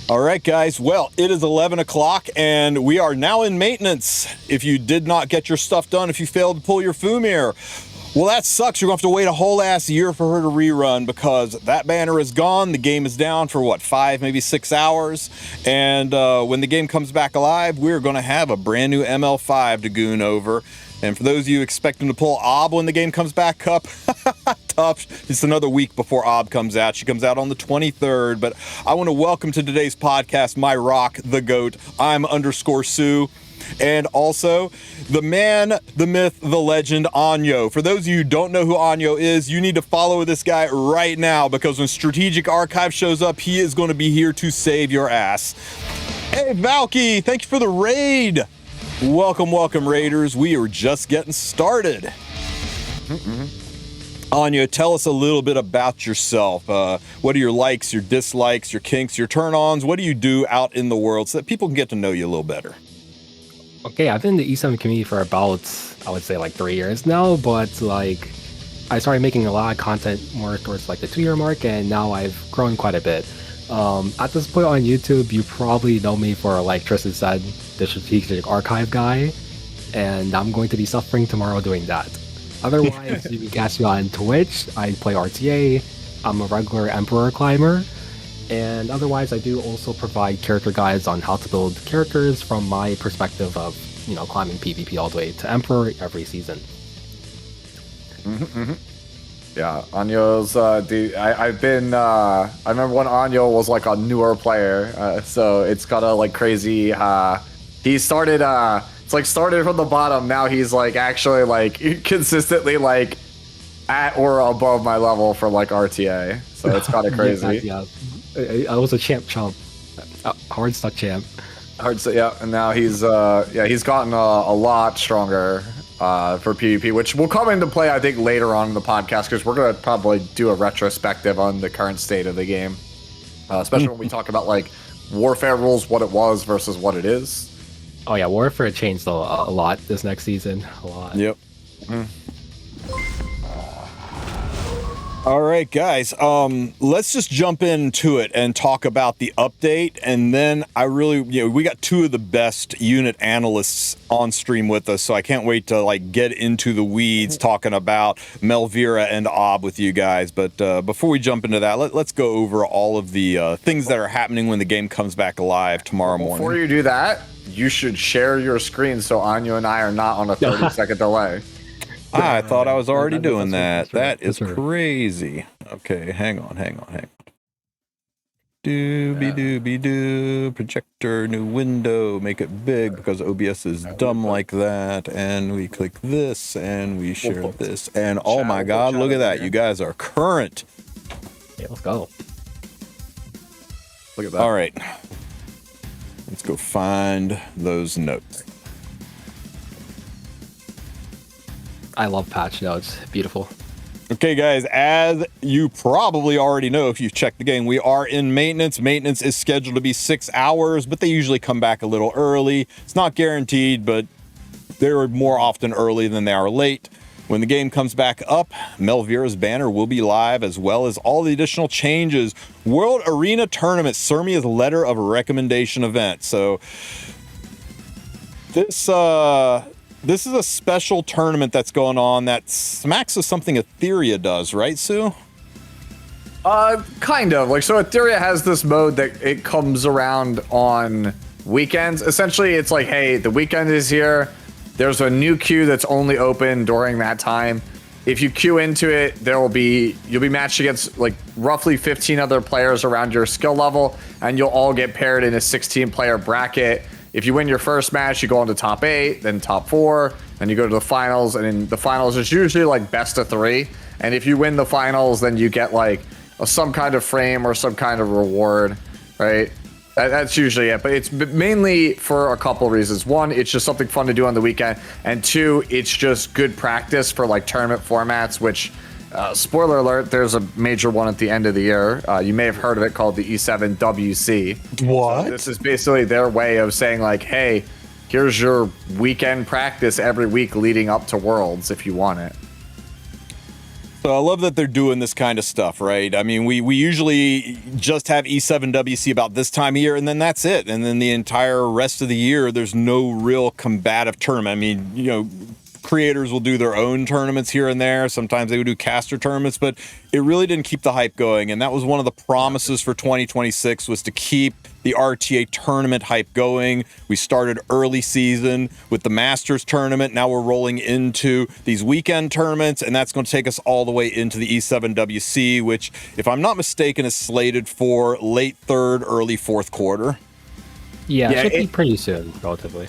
All right, guys. Well, it is 11 o'clock and we are now in maintenance. If you did not get your stuff done, if you failed to pull your Fumir, well, that sucks. You're going to have to wait a whole ass year for her to rerun because that banner is gone. The game is down for what, 5, maybe 6 hours. And when the game comes back alive, we're going to have a brand new ML5 to goon over. And for those of you expecting to pull Ob when the game comes back up, tough. It's another week before Ob comes out. She comes out on the 23rd. But I want to welcome to today's podcast, my rock, the GOAT. I'm _Sue. And also the man, the myth, the legend, Anyo. For those of you who don't know who Anyo is, you need to follow this guy right now because when Strategic Archive shows up, he is going to be here to save your ass. Hey, Valky, thank you for the raid. Welcome, welcome, Raiders. We are just getting started. Anyo, tell us a little bit about yourself. What are your likes, your dislikes, your kinks, your turn-ons? What do you do out in the world so that people can get to know you a little better? Okay, I've been in the E7 community for about, I would say, like 3 years now, but like I started making a lot of content more towards like the 2-year mark, and now I've grown quite a bit. At this point on YouTube, you probably know me for, like Tristen said, the Strategic Archive guy, and I'm going to be suffering tomorrow doing that. Otherwise, you can catch me on Twitch. I play RTA. I'm a regular Emperor climber. And otherwise, I do also provide character guides on how to build characters from my perspective of, you know, climbing PvP all the way to Emperor every season. Yeah, Anyo's, I've been, I remember when Anyo was like a newer player, so it's kind of like crazy. He started, it's like started from the bottom, now he's like actually like consistently like at or above my level for like RTA, so it's kind of crazy. Yeah. I was a champ, hard stuck champ. Yeah, and now he's he's gotten a lot stronger for PvP, which will come into play I think later on in the podcast because we're gonna probably do a retrospective on the current state of the game, especially when we talk about like warfare rules, what it was versus what it is. Oh yeah, warfare changed a lot this next season. A lot. Yep. All right, guys, let's just jump into it and talk about the update. And then we got 2 of the best unit analysts on stream with us, so I can't wait to like get into the weeds talking about Melvira and Ob with you guys. But before we jump into that, let's go over all of the things that are happening when the game comes back alive tomorrow morning. Before you do that, you should share your screen so Anyo and I are not on a 30-second delay. I thought I was already doing that. That is crazy. Okay, hang on. Doo-be-doo-be-doo. Projector, new window, make it big because OBS is dumb like that. And we click this and we share this. And oh my God, look at that. You guys are current. Yeah, let's go. Look at that. All right. Let's go find those notes. I love patch notes. Beautiful. Okay, guys, as you probably already know if you've checked the game, we are in maintenance. Maintenance is scheduled to be 6 hours, but they usually come back a little early. It's not guaranteed, but they're more often early than they are late. When the game comes back up, Melvira's banner will be live, as well as all the additional changes. World Arena Tournament, Sirmia's Letter of Recommendation event. So this is a special tournament that's going on that smacks of something Etheria does, right, Sue? Kind of. Like, so Etheria has this mode that it comes around on weekends. Essentially, it's like, hey, the weekend is here. There's a new queue that's only open during that time. If you queue into it, you'll be matched against like roughly 15 other players around your skill level, and you'll all get paired in a 16-player bracket. If you win your first match, you go on to top 8, then top 4, then you go to the finals, and in the finals, it's usually like best of 3. And if you win the finals, then you get like some kind of frame or some kind of reward, right? That's usually it, but it's mainly for a couple reasons. 1, it's just something fun to do on the weekend, and 2, it's just good practice for like tournament formats, which, spoiler alert, there's a major one at the end of the year. You may have heard of it, called the E7 WC. What? So this is basically their way of saying like, hey, here's your weekend practice every week leading up to Worlds if you want it. So I love that they're doing this kind of stuff, right? I mean, we usually just have E7WC about this time of year, and then that's it. And then the entire rest of the year, there's no real combative tournament. I mean, you know, creators will do their own tournaments here and there. Sometimes they would do caster tournaments, but it really didn't keep the hype going. And that was one of the promises for 2026, was to keep the RTA tournament hype going. We started early season with the Masters tournament. Now we're rolling into these weekend tournaments, and that's going to take us all the way into the E7WC, which, if I'm not mistaken, is slated for late third, early fourth quarter. Yeah, it should be pretty soon, relatively.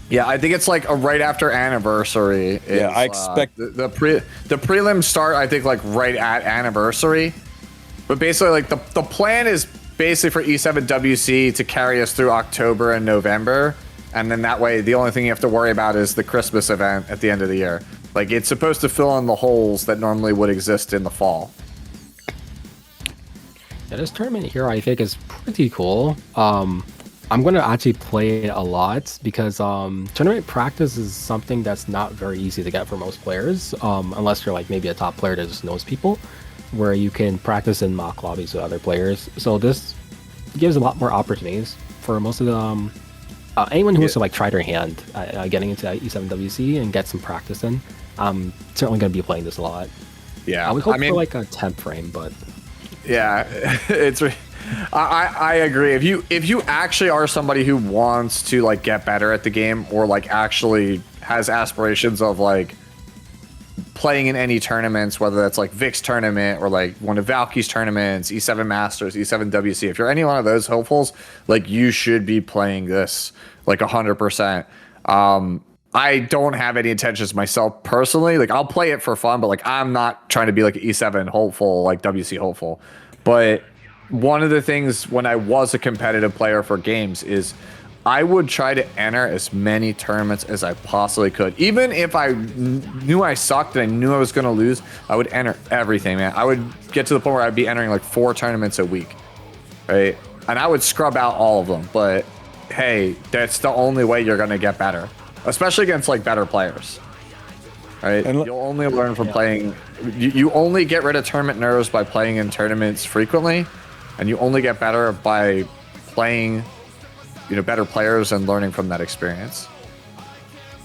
Yeah, I think it's like a right after anniversary. Yeah, I expect the prelims start, I think, like right at anniversary. But basically, like the plan is basically for E7WC to carry us through October and November, and then that way the only thing you have to worry about is the Christmas event at the end of the year. Like, it's supposed to fill in the holes that normally would exist in the fall. Yeah, this tournament here I think is pretty cool. I'm going to actually play it a lot because tournament practice is something that's not very easy to get for most players, unless you're like maybe a top player that just knows people, where you can practice in mock lobbies with other players. So this gives a lot more opportunities for most of the anyone who wants to like try their hand at getting into E7WC and get some practice in. I'm certainly going to be playing this a lot. Yeah, I would hope for like a 10th frame, but yeah, it's. I agree. If you actually are somebody who wants to like get better at the game, or like actually has aspirations of like playing in any tournaments, whether that's like Vic's tournament or like one of Valky's tournaments, E7 Masters, E7WC, if you're any one of those hopefuls, like, you should be playing this like 100%. I don't have any intentions myself personally. Like, I'll play it for fun, but like, I'm not trying to be like an E7 hopeful, like WC hopeful. But one of the things when I was a competitive player for games is I would try to enter as many tournaments as I possibly could. Even if I knew I sucked and I knew I was going to lose, I would enter everything, man. I would get to the point where I'd be entering like 4 tournaments a week, right? And I would scrub out all of them. But hey, that's the only way you're going to get better, especially against like better players, right? And you'll only learn from playing. You only get rid of tournament nerves by playing in tournaments frequently. And you only get better by playing, you know, better players and learning from that experience.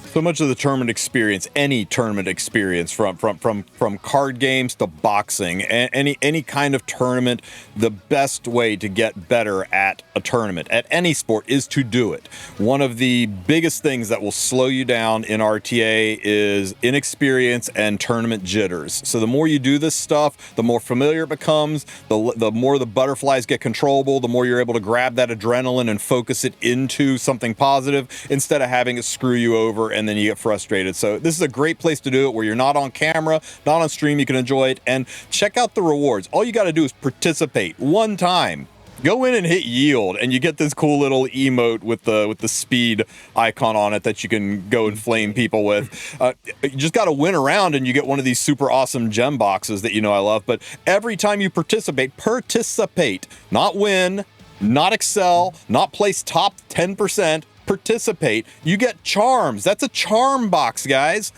So much of the tournament experience, any tournament experience, from card games to boxing, any kind of tournament, the best way to get better at a tournament, at any sport, is to do it. One of the biggest things that will slow you down in RTA is inexperience and tournament jitters. So the more you do this stuff, the more familiar it becomes, the more the butterflies get controllable, the more you're able to grab that adrenaline and focus it into something positive instead of having it screw you over and then you get frustrated. So this is a great place to do it, where you're not on camera, not on stream. You can enjoy it and check out the rewards. All you got to do is participate one time. Go in and hit yield, and you get this cool little emote with the speed icon on it that you can go and flame people with. You just got to win around, and you get one of these super awesome gem boxes that you know I love. But every time you participate, not win, not excel, not place top 10%. Participate, you get charms. That's a charm box, guys.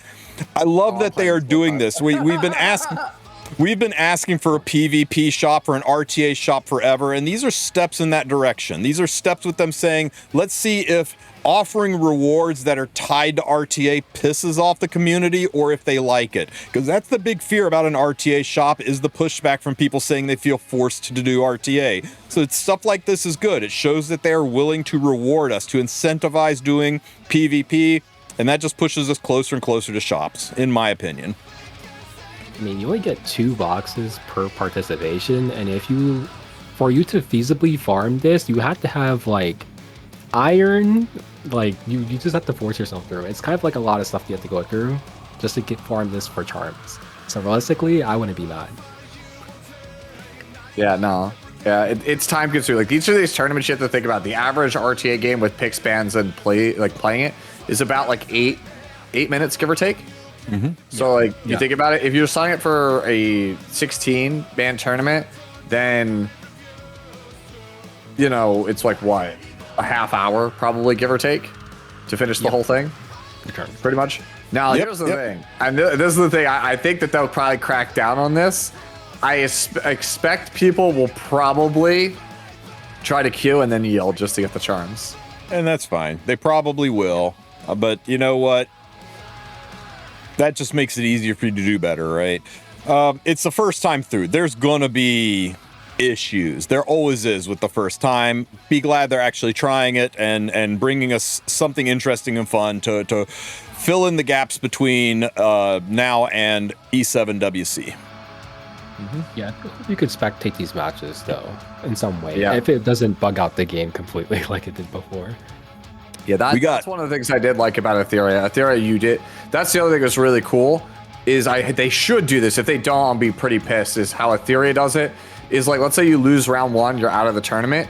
I love that they are doing this. We've been asking for a PvP shop, for an RTA shop forever, and these are steps in that direction. These are steps with them saying, let's see if offering rewards that are tied to RTA pisses off the community or if they like it. Because that's the big fear about an RTA shop, is the pushback from people saying they feel forced to do RTA. So it's stuff like this is good. It shows that they are willing to reward us, to incentivize doing PvP, and that just pushes us closer and closer to shops, in my opinion. I mean, you only get 2 boxes per participation, and for you to feasibly farm this, you have to have like iron. Like, you just have to force yourself through. It's kind of like a lot of stuff you have to go through just to farm this for charms. So realistically, I wouldn't be mad. Yeah, no. Yeah, it's time consuming. Like, each of these tournaments you have to think about. The average RTA game with pick spans and playing it is about like 8 minutes, give or take. Mm-hmm. So like, you think about it, if you're signing up for a 16-man tournament, then, you know, it's like what, a half hour probably, give or take, to finish the whole thing. Returns. pretty much. Now, here's the thing, and this is the thing. I think that they'll probably crack down on this. I expect people will probably try to queue and then yield just to get the charms. And that's fine. They probably will. But you know what? That just makes it easier for you to do better, right? It's the first time through. There's gonna be issues. There always is with the first time. Be glad they're actually trying it and bringing us something interesting and fun to fill in the gaps between now and E7WC. Yeah, you could spectate these matches though in some way. Yeah. If it doesn't bug out the game completely like it did before. Yeah, that's one of the things I did like about Etheria. Etheria, that's the other thing that's really cool. Is they should do this. If they don't, I'll be pretty pissed. Is how Etheria does it. Is like, let's say you lose round 1, you're out of the tournament.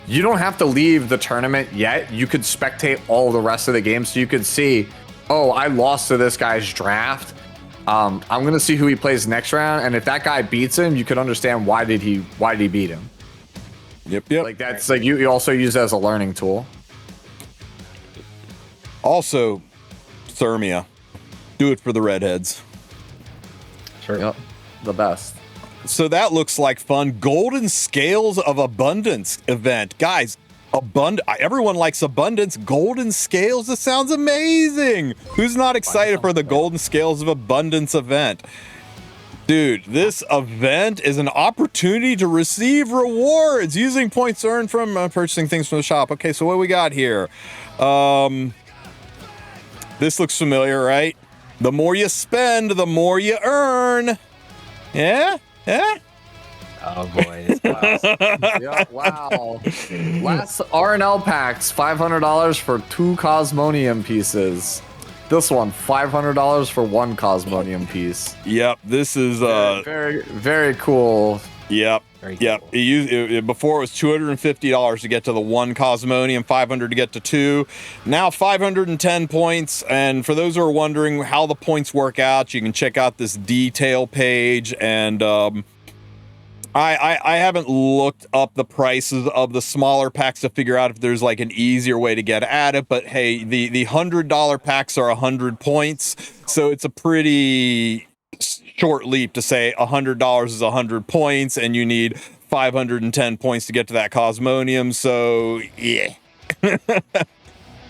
You don't have to leave the tournament yet. You could spectate all the rest of the game, so you could see, oh, I lost to this guy's draft. I'm gonna see who he plays next round, and if that guy beats him, you could understand why did he beat him. Yep. Like that's like you also use it as a learning tool. Also, Thermia. Do it for the redheads. Sure. Yep, the best. So that looks like fun. Golden Scales of Abundance event. Guys, everyone likes abundance. Golden Scales, this sounds amazing. Who's not excited for the Golden Scales of Abundance event? Dude, this event is an opportunity to receive rewards using points earned from purchasing things from the shop. Okay, so what we got here? This looks familiar, right? The more you spend, the more you earn. Yeah? Yeah? Oh boy. Yeah, wow. Last RNL packs, $500 for 2 Cosmonium pieces. This one, $500 for 1 Cosmonium piece. Yep, this is very, very cool. Yep. Very Yep. cool. Before it was $250 to get to the 1 Cosmonium, $500 to get to 2. Now 510 points. And for those who are wondering how the points work out, you can check out this detail page. And I haven't looked up the prices of the smaller packs to figure out if there's like an easier way to get at it. But hey, the $100 packs are 100 points. So it's a pretty short leap to say $100 is 100 points and you need 510 points to get to that Cosmonium. So yeah.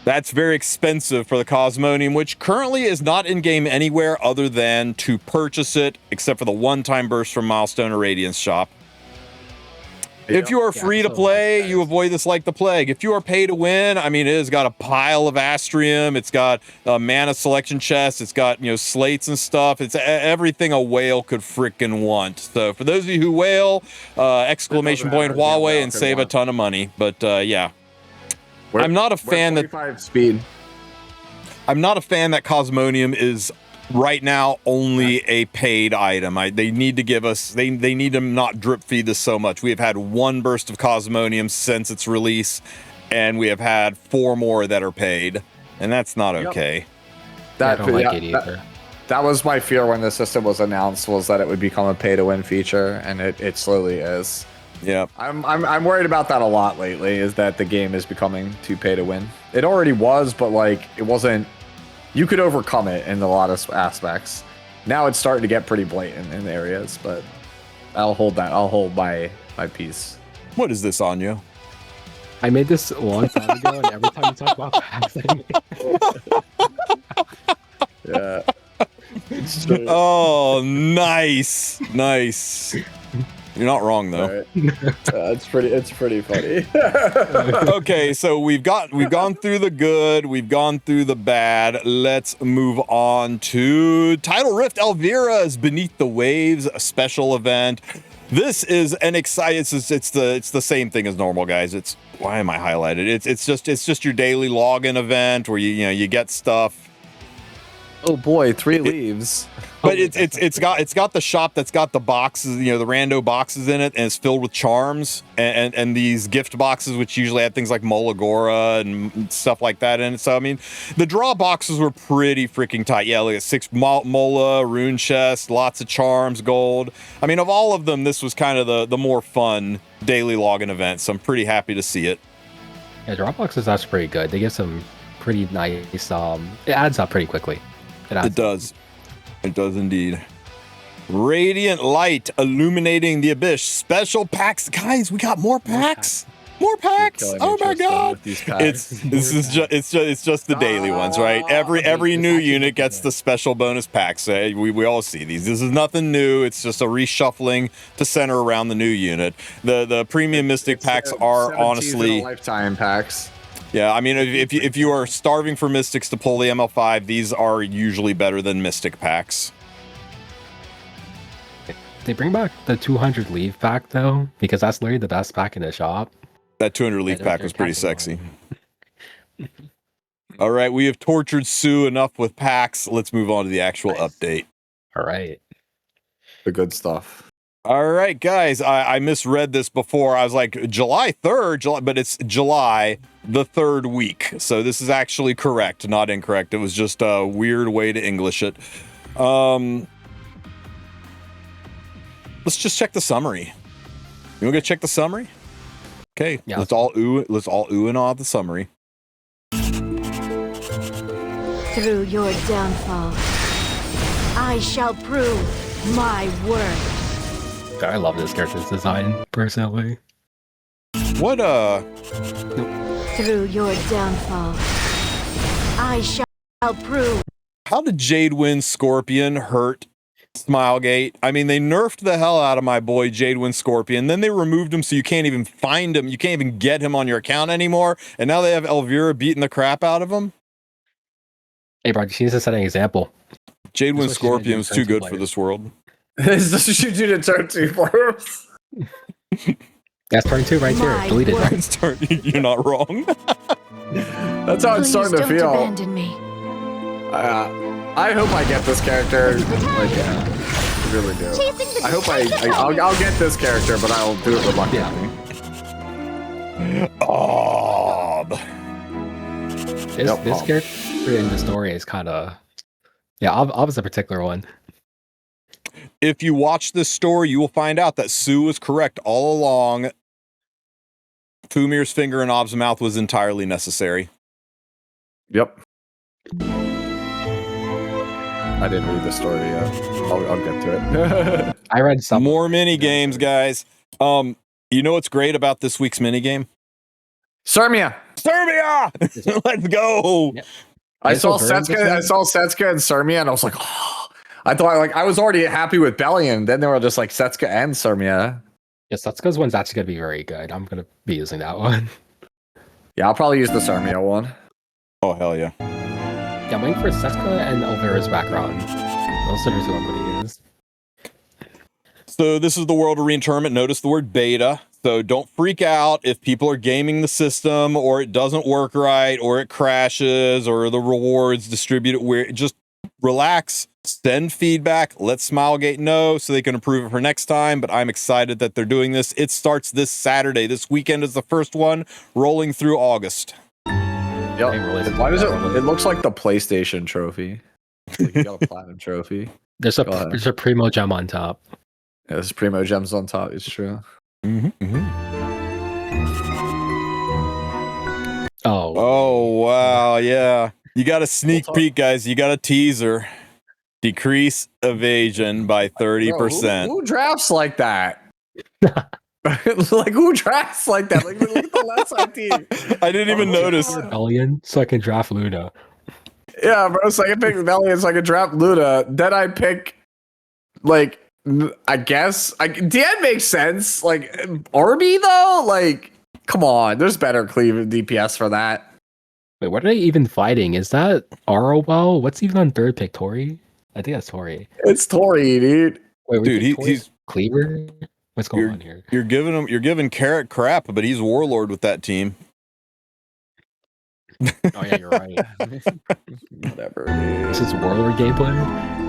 That's very expensive for the Cosmonium, which currently is not in game anywhere other than to purchase it, except for the one-time burst from Milestone or Radiance shop. If you are free to play, you avoid this like the plague. If you are pay to win, I mean, it has got a pile of Astrium. It's got a mana selection chest. It's got, slates and stuff. It's everything a whale could freaking want. So for those of you who whale, exclamation point HUAWEI and save a ton of money. But yeah, I'm not a fan that speed. I'm not a fan that Cosmonium is right now only a paid item. They need to give us, they need to not drip feed this so much. We have had 1 burst of Cosmonium since its release, and we have had 4 more that are paid, and that's not okay. I don't like it either. That was my fear when the system was announced, was that it would become a pay to win feature, and it slowly is. Yeah, I'm worried about that a lot lately, is that the game is becoming too pay to win. It already was, but like it wasn't. You could overcome it in a lot of aspects. Now it's starting to get pretty blatant in areas, but I'll hold my peace. What is this, Anya? I made this a long time ago, and every time you talk about packs, I make Yeah. Oh, nice. You're not wrong though. Right. It's pretty funny. Okay, so we've gone through the good, we've gone through the bad. Let's move on to Tidal Rift Elvira's Beneath the Waves, a special event. This is an exciting. It's the same thing as normal, guys. It's, why am I highlighted? It's just your daily login event where you get stuff. Oh boy, 3 leaves. But it's got the shop that's got the boxes, the rando boxes in it, and it's filled with charms and these gift boxes, which usually have things like Molagora and stuff like that in it. So I mean, the draw boxes were pretty freaking tight. Yeah, look at 6 Mola, rune chest, lots of charms, gold. I mean, of all of them, this was kind of the more fun daily login event. So I'm pretty happy to see it. Yeah, Dropbox is actually pretty good. They get some pretty nice. It adds up pretty quickly. It does. It does indeed. Radiant light illuminating the abyss. Special packs, guys. We got more packs. More packs. Oh my god! It's just the daily ones, right? Every new unit gets the special bonus packs. We all see these. This is nothing new. It's just a reshuffling to center around the new unit. The premium Mystic packs are honestly lifetime packs. Yeah, I mean, if you are starving for Mystics to pull the ML5, these are usually better than Mystic packs. They bring back the 200 leaf pack though, because that's literally the best pack in the shop. That 200 leaf pack was pretty sexy. All right, we have tortured Sue enough with packs. Let's move on to the actual update. All right. The good stuff. All right, guys, I misread this before. I was like July 3rd, but it's July the 3rd week. So this is actually correct, not incorrect. It was just a weird way to English it. Let's just check the summary. You want to go check the summary? Okay, yeah, let's all ooh and ah the summary. Through your downfall, I shall prove my worth. I love this character's design, personally. What Through your downfall, I shall prove. How did Jadewind Scorpion hurt Smilegate? I mean, they nerfed the hell out of my boy Jadewind Scorpion, then they removed him so you can't even find him, you can't even get him on your account anymore, and now they have Elvira beating the crap out of him. Hey bro, she needs to set an example. Jadewind Scorpion is too good for this world. This is what you do to turn 2 players. That's turn 2 right here. Delete it. You're not wrong. That's how it's starting to feel. Abandon me. I hope I get this character. Like, I really do. I hope I'll get this character, but I'll do it reluctantly. This character in the story is kind of... Yeah, I was a particular one. If you watch this story, you will find out that Sue was correct all along. Fumir's finger in Ob's mouth was entirely necessary. Yep. I didn't read the story yet. I'll get to it. I read some more mini games, guys. You know what's great about this week's mini game? Sermia! Let's go! Yep. I saw Setsuka and Sermia, and I was like, oh. I thought I was already happy with Bellion. Then they were just like Setsuka and Sermia. Yeah, Setsuka's one's actually gonna be very good. I'm gonna be using that one. Yeah, I'll probably use the Sermia one. Oh hell yeah! Yeah, I'm waiting for Setsuka and Elvira's background. Those are the two I'm gonna use. So this is the World of Reinterment. Notice the word beta. So don't freak out if people are gaming the system or it doesn't work right or it crashes or the rewards distribute it weird. Just relax, send feedback, let Smilegate know so they can improve it for next time. But I'm excited that they're doing this. It starts this Saturday. This weekend is the first one, rolling through August. Yep. Why does it looks like the PlayStation trophy. Like you got a platinum trophy. There's a Primo gem on top. Yeah, there's Primo gems on top. It's true. Oh wow, yeah. You got a sneak peek, guys. You got a teaser. Decrease evasion by 30%. Who drafts like that? Like who drafts like that? Like look at the left side team. I didn't even notice. Rebellion, so I can draft Luna. Yeah, bro. So I can pick Rebellion, so I can draft Luna. Then I pick like. I guess DN makes sense. Like Arby though, like come on, there's better cleave DPS for that. Wait, what are they even fighting? Is that Arrowbow? What's even on third pick? Tori? I think that's Tori. It's Tori, dude. Wait, dude, he's Cleaver. What's going on here? You're giving Carrot crap, but he's Warlord with that team. Oh yeah, you're right. Whatever. Dude. This is Warlord gameplay.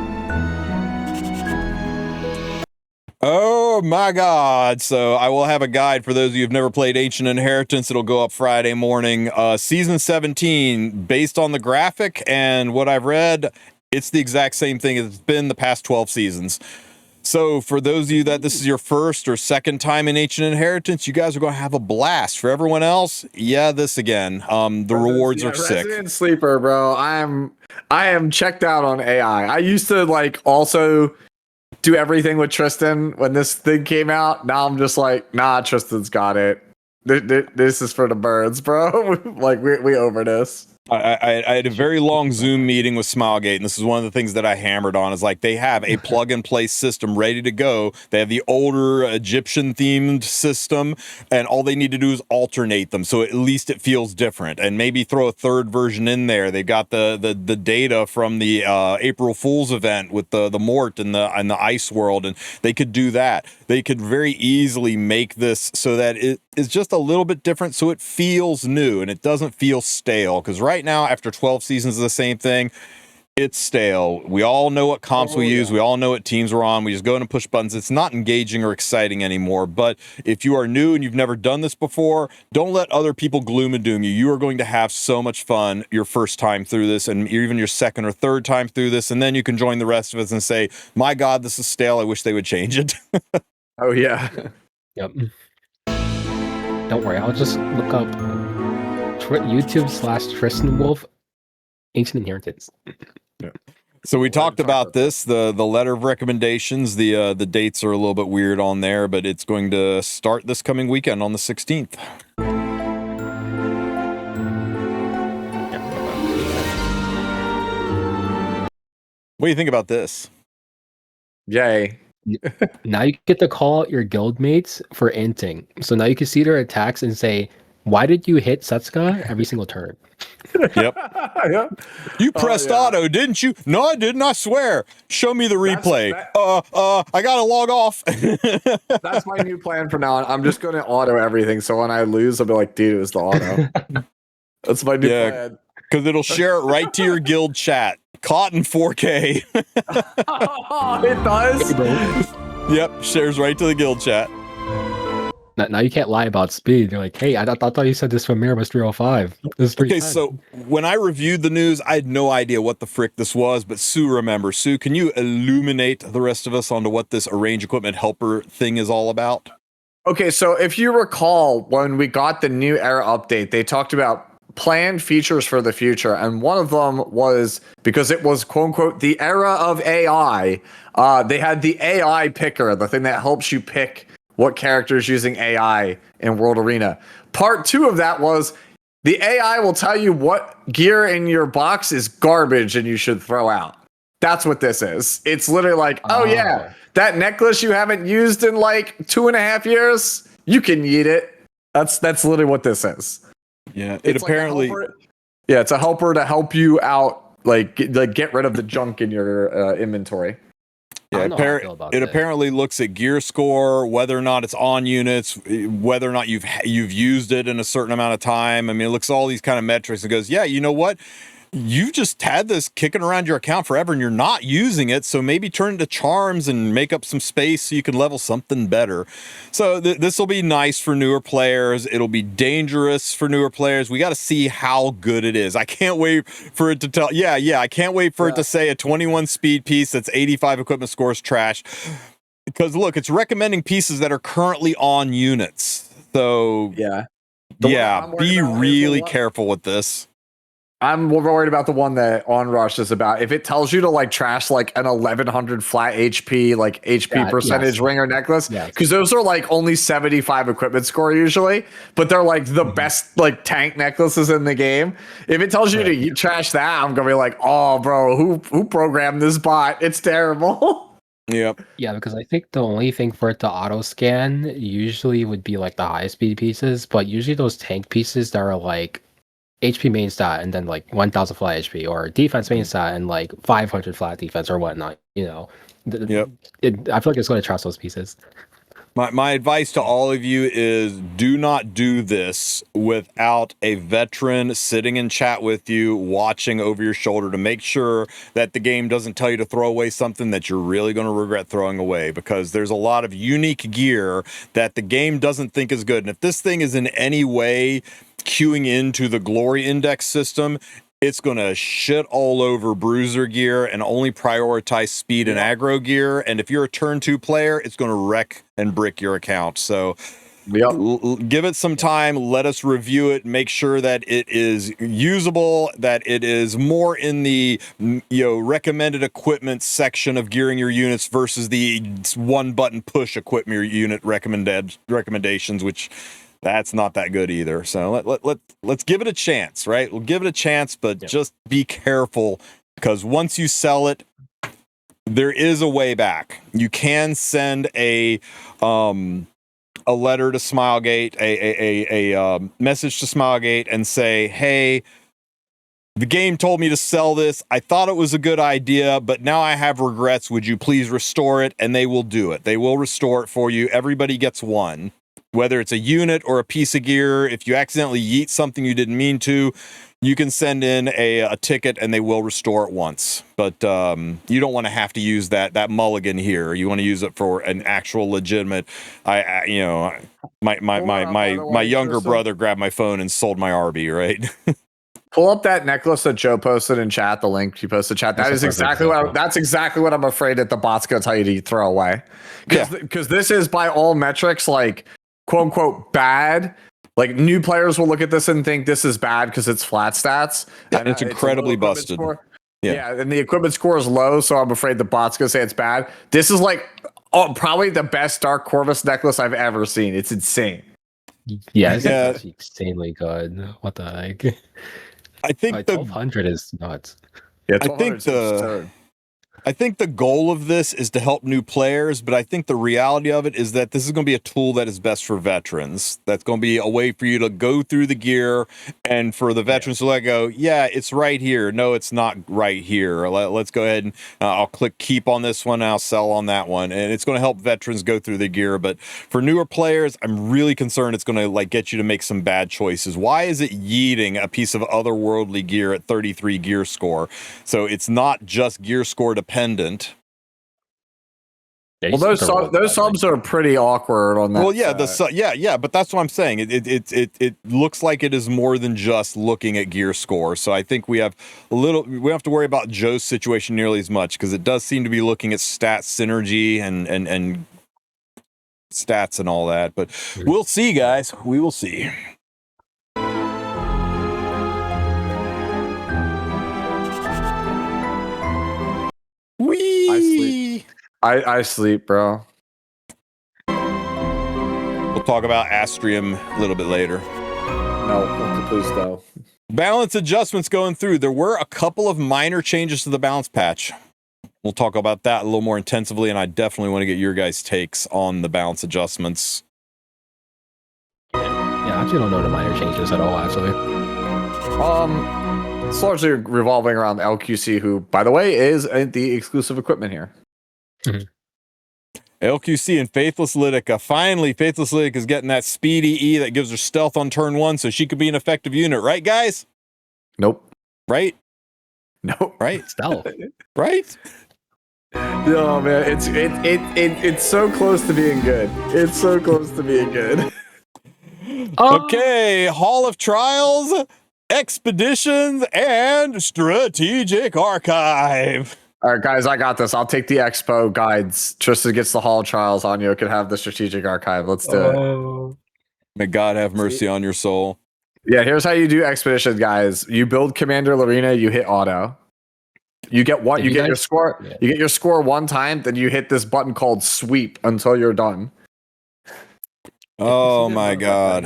Oh my god. So I will have a guide for those of you who've never played Ancient Inheritance. It'll go up Friday morning. Season 17, based on the graphic and what I've read, it's the exact same thing as it's been the past 12 seasons. So for those of you that this is your first or second time in Ancient Inheritance, you guys are going to have a blast. For everyone else, yeah, this again. The rewards are sick. Resident Sleeper, bro. I am checked out on AI. I used to like also do everything with Tristen when this thing came out. Now I'm just like, nah, Tristan's got it. This is for the birds, bro. Like we over this. I had a very long Zoom meeting with Smilegate, and this is one of the things that I hammered on, is like they have a plug-and-play system ready to go. They have the older Egyptian-themed system, and all they need to do is alternate them, so at least it feels different, and maybe throw a third version in there. They've got the data from the April Fool's event with the Mort and the Ice World, and they could do that. They could very easily make this so that it is just a little bit different, so it feels new, and it doesn't feel stale, because right now, after 12 seasons of the same thing, it's stale. We all know what comps we use. We all know what teams we're on. We just go in and push buttons. It's not engaging or exciting anymore. But if you are new and you've never done this before, don't let other people gloom and doom you. You are going to have so much fun your first time through this, and even your second or third time through this, and then you can join the rest of us and say, my God, this is stale. I wish they would change it. Oh, yeah. Yep. Don't worry, I'll just look up YouTube/Tristen Wulf Ancient Inheritance. Yeah. So we talked about this, the letter of recommendations. The dates are a little bit weird on there, but it's going to start this coming weekend on the 16th. What do you think about this? Yay. Now you get to call out your guild mates for inting. So now you can see their attacks and say, why did you hit Setsuka every single turn? Yep. Yeah. You pressed auto, didn't you? No, I didn't, I swear. Show me the replay. I gotta log off. That's my new plan from now on. I'm just going to auto everything. So when I lose, I'll be like, dude, it was the auto. That's my new plan. Because it'll share it right to your guild chat. Caught in 4K. It does? Yep, shares right to the guild chat. Now you can't lie about speed. You're like, hey, I thought you said this from Mirror was 305. This is 310. Okay, so when I reviewed the news, I had no idea what the frick this was, but Sue remembers. Sue, can you illuminate the rest of us onto what this arrange equipment helper thing is all about? Okay, so if you recall, when we got the new era update, they talked about planned features for the future, and one of them was, because it was quote unquote the era of AI, they had the AI picker, the thing that helps you pick what characters using AI in World Arena. Part 2 of that was the AI will tell you what gear in your box is garbage and you should throw out. That's what this is. It's literally like, oh yeah, that necklace you haven't used in like 2.5 years, you can yeet it. That's literally what this is. Yeah, It's apparently it's a helper to help you out, like get rid of the junk in your inventory. Yeah, it apparently looks at gear score, whether or not it's on units, whether or not you've used it in a certain amount of time. I mean, it looks at all these kind of metrics and goes, yeah, you know what? You've just had this kicking around your account forever and you're not using it, so maybe turn it to charms and make up some space so you can level something better. So this will be nice for newer players. It'll be dangerous for newer players. We got to see how good it is. I can't wait for it to tell. Yeah, I can't wait for it to say a 21 speed piece that's 85 equipment scores trash. Because look, it's recommending pieces that are currently on units. So be really careful with this. I'm more worried about the one that Onrush is about. If it tells you to like trash like an 1100 flat HP, like HP percentage ring or necklace, because those are like only 75 equipment score usually, but they're like the best like tank necklaces in the game. If it tells you to trash that, I'm gonna be like, oh, bro, who programmed this bot? It's terrible. Yep. Yeah, because I think the only thing for it to auto scan usually would be like the high speed pieces, but usually those tank pieces that are like HP main stat and then like 1000 flat HP, or defense main stat and like 500 flat defense or whatnot, you know. Yep. I feel like it's going to trust those pieces. My advice to all of you is do not do this without a veteran sitting in chat with you, watching over your shoulder to make sure that the game doesn't tell you to throw away something that you're really going to regret throwing away, because there's a lot of unique gear that the game doesn't think is good. And if this thing is in any way queuing into the glory index system, it's going to shit all over bruiser gear and only prioritize speed and aggro gear. And if you're a turn 2 player, it's going to wreck and brick your account. So give it some time. Let us review it. Make sure that it is usable, that it is more in the recommended equipment section of gearing your units versus the one button push equip your unit recommendations, which that's not that good either. So let's give it a chance, right? We'll give it a chance, but just be careful, because once you sell it, there is a way back. You can send a letter to Smilegate, a message to Smilegate, and say, hey, the game told me to sell this. I thought it was a good idea, but now I have regrets. Would you please restore it? And they will do it. They will restore it for you. Everybody gets one. Whether it's a unit or a piece of gear, if you accidentally yeet something you didn't mean to, you can send in a ticket and they will restore it once. But you don't want to have to use that mulligan here. You want to use it for an actual legitimate. My younger brother grabbed my phone and sold my RB, right? Pull up that necklace that Joe posted in chat. The link he posted in chat. That's exactly what I'm afraid that the bot's gonna tell you to throw away. Because this is by all metrics like quote unquote bad. Like new players will look at this and think this is bad because it's flat stats. Yeah, and it's incredibly busted. Yeah, and the equipment score is low, so I'm afraid the bot's gonna say it's bad. This is like probably the best Dark Corvus necklace I've ever seen. It's insane. Yeah, it's actually insanely good. What the heck? I think like 1200 is nuts. Yeah, I think the goal of this is to help new players, but I think the reality of it is that this is going to be a tool that is best for veterans. That's going to be a way for you to go through the gear and for the veterans to go, yeah, it's right here. No, it's not right here. Let's go ahead and I'll click keep on this one. I'll sell on that one. And it's going to help veterans go through the gear. But for newer players, I'm really concerned it's going to like get you to make some bad choices. Why is it yeeting a piece of otherworldly gear at 33 gear score? So it's not just gear score dependent. Well, those subs are pretty awkward on that. Well, yeah, but that's what I'm saying. It looks like it is more than just looking at gear score. So I think we have we don't have to worry about Joe's situation nearly as much, because it does seem to be looking at stat synergy and stats and all that. But we'll see, guys. We will see. I sleep, bro. We'll talk about Astrium a little bit later. No, please no. Balance adjustments going through. There were a couple of minor changes to the balance patch. We'll talk about that a little more intensively, and I definitely want to get your guys' takes on the balance adjustments. Yeah, I actually don't know the minor changes at all, actually. It's largely revolving around LQC, who, by the way, is the exclusive equipment here. Mm-hmm. LQC and Faithless Lytica. Finally, Faithless Lytica is getting that speedy E that gives her stealth on turn 1, so she could be an effective unit. Right, guys? Nope. Right? Nope. Right? Stealth. Right? No, man. It's so close to being good. It's so close to being good. Okay, Hall of Trials, Expeditions, and Strategic Archive. All right, guys, I got this. I'll take the expo guides. Tristen gets the Hall of Trials. Anya can have the Strategic Archive. Let's do it. May God have mercy on your soul. Yeah, here's how you do Expedition, guys. You build Commander Lorena, you hit auto. You get one. You get your score. Yeah. You get your score one time, then you hit this button called Sweep until you're done. Oh my God.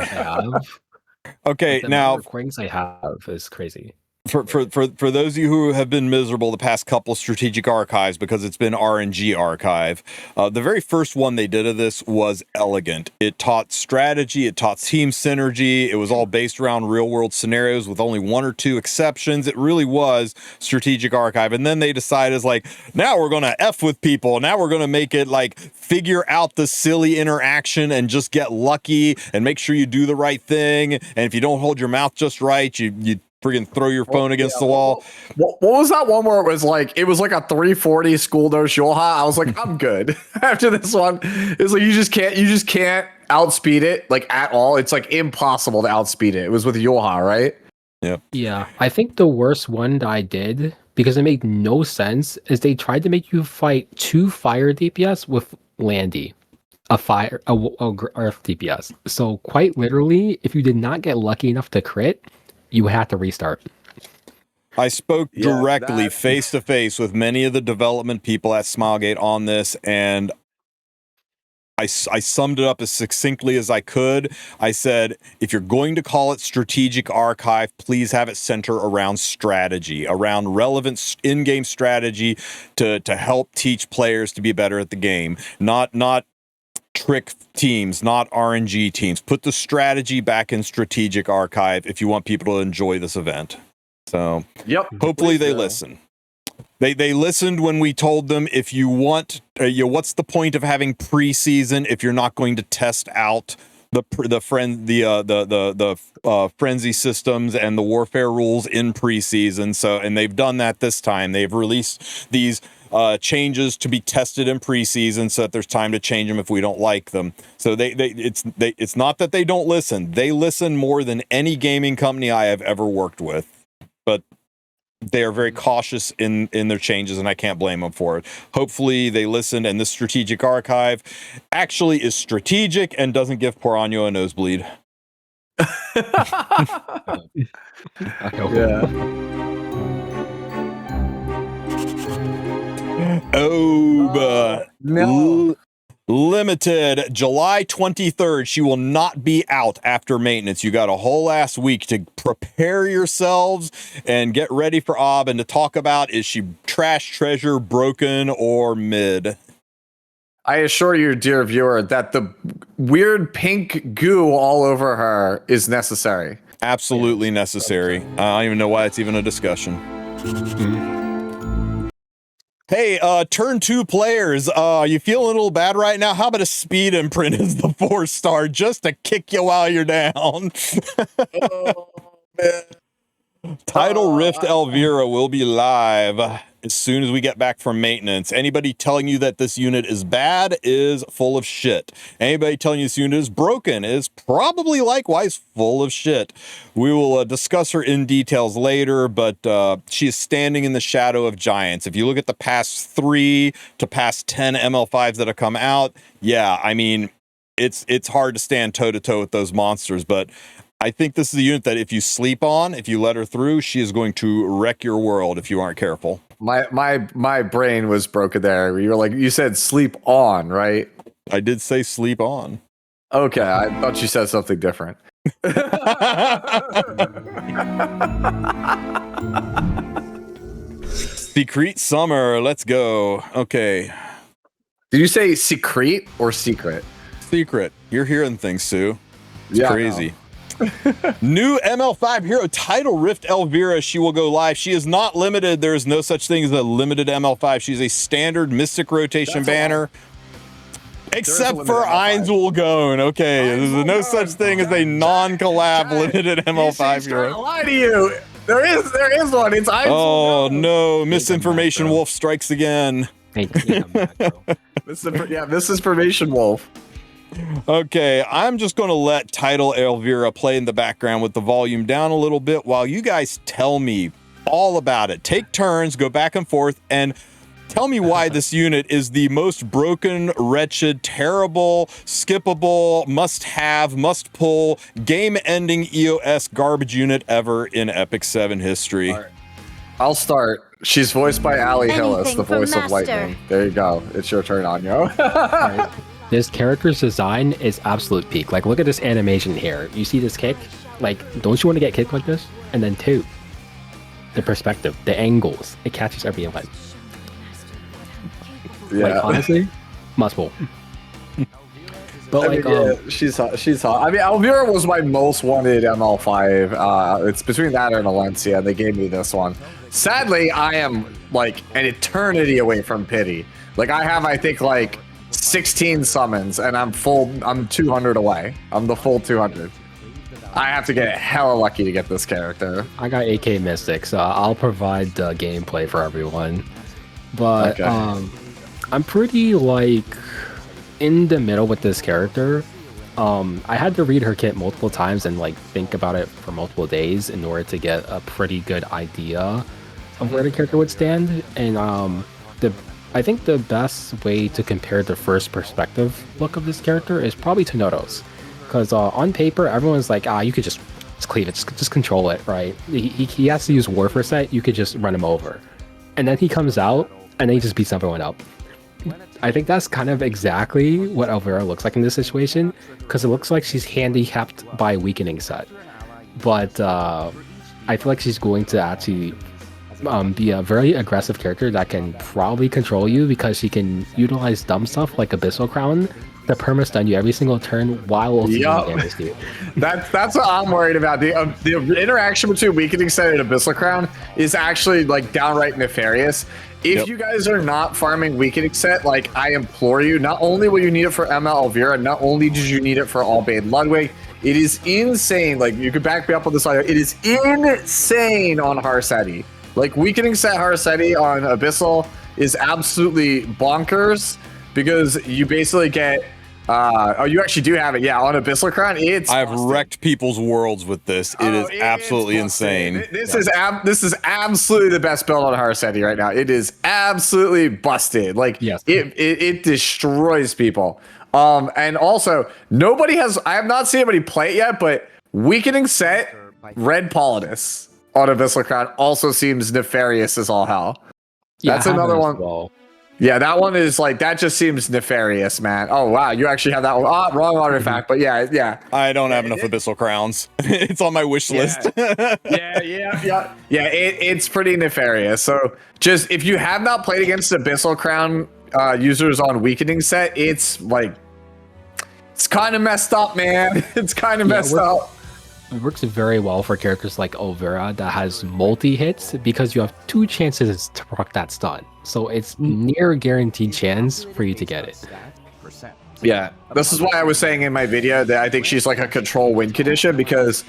Okay, now recordings I have is crazy. For those of you who have been miserable the past couple of strategic archives because it's been RNG archive, the very first one they did of this was elegant. It taught strategy, it taught team synergy, it was all based around real world scenarios with only one or two exceptions. It really was strategic archive. And then they decided, like, now we're gonna F with people. Now we're gonna make it like figure out the silly interaction and just get lucky and make sure you do the right thing. And if you don't hold your mouth just right, you freaking throw your phone against the wall. What was that one where it was like a 340 school no Shulha? I was like, I'm good. After this one, it's like you just can't outspeed it like at all. It's like impossible to outspeed it. It was with Yulha, right? Yep. Yeah, I think the worst one that I did, because it made no sense, is they tried to make you fight 2 fire DPS with Landy, earth DPS. So quite literally, if you did not get lucky enough to crit, you had to restart. I spoke Yeah, directly face to face with many of the development people at Smilegate on this, and I summed it up as succinctly as I could. I said, if you're going to call it strategic archive, please have it center around strategy, around relevant in-game strategy to help teach players to be better at the game, not trick teams, not RNG teams. Put the strategy back in strategic archive if you want people to enjoy this event. So Yep. hopefully they listen. They listened when we told them, if you want, what's the point of having preseason if you're not going to test out the frenzy systems and the warfare rules in preseason? So, and they've done that this time. They've released these changes to be tested in preseason, so that there's time to change them if we don't like them. So it's not that they don't listen. They listen more than any gaming company I have ever worked with, but they are very cautious in their changes, and I can't blame them for it. Hopefully they listened, and this strategic archive actually is strategic and doesn't give poor Anyo a nosebleed. No. Limited July 23rd. She will not be out after maintenance. You got a whole ass week to prepare yourselves and get ready for Ob and to talk about, is she trash, treasure, broken, or mid? I assure you, dear viewer, that the weird pink goo all over her is necessary. Absolutely necessary. I don't even know why it's even a discussion. Hey, turn 2 players. You feel a little bad right now? How about a speed imprint as the 4-star just to kick you while you're down? Oh, man. Title Rift Elvira will be live as soon as we get back from maintenance. Anybody telling you that this unit is bad is full of shit. Anybody telling you this unit is broken is probably likewise full of shit. We will discuss her in details later, but she is standing in the shadow of giants. If you look at the past 3 to past 10 ML5s that have come out, yeah, I mean, it's hard to stand toe-to-toe with those monsters, but I think this is a unit that if you sleep on, if you let her through, she is going to wreck your world if you aren't careful. My brain was broken there. You were like, you said sleep on, right? I did say sleep on. Okay, I thought you said something different. Secret Summer, let's go. Okay. Did you say secret or secret? Secret. You're hearing things, Sue. It's Yeah, crazy. New ML5 hero, Title Rift Elvira. She will go live. She is not limited. There is no such thing as a limited ML5. She's a standard Mystic rotation banner. Except for Einzulgone. Okay, there's no such thing as a non-collab limited ML5 hero. I lie to you. There is one. It's Einzulgone. Oh no, misinformation Wolf strikes again. Misinformation Wolf. Okay, I'm just going to let Title Elvira play in the background with the volume down a little bit while you guys tell me all about it. Take turns, go back and forth, and tell me why this unit is the most broken, wretched, terrible, skippable, must-have, must-pull, game-ending EOS garbage unit ever in Epic 7 history. Right. I'll start. She's voiced by Ali Hillis, the voice of Lightning. There you go. It's your turn, Anyo. Right. This character's design is absolute peak. Like, look at this animation here. You see this kick? Like, don't you want to get kicked like this? And then 2, the perspective, the angles. It catches every event. Yeah. Like, honestly, must pull. But she's hot. I mean, Elvira was my most wanted ML5. It's between that and Valencia. They gave me this one. Sadly, I am like an eternity away from pity. Like, I have, I think, like 16 summons, and I'm 200 away. I'm the full 200. I have to get hella lucky to get this character. I got AK Mystic, so I'll provide the gameplay for everyone. But I'm pretty like in the middle with this character. I had to read her kit multiple times and like think about it for multiple days in order to get a pretty good idea of where the character would stand. And I think the best way to compare the first perspective look of this character is probably to Noto's, because on paper everyone's like, you could just cleave it, just control it, right? He has to use Warfare set, you could just run him over, and then he comes out and then he just beats everyone up. I think that's kind of exactly what Elvira looks like in this situation, because it looks like she's handicapped by weakening set, but I feel like she's going to actually be a very aggressive character that can probably control you, because she can utilize dumb stuff like Abyssal Crown to perma-stun you every single turn while also doing damage to you. That's what I'm worried about. The interaction between weakening set and Abyssal Crown is actually like downright nefarious. If you guys are not farming weakening set, like, I implore you, not only will you need it for ML Elvira, not only did you need it for Albade Ludwig, it is insane. Like, you could back me up on this audio. It is insane on Harsetti. Like, weakening set Harsetti on Abyssal is absolutely bonkers, because you basically get oh, you actually do have it. Yeah, on Abyssal Crown, I've wrecked people's worlds with this. It is absolutely insane. This is absolutely the best build on Harsetti right now. It is absolutely busted. Like, it destroys people. And also, I have not seen anybody play it yet, but weakening set Red Politis on Abyssal Crown also seems nefarious as all hell. That's another one. Well. Yeah, that one is like, that just seems nefarious, man. Oh, wow. You actually have that one. Wrong artifact, but yeah. I don't have enough Abyssal Crowns. It's on my wish list. Yeah, it's pretty nefarious. So just, if you have not played against Abyssal Crown users on weakening set, it's like, it's kind of messed up, man. It's kind of messed up. It works very well for characters like Elvira that has multi-hits, because you have 2 chances to proc that stun. So it's near guaranteed chance for you to get it. Yeah, this is why I was saying in my video that I think she's like a control win condition, because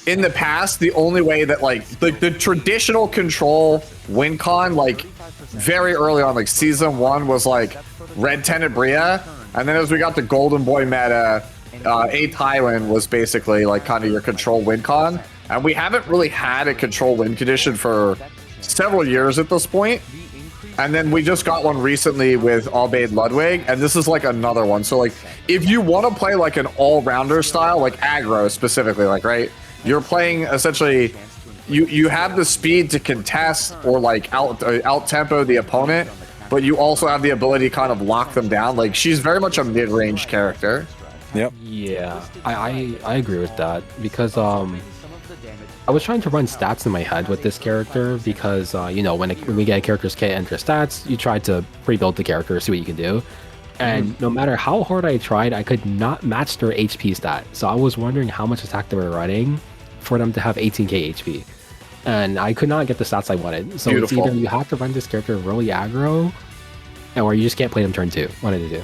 in the past, the only way that like the traditional control win con, like very early on, like season 1 was like Red Tenebria, and then as we got the Golden Boy meta, 8th Highland was basically like kind of your control win con, and we haven't really had a control win condition for several years at this point. And then we just got one recently with Albade Ludwig, and this is like another one. So like, if you want to play like an all-rounder style, like aggro specifically, like, right, you're playing essentially, you have the speed to contest or like out tempo the opponent, but you also have the ability to kind of lock them down. Like, she's very much a mid-range character. Yep. Yeah, I agree with that, because I was trying to run stats in my head with this character, because you know, when we get a character's kit enter stats, you try to rebuild the character, see what you can do, and no matter how hard I tried, I could not match their HP stat. So I was wondering how much attack they were running for them to have 18k HP, and I could not get the stats I wanted. So Beautiful. It's either you have to run this character really aggro, or you just can't play them turn 2. One of the two.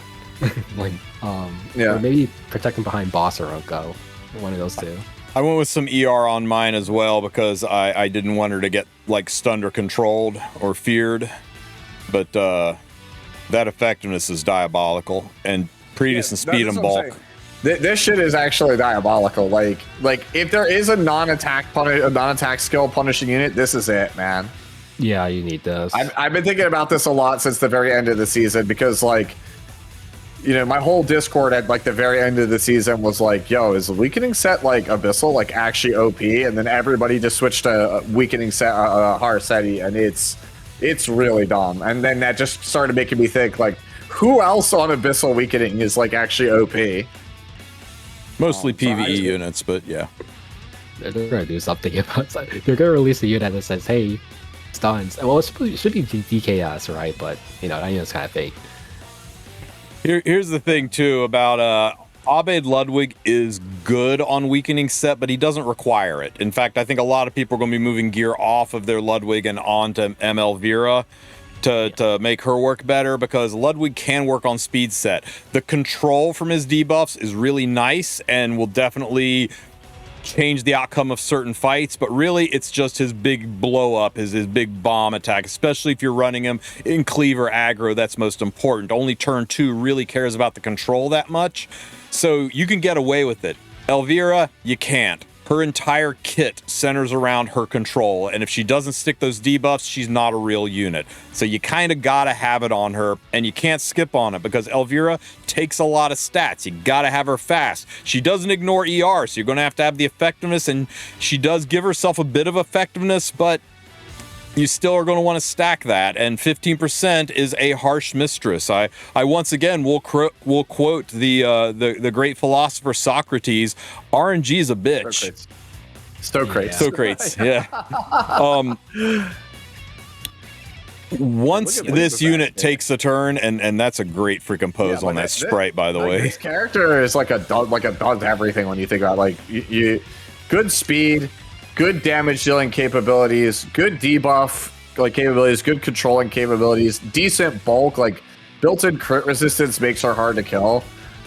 Like, or maybe protect them behind boss or Oko. One of those two. I went with some ER on mine as well, because I didn't want her to get like stunned or controlled or feared. But that effectiveness is diabolical, and Predis and speed and bulk. This shit is actually diabolical. Like if there is a non-attack skill punishing unit, this is it, man. Yeah, you need this. I've been thinking about this a lot since the very end of the season, because like, you know, my whole Discord at like the very end of the season was like, yo, is weakening set like Abyssal like actually OP? And then everybody just switched to weakening set Harsetti, and it's really dumb. And then that just started making me think, like, who else on Abyssal weakening is like actually OP? Mostly PvE units, but yeah. They're gonna do something about it. They're gonna release a unit that says, hey, stuns. Well, it should be DKS, right? But you know, that unit's kind of fake. Here's the thing too about Albade Ludwig is good on weakening set, but he doesn't require it. In fact, I think a lot of people are going to be moving gear off of their Ludwig and onto ML Vera to make her work better, because Ludwig can work on speed set. The control from his debuffs is really nice and will definitely change the outcome of certain fights, but really it's just his big blow up, his big bomb attack, especially if you're running him in cleaver aggro. That's most important. Only turn 2 really cares about the control that much. So you can get away with it. Elvira, you can't. Her entire kit centers around her control, and if she doesn't stick those debuffs, she's not a real unit. So you kind of gotta have it on her, and you can't skip on it because Elvira takes a lot of stats. You gotta have her fast. She doesn't ignore ER, so you're gonna have the effectiveness, and she does give herself a bit of effectiveness, but you still are going to want to stack that, and 15% is a harsh mistress. I once again will quote the great philosopher Socrates. RNG is a bitch. Stocrates. Yeah. Once this unit takes a turn, and that's a great freaking pose on that sprite, by the way. This character is like a does everything when you think about you good speed, good damage dealing capabilities, good debuff capabilities, good controlling capabilities, decent bulk, built-in crit resistance makes her hard to kill.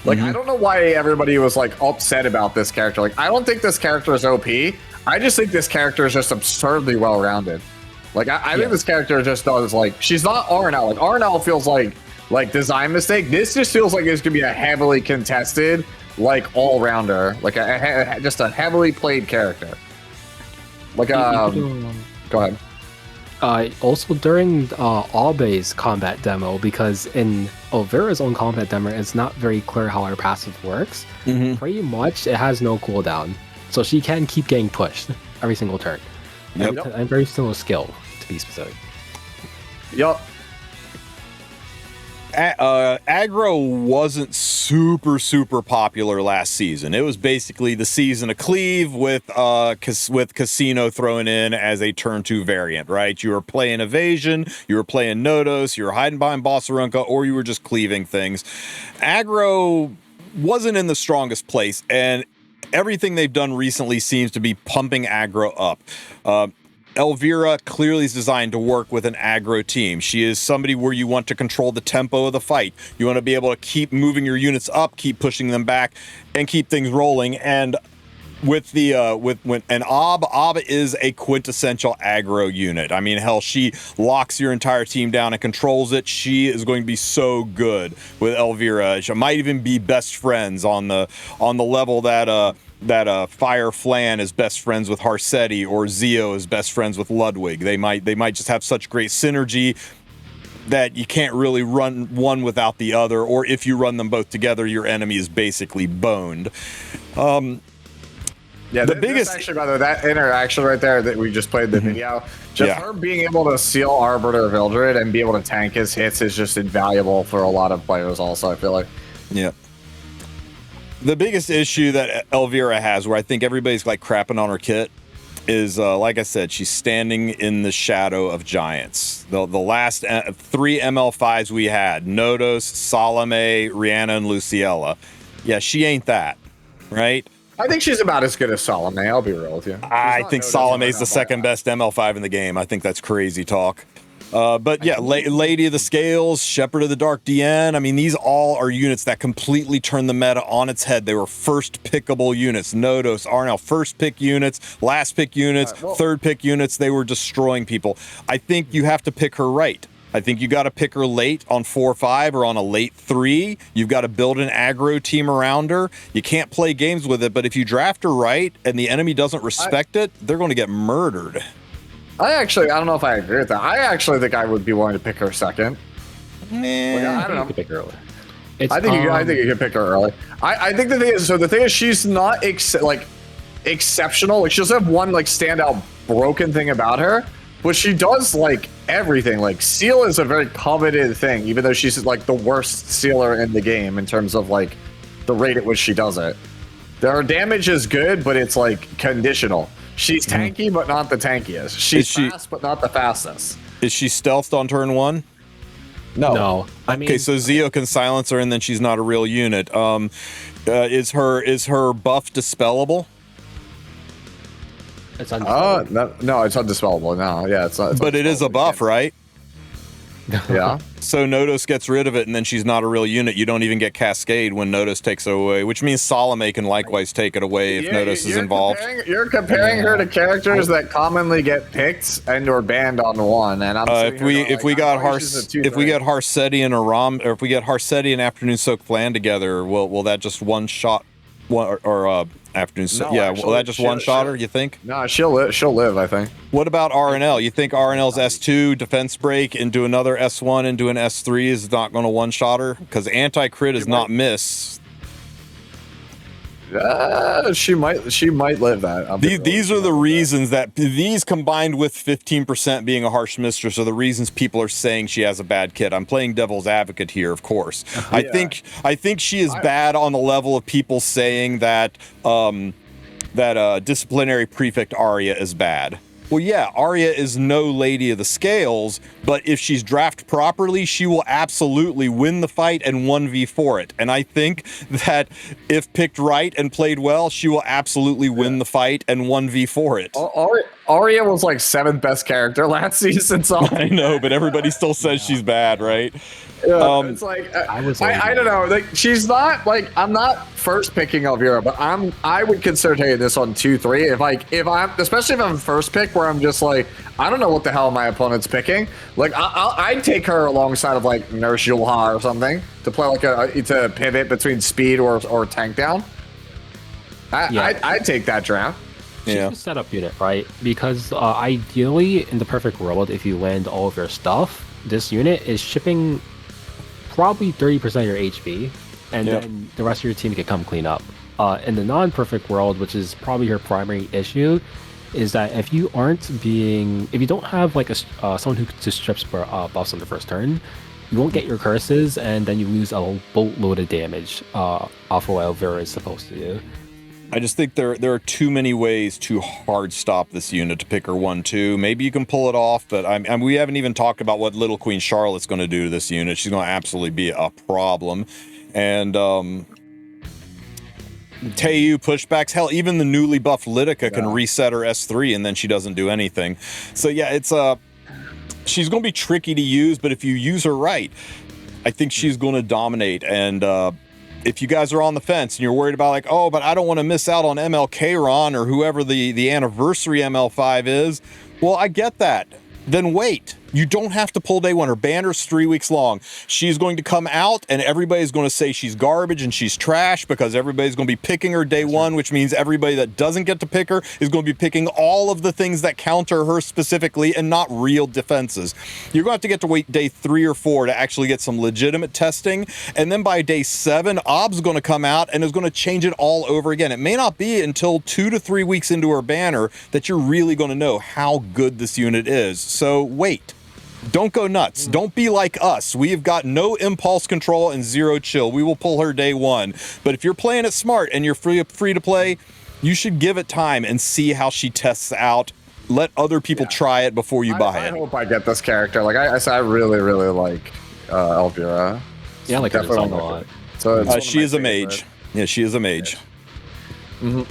I don't know why everybody was upset about this character. I don't think this character is OP. I just think this character is just absurdly well-rounded. I think this character just does she's not RNL. RNL feels like design mistake. This just feels like it's gonna be a heavily contested all-rounder, just a heavily played character. Go ahead. Also during HUAWEI's combat demo, because in Elvira's own combat demo, it's not very clear how her passive works. Pretty much, it has no cooldown, so she can keep getting pushed every single turn. And very similar skill, to be specific. Yup. Aggro wasn't super popular last season. It was basically the season of Cleave with Casino thrown in as a turn 2 variant, right? You were playing Evasion, you were playing Nodos, you were hiding behind Bossarunka, or you were just cleaving things. Aggro wasn't in the strongest place, and everything they've done recently seems to be pumping aggro up. Elvira clearly is designed to work with an aggro team. She is somebody where you want to control the tempo of the fight. You want to be able to keep moving your units up, keep pushing them back, and keep things rolling. And with Ob is a quintessential aggro unit. I mean, hell, she locks your entire team down and controls it. She is going to be so good with Elvira. She might even be best friends on the level that Fire Flan is best friends with Harsetti, or Zio is best friends with Ludwig. They might just have such great synergy that you can't really run one without the other, or if you run them both together, your enemy is basically boned. The biggest actually, by the way, that interaction right there that we just played the video, her being able to seal Arbiter of Ildred and be able to tank his hits is just invaluable for a lot of players. Also, I feel like. Yeah. The biggest issue that Elvira has, where I think everybody's crapping on her kit, is like I said, she's standing in the shadow of giants. The last 3 ML5s we had, Nodos, Salome, Rihanna, and Luciella. Yeah, she ain't that, right? I think she's about as good as Salome. I'll be real with you. I think Salome's the second best ML5 in the game. I think that's crazy talk. But yeah, Lady of the Scales, Shepherd of the Dark DN. I mean, these all are units that completely turn the meta on its head. They were first pickable units. Nodos are now first pick units, last pick units, third pick units. They were destroying people. I think you have to pick her right. I think you got to pick her late on 4-5 or on a late 3. You've got to build an aggro team around her. You can't play games with it, but if you draft her right and the enemy doesn't respect it, they're going to get murdered. I don't know if I agree with that. I actually think I would be willing to pick her second. I don't know. You could pick her early. I think you can pick her early. I think the thing is she's not exceptional. She doesn't have one standout broken thing about her, but she does everything. Seal is a very coveted thing, even though she's the worst sealer in the game in terms of the rate at which she does it. Her damage is good, but it's conditional. She's tanky, but not the tankiest. She's fast, but not the fastest. Is she stealthed on turn 1? No. I mean, okay, so Zio can silence her, and then she's not a real unit. Is her buff dispellable? It's undispellable. No, it's undispellable. No, yeah, it's not. But it is a buff, right? Yeah. So Nodos gets rid of it, and then she's not a real unit. You don't even get Cascade when Nodos takes it away, which means Salome can likewise take it away if Nodos is involved. You're comparing her to characters that commonly get picked and or banned on one, and I'm if we get Harseti and Aram, or if we get Harseti and Afternoon Soak Plan together, will that just one shot, Afternoon Soak? No, Yeah, actually, will that just one shot her? You think? No, she'll live. I think. What about RNL? You think RNL's S2 defense break into another S1 into an S3 is not going to one shot her? Because anti crit is not miss. She might live that. These are the reasons that these combined with 15% being a harsh mistress are the reasons people are saying she has a bad kit. I'm playing devil's advocate here, of course. I think she is bad on the level of people saying that disciplinary prefect Arya is bad. Well, yeah, Arya is no Lady of the Scales, but if she's drafted properly, she will absolutely win the fight and 1v4 it. And I think that if picked right and played well, she will absolutely win the fight and 1v4 it. Arya was like 7th best character last season. So I know, but everybody still says she's bad, right? It's like I don't know. Like she's not like I'm not first picking Elvira, but I would consider taking this on 2-3 if I'm especially if I'm first pick where I'm just like I don't know what the hell my opponent's picking. Like I'd take her alongside of like Nurse Yulha or something to play like to pivot between speed or tank down. I'd take that draft. She's a setup unit, right? Because ideally, in the perfect world, if you land all of your stuff, this unit is shipping probably 30% of your HP, and then the rest of your team can come clean up. In the non-perfect world, which is probably your primary issue, is that if you don't have like someone who just strips buffs on the first turn, you won't get your curses, and then you lose a boatload of damage off of what Elvira is supposed to do. I just think there are too many ways to hard stop this unit to pick her 1-2. Maybe you can pull it off, but we haven't even talked about what Little Queen Charlotte's going to do to this unit. She's going to absolutely be a problem. And Teu pushbacks, hell, even the newly buffed Lidica can reset her S3 and then she doesn't do anything. So yeah, it's she's going to be tricky to use, but if you use her right, I think she's going to dominate. And if you guys are on the fence and you're worried about like, oh, but I don't want to miss out on MLK-Ron or whoever the anniversary ML5 is, well, I get that. Then wait. You don't have to pull day one. Her banner's 3 weeks long. She's going to come out and everybody's going to say she's garbage and she's trash because everybody's going to be picking her day one, which means everybody that doesn't get to pick her is going to be picking all of the things that counter her specifically and not real defenses. You're going to have to get to wait day 3 or 4 to actually get some legitimate testing. And then by day 7, Ob's going to come out and is going to change it all over again. It may not be until 2 to 3 weeks into her banner that you're really going to know how good this unit is. So wait. Don't go nuts. Don't be like us. We've got no impulse control and zero chill. We will pull her day one. But if you're playing it smart and you're free to play, you should give it time and see how she tests out. Let other people try it before you buy it. I hope I get this character. Like I said, I really, really like Elvira. Yeah, I like her design a lot. So she is a mage. Yeah, she is a mage. Mm-hmm.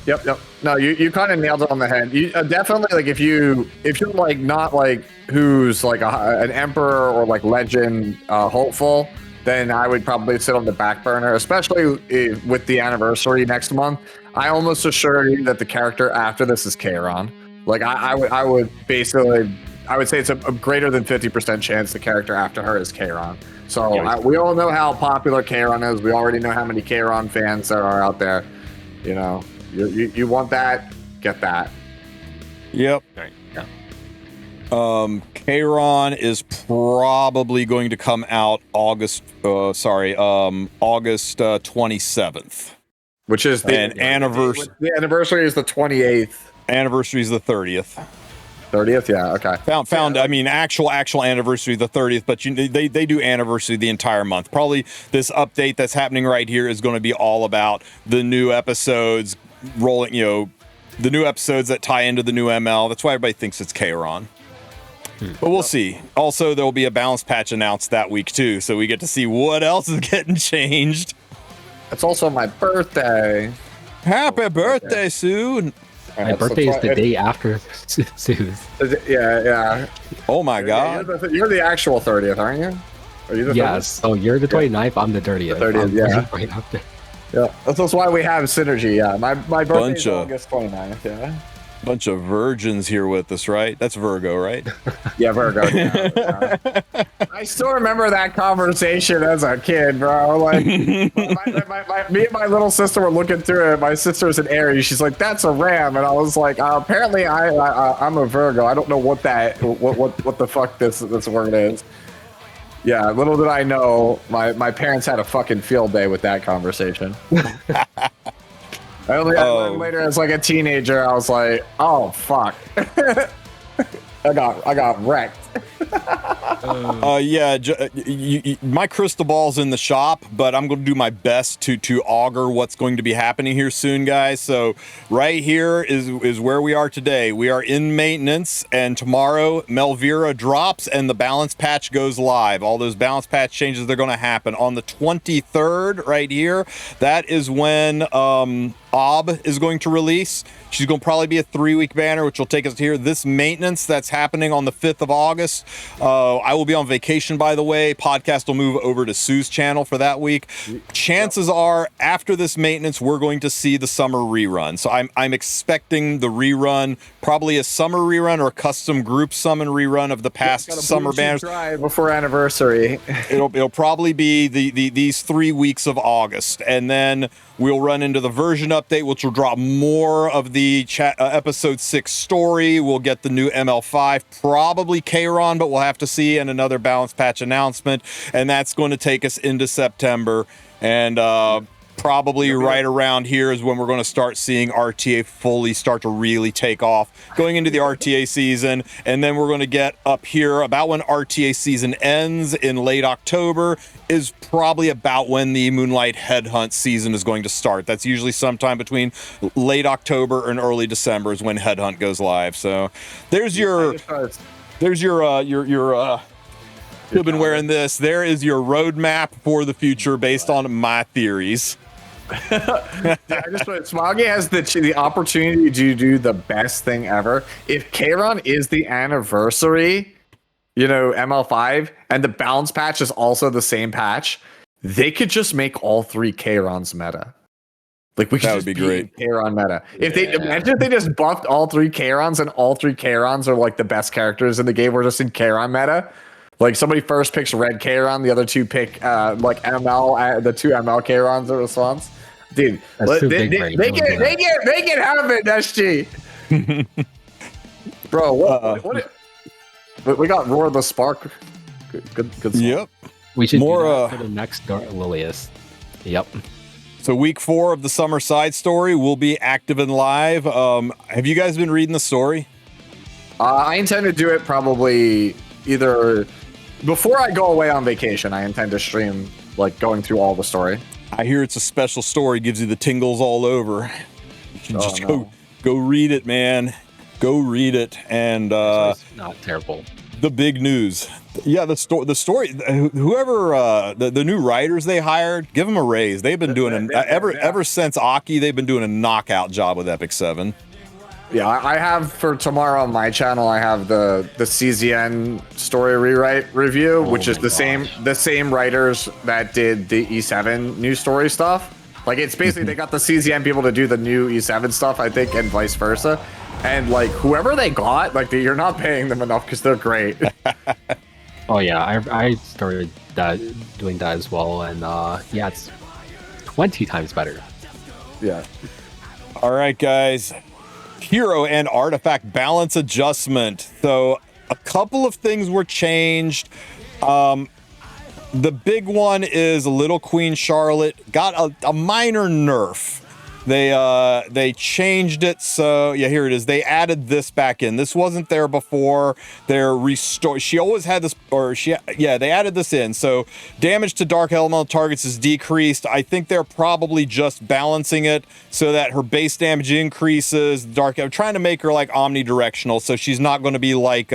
Yep. No, you kind of nailed it on the head. You definitely like if you're like not like who's like an emperor or like legend hopeful, then I would probably sit on the back burner, especially with the anniversary next month. I almost assure you that the character after this is Kairon. Like I would say it's a greater than 50% chance the character after her is Kairon. So we all know how popular Kairon is. We already know how many Kairon fans there are out there. You know. You want that, get that. Yep. Right. Yeah. Kairon is probably going to come out August 27th. Which is the anniversary. The anniversary is the 28th. Anniversary is the 30th. 30th, yeah, okay. I mean, actual anniversary the 30th, but they do anniversary the entire month. Probably this update that's happening right here is going to be all about the new episodes rolling, the new episodes that tie into the new ML. That's why everybody thinks it's Kairon. But we'll see. Also, there will be a balance patch announced that week too, so we get to see what else is getting changed. It's also my birthday. Happy birthday, Sue. My birthday is the day after Sue's. Yeah. Oh my God. You're the actual 30th, aren't you? Are you the 30th? Yes. So you're the 29th. I'm the 30th. 30th, yeah. Right after. Yeah. That's why we have synergy. Yeah. My birthday is Bunch of- August 29th. Yeah. Bunch of virgins here with us, right? That's Virgo, right? Yeah, Virgo. Yeah. I still remember that conversation as a kid, bro. Like, me and my little sister were looking through it. My sister's an Aries. She's like, "That's a Ram," and I was like, "Apparently, I'm a Virgo. I don't know what the fuck this word is." Yeah, little did I know, my parents had a fucking field day with that conversation. I only learned later as like a teenager. I was like, "Oh fuck." I got wrecked. Yeah, my crystal ball's in the shop, but I'm going to do my best to augur what's going to be happening here soon, guys. So right here is where we are today. We are in maintenance, and tomorrow Melvira drops and the balance patch goes live. All those balance patch changes, they're going to happen on the 23rd right here. That is when Ob is going to release. She's going to probably be a 3-week banner, which will take us here. This maintenance that's happening on the 5th of August. I will be on vacation, by the way. Podcast will move over to Sue's channel for that week. Chances are, after this maintenance, we're going to see the summer rerun. So I'm expecting the rerun, probably a summer rerun or a custom group summon rerun of the past summer banners. Before anniversary. It'll probably be these 3 weeks of August, and then we'll run into the version update, which will drop more of the episode 6 story. We'll get the new ML5, probably Kayron, but we'll have to see, and another balance patch announcement, and that's going to take us into September. And probably right around here is when we're going to start seeing RTA fully start to really take off, going into the RTA season. And then we're going to get up here about when RTA season ends in late October is probably about when the Moonlight Headhunt season is going to start. That's usually sometime between late October and early December is when Headhunt goes live. So there's your you've been wearing this. There is your roadmap for the future based on my theories. I just put Smoggy has the opportunity to do the best thing ever. If Kayron is the anniversary, ML5, and the balance patch is also the same patch, they could just make all 3 Kayrons meta. Like that would be great. Kayron meta. If they imagine if they just buffed all 3 Kayrons and all 3 Kayrons are like the best characters in the game. We're just in Kayron meta. Like somebody first picks red Kayron, the other 2 pick like ML. The 2 ML Kayrons are response. Dude, they can have it, SG. Bro, what? We got Roar the Spark. Good song. Yep. We should do that for the next Lilius. Yep. So week 4 of the summer side story will be active and live. Have you guys been reading the story? I intend to do it probably either before I go away on vacation. I intend to stream like going through all the story. I hear it's a special story, gives you the tingles all over. You should just go read it, man. Go read it. And it's not terrible. The big news. Yeah, the story. Whoever the new writers they hired, give them a raise. They've been doing ever since Aki. They've been doing a knockout job with Epic 7. Yeah, I have for tomorrow on my channel. I have the CZN story rewrite review, which is the same writers that did the E7 new story stuff. Like it's basically they got the CZN people to do the new E7 stuff, I think, and vice versa. And like whoever they got, like you're not paying them enough because they're great. Oh yeah, I started doing that as well, and yeah, it's 20 times better. Yeah. All right, guys. Hero and artifact balance adjustment. So a couple of things were changed. The big one is Little Queen Charlotte got a minor nerf. They changed it, so yeah, here it is. They added this back in. This wasn't there before. They're restore. She always had this, they added this in. So damage to dark elemental targets is decreased. I think they're probably just balancing it so that her base damage increases. I'm trying to make her like omnidirectional, so she's not going to be like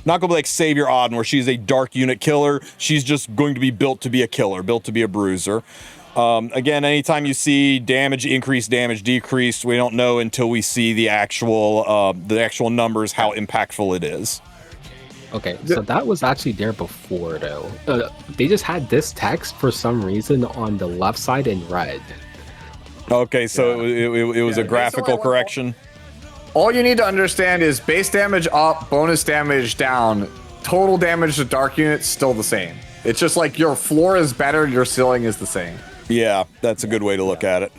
not going to be like Savior Auden, where she's a dark unit killer. She's just going to be built to be a killer, built to be a bruiser. Again, anytime you see damage increase, damage decrease, we don't know until we see the actual numbers how impactful it is. Okay, so that was actually there before though. They just had this text for some reason on the left side in red. Okay, so it was a graphical correction. All you need to understand is base damage up, bonus damage down, total damage to dark units still the same. It's just like your floor is better, your ceiling is the same. Yeah, that's a good way to look at it.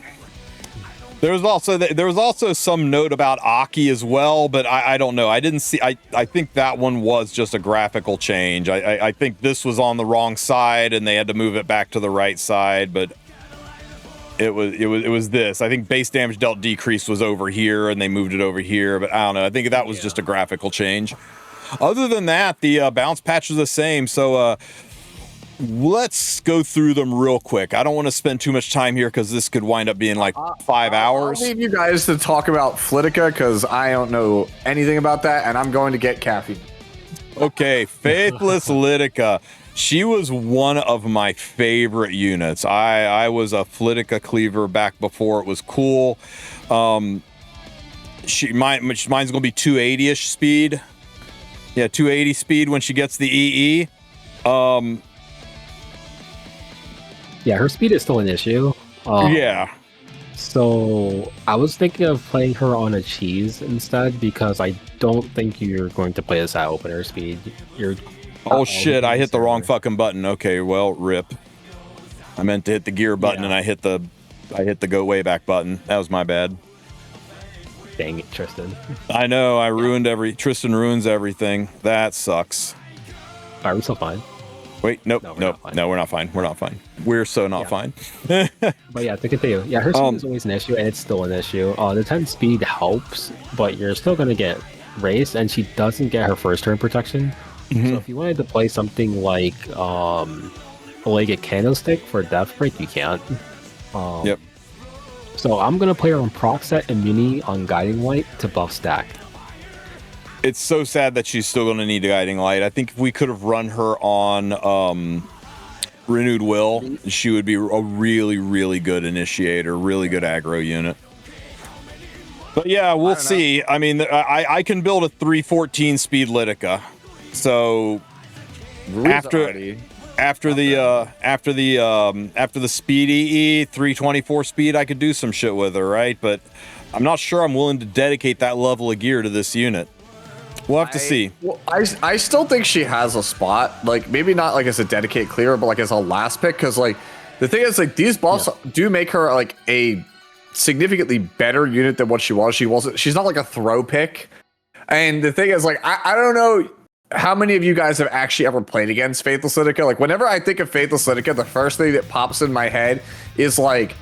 There was also some note about Aki as well, but I don't know. I didn't see. I think that one was just a graphical change. I think this was on the wrong side and they had to move it back to the right side, but it was this. I think base damage dealt decrease was over here and they moved it over here, but I don't know. I think that was just a graphical change. Other than that, the bounce patch is the same. So let's go through them real quick. I don't want to spend too much time here because this could wind up being like 5 hours. I'll leave you guys to talk about Flitica because I don't know anything about that and I'm going to get caffeine. Okay, Faithless Litica. She was one of my favorite units. I was a Flitica cleaver back before it was cool. Mine's gonna be 280-ish speed. Yeah, 280 speed when she gets the EE. Yeah, her speed is still an issue. Yeah. So I was thinking of playing her on a cheese instead because I don't think you're going to play this at opener speed. Oh shit, I hit the wrong fucking button. Okay, well, rip. I meant to hit the gear button and I hit the go way back button. That was my bad. Dang it, Tristen. I know, I ruined Tristen ruins everything. That sucks. Alright, we're still fine. Wait, nope, we're not fine. We're not fine. We're so not fine. But yeah, to continue. Yeah, her speed is always an issue, and it's still an issue. The 10 speed helps, but you're still going to get raced, and she doesn't get her first turn protection. So if you wanted to play something like a Legged Candlestick for Death Break, you can't. Yep. So I'm going to play her on Proc Set and Muni on Guiding Light to buff stack. It's so sad that she's still going to need a Guiding Light. I think if we could have run her on Renewed Will, she would be a really, really good initiator, really good aggro unit. But yeah, we'll see. I mean, I can build a 314 speed Litica. So after the speed EE 324 speed, I could do some shit with her, right? But I'm not sure I'm willing to dedicate that level of gear to this unit. We'll have to see. Well, I still think she has a spot, like maybe not like as a dedicated clearer, but like as a last pick. Because like the thing is, like these buffs do make her like a significantly better unit than what she was. She's not like a throw pick. And the thing is, like I don't know how many of you guys have actually ever played against Faithless Litica. Like whenever I think of Faithless Litica, the first thing that pops in my head is like,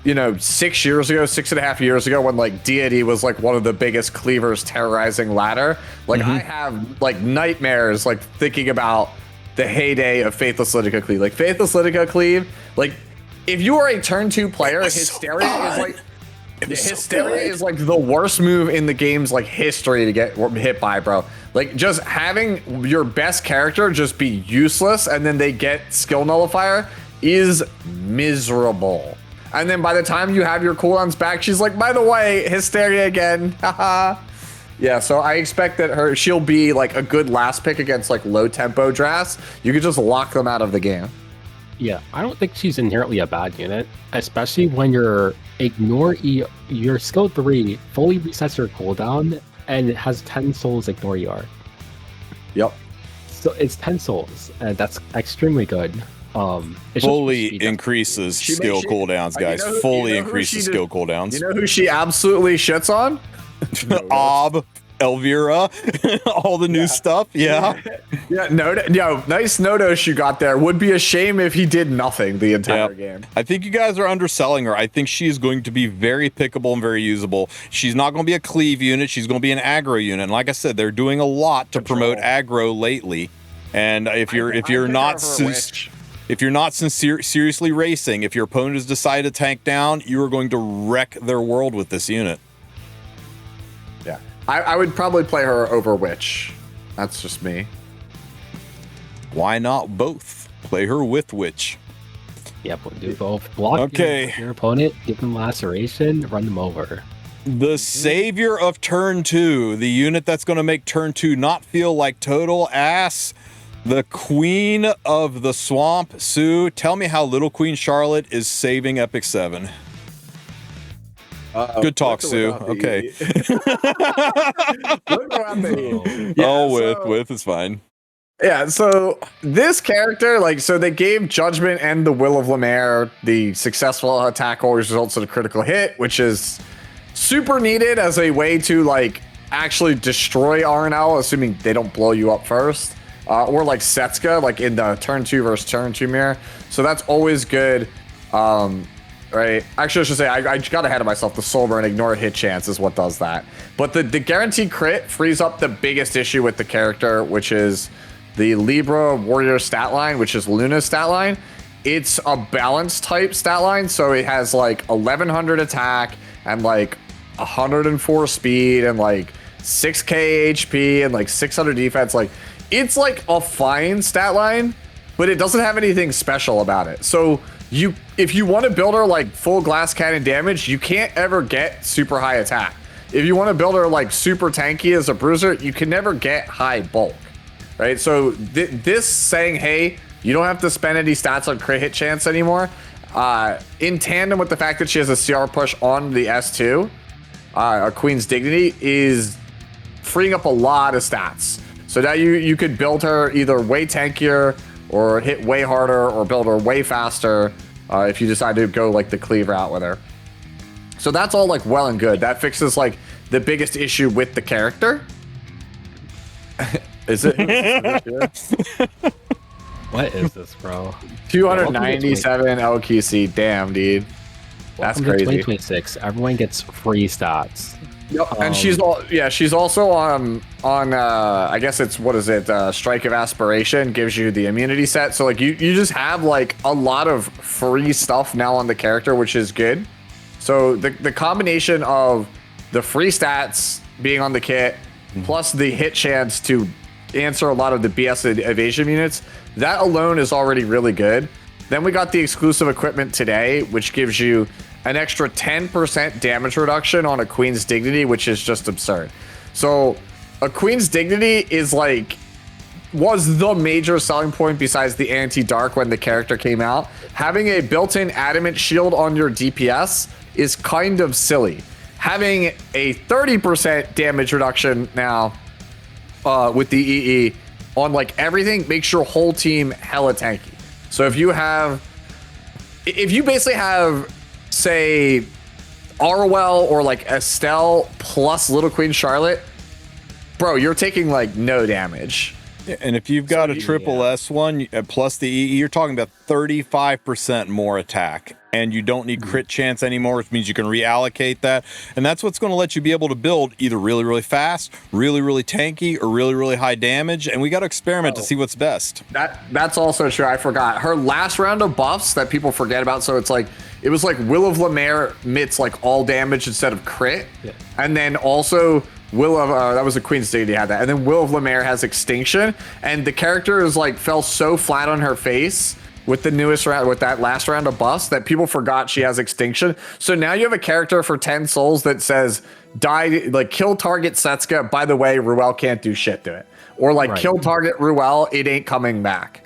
you know, 6 years ago, 6.5 years ago, when like Deity was like one of the biggest cleavers terrorizing ladder. Like I have like nightmares like thinking about the heyday of Faithless Litica cleave. Like Faithless Litica cleave, like if you are a turn 2 player, Hysteria is like is like the worst move in the game's like history to get hit by, bro. Like just having your best character just be useless and then they get skill nullifier is miserable. And then by the time you have your cooldowns back, she's like, by the way, Hysteria again. Haha. Yeah, so I expect that she'll be like a good last pick against like low tempo drafts. You could just lock them out of the game. Yeah, I don't think she's inherently a bad unit, especially when your skill 3 fully resets your cooldown and it has 10 souls ignore ER. Yep. So it's 10 souls, and that's extremely good. Fully increases skill cooldowns, guys. Fully increases skill cooldowns. You know who she absolutely shits on? Ob, Elvira, all the new stuff. Yeah. Yeah. Nice Nodos you got there. Would be a shame if he did nothing the entire game. I think you guys are underselling her. I think she is going to be very pickable and very usable. She's not going to be a cleave unit. She's going to be an aggro unit. And like I said, they're doing a lot to promote aggro lately. And if you're not seriously racing, if your opponent has decided to tank down, you are going to wreck their world with this unit. Yeah, I would probably play her over Witch. That's just me. Why not both? Play her with Witch. Yep, we'll do both. Block Okay. your opponent, give them laceration, run them over. The savior of turn 2, the unit that's going to make turn 2 not feel like total ass. The queen of the swamp, Sue. Tell me how little Queen Charlotte is saving Epic 7. Good talk, Sue. Okay. With is fine. Yeah, so this character, like, so they gave Judgment and the Will of Lemaire the successful attack always results in a critical hit, which is super needed as a way to, like, actually destroy RNL, assuming they don't blow you up first. Or like Setsuka, like in the turn 2 versus turn 2 mirror. So that's always good. Right? Actually, I should say, I got ahead of myself. The Soulburn, ignore hit chance is what does that. But the guaranteed crit frees up the biggest issue with the character, which is the Libra Warrior stat line, which is Luna's stat line. It's a balance type stat line, so it has like 1100 attack and like 104 speed and like 6k HP and like 600 defense. Like, it's like a fine stat line, but it doesn't have anything special about it. So if you want to build her like full glass cannon damage, you can't ever get super high attack. If you want to build her like super tanky as a bruiser, you can never get high bulk, right? So this saying, hey, you don't have to spend any stats on crit hit chance anymore, in tandem with the fact that she has a CR push on the S2, a Queen's Dignity, is freeing up a lot of stats. So now you could build her either way tankier or hit way harder or build her way faster if you decide to go like the cleave route with her. So that's all like well and good. That fixes like the biggest issue with the character. Is it? What is this, bro? 297 LQC. Damn, dude. That's crazy. 2026. Everyone gets free stats. Yep. And she's also on I guess it's, what is it, Strike of Aspiration gives you the immunity set. So like you just have like a lot of free stuff now on the character, which is good. So the combination of the free stats being on the kit plus the hit chance to answer a lot of the BS evasion units, that alone is already really good. Then we got the exclusive equipment today, which gives you an extra 10% damage reduction on a Queen's Dignity, which is just absurd. So a Queen's Dignity was the major selling point besides the anti-dark when the character came out. Having a built-in adamant shield on your DPS is kind of silly. Having a 30% damage reduction now with the EE on like everything makes your whole team hella tanky. So if you basically have, say, Arwell or like Estelle plus Little Queen Charlotte, bro, you're taking like no damage. And if you've got a triple S1 plus the EE, you're talking about 35% more attack. And you don't need crit chance anymore, which means you can reallocate that. And that's what's going to let you be able to build either really, really fast, really, really tanky, or really, really high damage. And we got to experiment to see what's best. That's also true. I forgot. Her last round of buffs that people forget about. So it's like, it was like Will of Lemaire mits like all damage instead of crit. Yeah. And then also Will of, that was a Queen's Dignity had that. And then Will of Lemaire has Extinction. And the character is like, fell so flat on her face with the newest round, with that last round of buffs, that people forgot she has Extinction. So now you have a character for 10 souls that says, die, like kill target Setsuka. By the way, Ruel can't do shit to it. Or like kill target Ruel, it ain't coming back.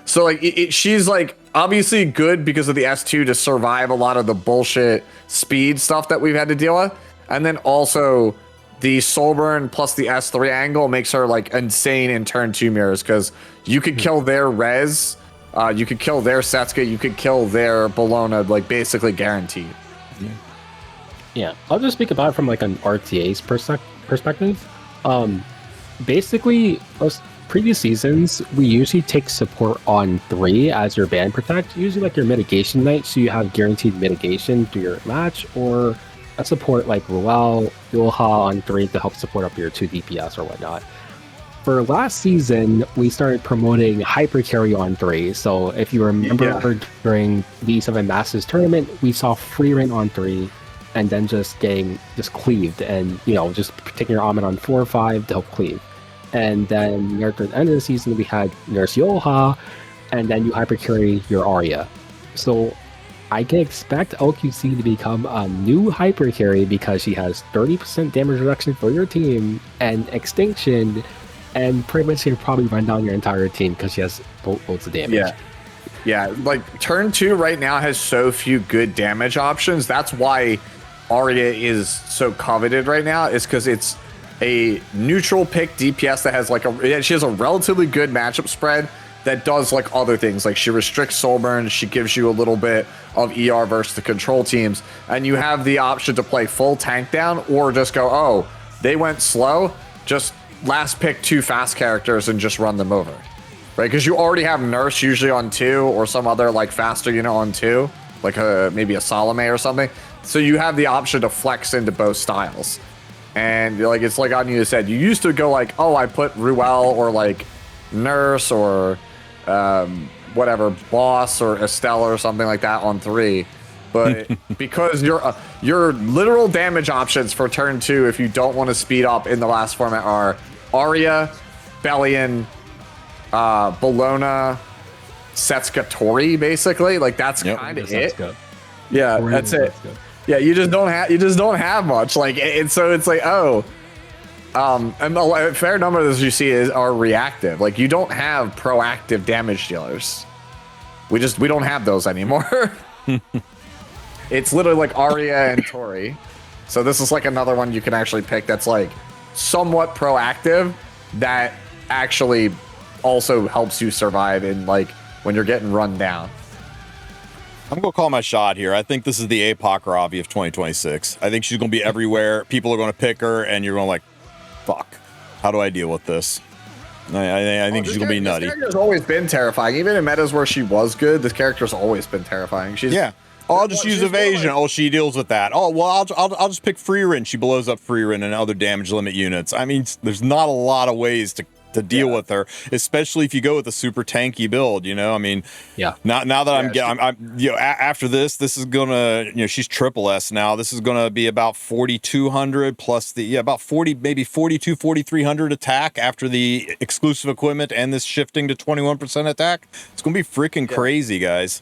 So like she's like obviously good because of the S2 to survive a lot of the bullshit speed stuff that we've had to deal with. And then also the Soulburn plus the S3 angle makes her like insane in turn 2 mirrors, because you could kill their res. You could kill their Setsuka, you could kill their Bologna, like basically guaranteed. Yeah, I'll just speak about it from like an RTA's perspective. Basically, previous seasons, we usually take support on 3 as your band protect, usually like your mitigation knight, so you have guaranteed mitigation through your match, or a support like Ruel, Yulha on 3 to help support up your 2 DPS or whatnot. For last season, we started promoting hyper carry on 3. So if you remember during the E7 Masters tournament, we saw free reign on 3 and then just getting cleaved and, you know, just taking your Ahmed on 4 or 5 to help cleave. And then near the end of the season, we had Nurse Yoha, and then you hyper carry your Arya. So I can expect LQC to become a new hyper carry because she has 30% damage reduction for your team and extinction, and pretty much can probably run down your entire team because she has loads of damage. Yeah, like turn 2 right now has so few good damage options. That's why Arya is so coveted right now, is because it's a neutral pick DPS that has like she has a relatively good matchup spread that does like other things. Like she restricts soul burn, she gives you a little bit of ER versus the control teams, and you have the option to play full tank down or just go, oh, they went slow, just last pick 2 fast characters and just run them over. Right, because you already have Nurse usually on 2 or some other like faster unit on 2, like maybe a Salome or something. So you have the option to flex into both styles. And like it's like Anya said, you used to go like, oh, I put Ruel or like Nurse or whatever, Boss or Estelle or something like that on 3. But because your literal damage options for turn 2, if you don't want to speed up in the last format, are Arya, Bellion, Bologna, Setsuka Tori, basically. Like that's kind of it. Yeah, that's it. Yeah, you just don't have much. Like, and so it's like, oh, and a fair number of those you see are reactive. Like you don't have proactive damage dealers. We don't have those anymore. It's literally like Arya and Tori. So this is like another one you can actually pick that's like somewhat proactive that actually also helps you survive in like when you're getting run down. I'm gonna call my shot here. I think this is the APOC Ravi of 2026. I think she's gonna be everywhere. People are gonna pick her, and you're gonna like, fuck. How do I deal with this? I think she's gonna be nutty. This character's always been terrifying. Even in metas where she was good, this character's always been terrifying. I'll just use evasion. Oh, she deals with that. Oh, well, I'll just pick Freerin. She blows up Freerin and other damage limit units. I mean, there's not a lot of ways to deal with her, especially if you go with a super tanky build. You know, I mean, Now that I'm after this is gonna, she's triple S now. This is gonna be about 4,200 plus the about 40, maybe 4,300 attack after the exclusive equipment and this shifting to 21% attack. It's gonna be freaking crazy, guys.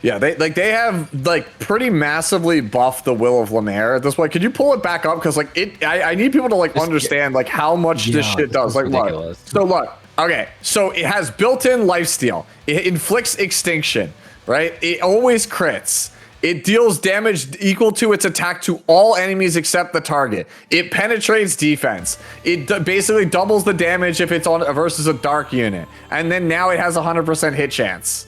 Yeah, they have like pretty massively buffed the Will of Lemaire at this point. Could you pull it back up? Because like I need people to like understand like how much this shit does. Like look. So look, okay, so it has built-in lifesteal. It inflicts extinction, right? It always crits. It deals damage equal to its attack to all enemies except the target. It penetrates defense. It basically doubles the damage if it's on versus a dark unit, and then now it has 100% hit chance.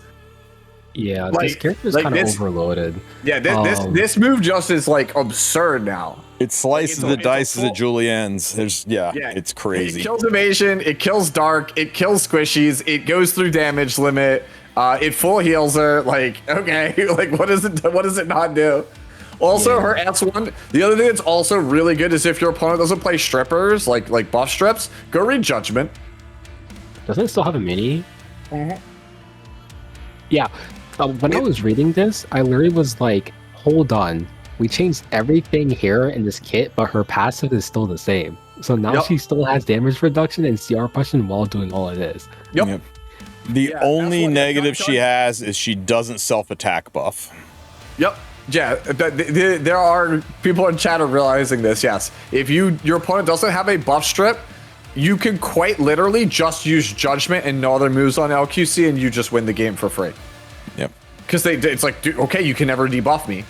Yeah, like, this character is kind of overloaded. Yeah, this move just is like absurd now. It slices the dice at Julienne's. It's crazy. It kills evasion, it kills dark, it kills squishies, it goes through damage limit, it full heals her. Like, okay, like what does it not do? Also, her S1, the other thing that's also really good is if your opponent doesn't play strippers, like buff strips, go read Judgment. Doesn't it still have a mini? Yeah. When I was reading this, I literally was like, hold on. We changed everything here in this kit, but her passive is still the same. So now she still has damage reduction and CR pushing while doing all of this. Yep. The only negative she has is she doesn't self-attack buff. Yep. Yeah, there are people in chat are realizing this, yes. If your opponent doesn't have a buff strip, you can quite literally just use Judgment and no other moves on LQC and you just win the game for free. Yep. Because it's like, dude, okay, you can never debuff me.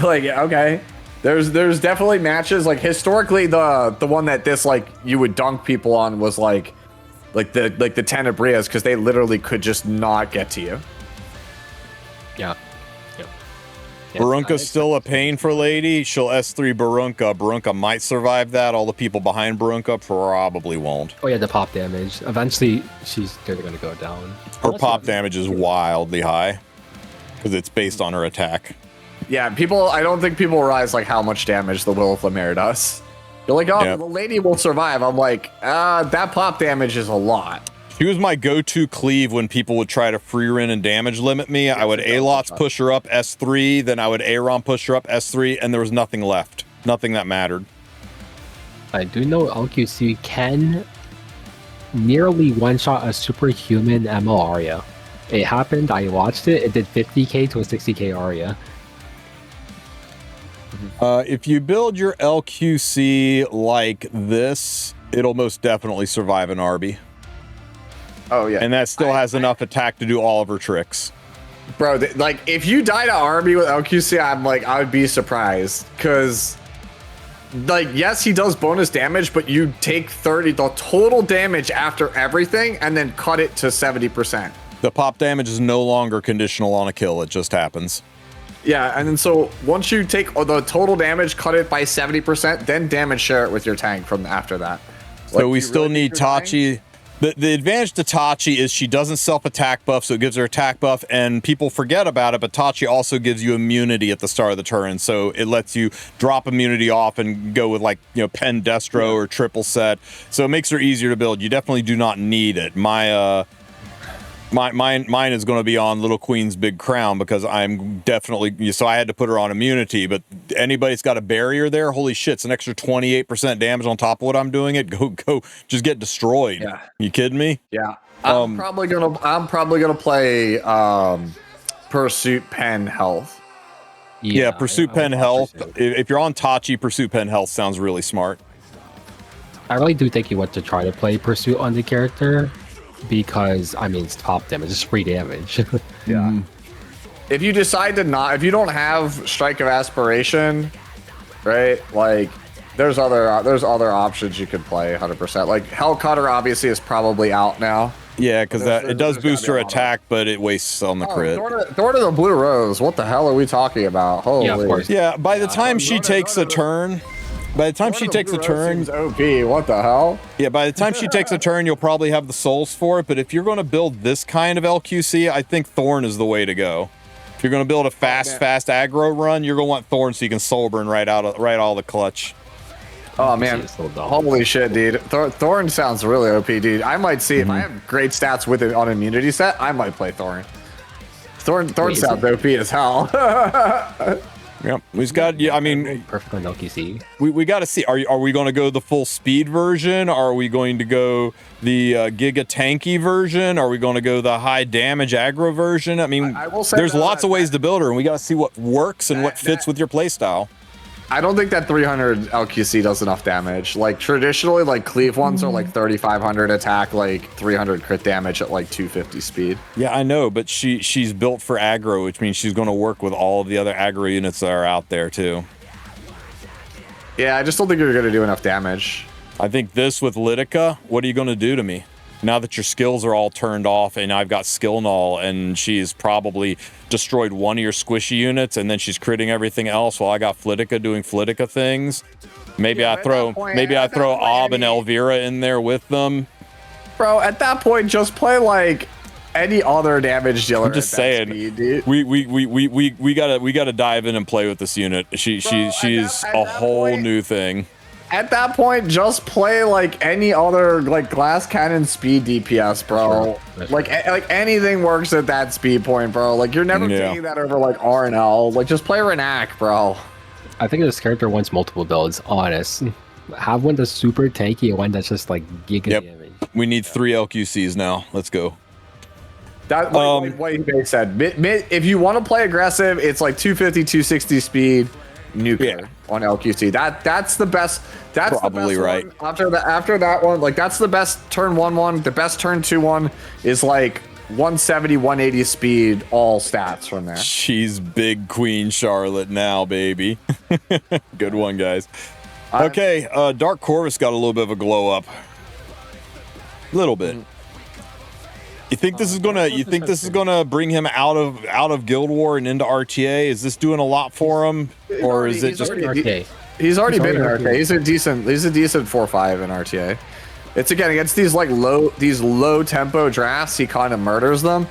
Like, okay. There's definitely matches, like historically the one that this like you would dunk people on was like the Tenebrias, because they literally could just not get to you. Yeah. Barunka's still a pain for Lady. She'll S3 Barunka. Barunka might survive that. All the people behind Barunka probably won't. Oh yeah, the pop damage. Eventually, they're going to go down. Her pop damage is wildly high because it's based on her attack. Yeah, I don't think people realize like how much damage the Will of Lemaire does. You're like, oh, the Lady will survive. I'm like, that pop damage is a lot. She was my go-to cleave when people would try to free run and damage limit me. I would Alots push her up S3, then I would Aeron push her up S3, and there was nothing left. Nothing that mattered. I do know LQC can nearly one-shot a superhuman MO Arya. It happened. I watched it. It did 50k to a 60k Arya. If you build your LQC like this, it'll most definitely survive an Arby. Oh yeah, And that still has enough attack to do all of her tricks. bro. Like if you die to Arby with LQC, I'm like I would be surprised because, like, yes, he does bonus damage, but you take 30 the total damage after everything, and then cut it to 70%. The pop damage is no longer conditional on a kill. It just happens. Yeah, and then so once you take the total damage, cut it by 70%, then damage share it with your tank from after that. So Like, we do you still really need your tank? Tachi. The advantage to Tachi is she doesn't self-attack buff, so it gives her attack buff, and people forget about it, but Tachi also gives you immunity at the start of the turn, so it lets you drop immunity off and go with, like, you know, Pen Destro or triple set, so it makes her easier to build. You definitely do not need it. Mine is going to be on Little Queen's Big Crown because I'm definitely, so I had to put her on immunity, but anybody's got a barrier there, holy shit, it's an extra 28% damage on top of what I'm doing. Go, just get destroyed. Yeah. You kidding me? Yeah, I'm probably gonna play Pursuit Pen Health. Yeah, Pursuit Pen I Health. watched it. If you're on Tachi, Pursuit Pen Health sounds really smart. I really do think you want to try to play Pursuit on the character because, I mean, it's top damage, it's free damage. Yeah. If you decide to not, if you don't have Strike of Aspiration, right? Like, there's other options you could play 100%. Like Hellcutter obviously is probably out now. Yeah, because it does there's boost gotta her be a lot of- attack, but it wastes on the crit. Thorn of the Blue Rose. What the hell are we talking about? Holy. Yeah, of course. Yeah, by the time she takes a turn, by the time she takes a turn, OP. What the hell? yeah, by the time she takes a turn, you'll probably have the souls for it. But if you're going to build this kind of LQC, I think Thorn is the way to go. If you're going to build a fast aggro run, you're going to want Thorn so you can soul burn right out of the clutch. Oh man, It's so dumb. holy shit, dude. Thorn sounds really OP, dude. I might see if I have great stats with it on immunity set, I might play Thorn. Thorn Wait, is sounds it? OP as hell. Yep, we've got. Yeah, I mean, Perfect on LQC. we got to see. Are we going to go the full speed version? Are we going to go the Giga Tanky version? Are we going to go the high damage aggro version? I mean, I will say there's though lots that- of ways to build her, and we got to see what works and what that- fits with your playstyle. I don't think that 300 LQC does enough damage. Like traditionally, like cleave ones are like 3,500 attack, like 300 crit damage at like 250 speed. Yeah, I know, but she's built for aggro, which means she's going to work with all of the other aggro units that are out there too. Yeah, I just don't think you're gonna do enough damage. I think this with Litica, what are you going to do to me? Now that your skills are all turned off and I've got skill null and she's probably destroyed one of your squishy units and then she's critting everything else while I got Flitica doing Flitica things. Maybe Yeah, I but throw at that point- maybe I at that throw point, Ob I and mean- Elvira in there with them. Bro, at that point, just play like any other damage dealer. I'm just at that saying, speed, dude. we gotta dive in and play with this unit. She's at a that whole point- new thing. At that point, just play like any other like glass cannon speed DPS, bro. That's Like anything works at that speed point, bro. Like you're never Yeah. taking that over like RNL. Like just play Renak, bro. I think this character wants multiple builds, honest. Have one that's super tanky and one that's just like giga Yep. damage. We need 3 LQCs now. Let's go. That like what you said. If you want to play aggressive, it's like 250, 260 speed, nuclear on LQC. That's the best. That's Probably the best right. one. After that one, like that's the best turn 1-1. The best turn 2-1 is like 170, 180 speed, all stats from there. She's big Queen Charlotte now, baby. Good one, guys. Okay, Dark Corvus got a little bit of a glow up. Little bit. You think this is gonna bring him out of Guild War and into RTA? Is this doing a lot for him, or is it just? Okay. He's already been in already RTA. He's a decent 4-5 in RTA. It's again against these like low tempo drafts, he kind of murders them.